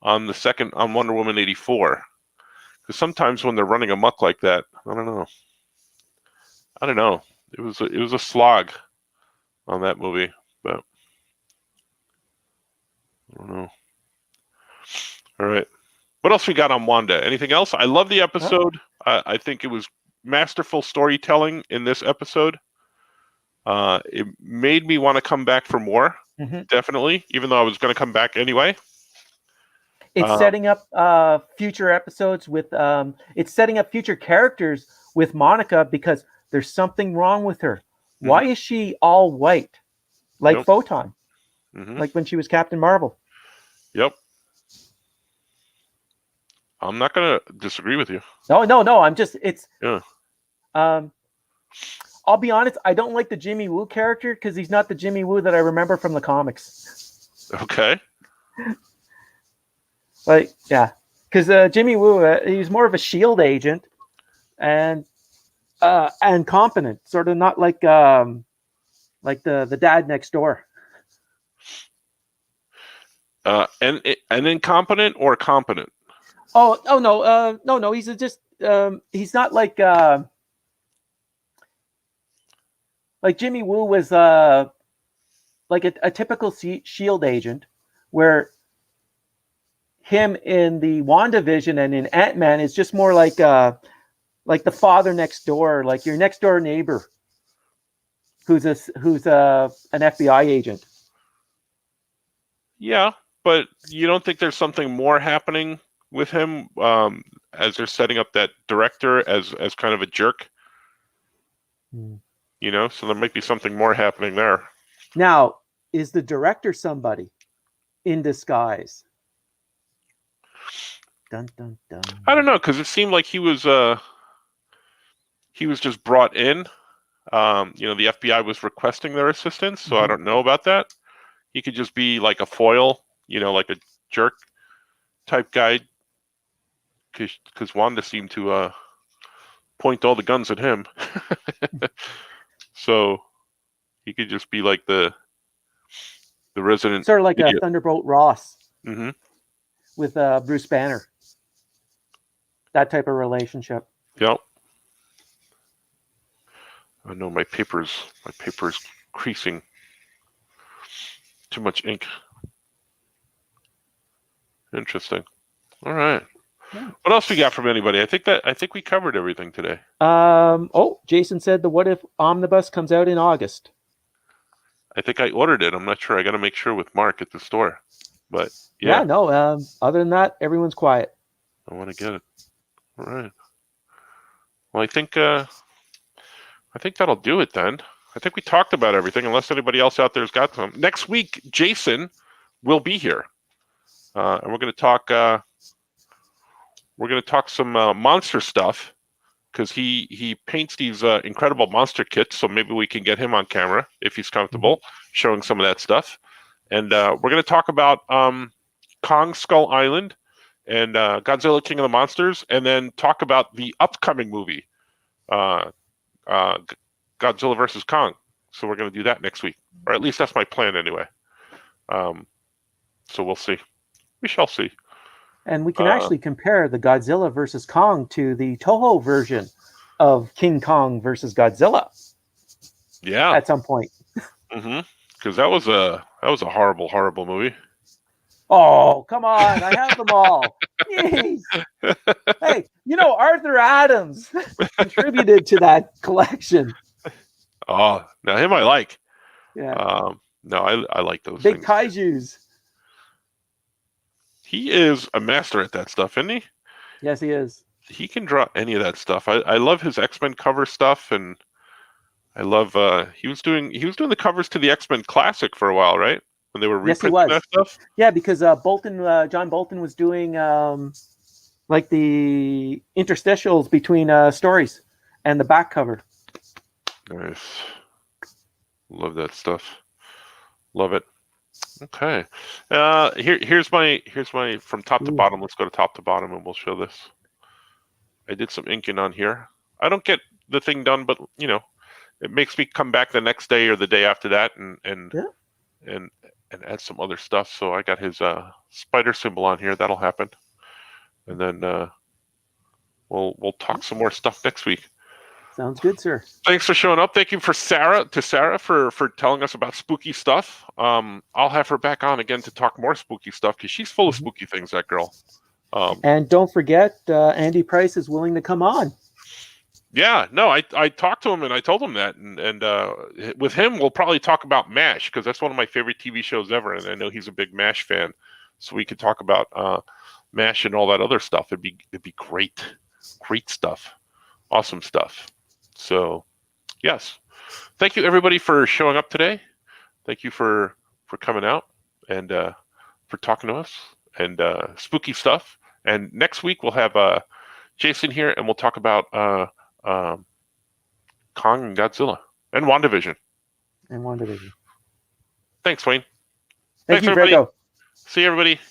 Wonder Woman 84. Because sometimes when they're running amok like that, I don't know. It was a slog on that movie, but I don't know. All right. What else we got on Wanda? Anything else? I love the episode. I think it was masterful storytelling in this episode. It made me want to come back for more, definitely, even though I was going to come back anyway. It's setting up future episodes with it's setting up future characters with Monica because there's something wrong with her. Why is she all white? Like Photon. Like when she was Captain Marvel. Yep. I'm not going to disagree with you. No. I'm just, I'll be honest. I don't like the Jimmy Woo character because he's not the Jimmy Woo that I remember from the comics. Okay. Because Jimmy Woo, he's more of a SHIELD agent and competent, sort of not like the dad next door. And incompetent or competent? No. He's just he's not like like Jimmy Woo was like a typical Shield agent, where him in the WandaVision and in Ant-Man is just more like the father next door, like your next door neighbor, who's an FBI agent. Yeah, but you don't think there's something more happening with him as they're setting up that director as kind of a jerk? You know, so there might be something more happening there. Now, is the director somebody in disguise? Dun, dun, dun. I don't know, because it seemed like he was just brought in. You know, the FBI was requesting their assistance, so I don't know about that. He could just be like a foil, you know, like a jerk type guy, because Wanda seemed to point all the guns at him. So he could just be like the resident, sort of like idiot. a Thunderbolt Ross with Bruce Banner. That type of relationship. Yep. I know my paper's creasing. Too much ink. Interesting. All right. Yeah. What else we got from anybody? I think we covered everything today. Jason said the What If Omnibus comes out in August. I think I ordered it. I'm not sure. I got to make sure with Mark at the store. But yeah no. Other than that, everyone's quiet. I want to get it. All right. Well, I think that'll do it then. I think we talked about everything, unless anybody else out there's got some. Next week, Jason will be here, and we're going to talk. We're going to talk some monster stuff, because he paints these incredible monster kits. So maybe we can get him on camera if he's comfortable showing some of that stuff. And we're going to talk about Kong Skull Island and Godzilla King of the Monsters, and then talk about the upcoming movie, Godzilla versus Kong. So we're going to do that next week, or at least that's my plan anyway. So we'll see. We shall see. And we can actually compare the Godzilla versus Kong to the Toho version of King Kong versus Godzilla. Yeah. At some point. Because that was a horrible, horrible movie. Oh, come on. I have them all. Jeez. Hey, Arthur Adams contributed to that collection. Oh, now him I like. Yeah. No, I like those big things. kaijus. He is a master at that stuff, isn't he? Yes, he is. He can draw any of that stuff. I love his X-Men cover stuff, and I love he was doing the covers to the X-Men Classic for a while, right? When they were reprinting that stuff. Yeah, because John Bolton was doing like the interstitials between stories and the back cover. Nice. Love that stuff. Love it. Okay. Here's my from top to bottom. Let's go to top to bottom and we'll show this. I did some inking on here. I don't get the thing done, but it makes me come back the next day or the day after that and add some other stuff. So I got his spider symbol on here. That'll happen. And then we'll talk some more stuff next week. Sounds good, sir. Thanks for showing up. Thank you for Sara for telling us about spooky stuff. I'll have her back on again to talk more spooky stuff, because she's full of spooky things, that girl. And don't forget, Andy Price is willing to come on. Yeah, no, I talked to him and I told him that, and with him we'll probably talk about MASH, because that's one of my favorite TV shows ever, and I know he's a big MASH fan, so we could talk about MASH and all that other stuff. It'd be great stuff, awesome stuff. So, yes, thank you everybody for showing up today. Thank you for coming out and for talking to us and spooky stuff. And next week we'll have Jason here, and we'll talk about Kong and Godzilla and WandaVision. Thanks, Wayne. Thank you, everybody. Franco. See you, everybody.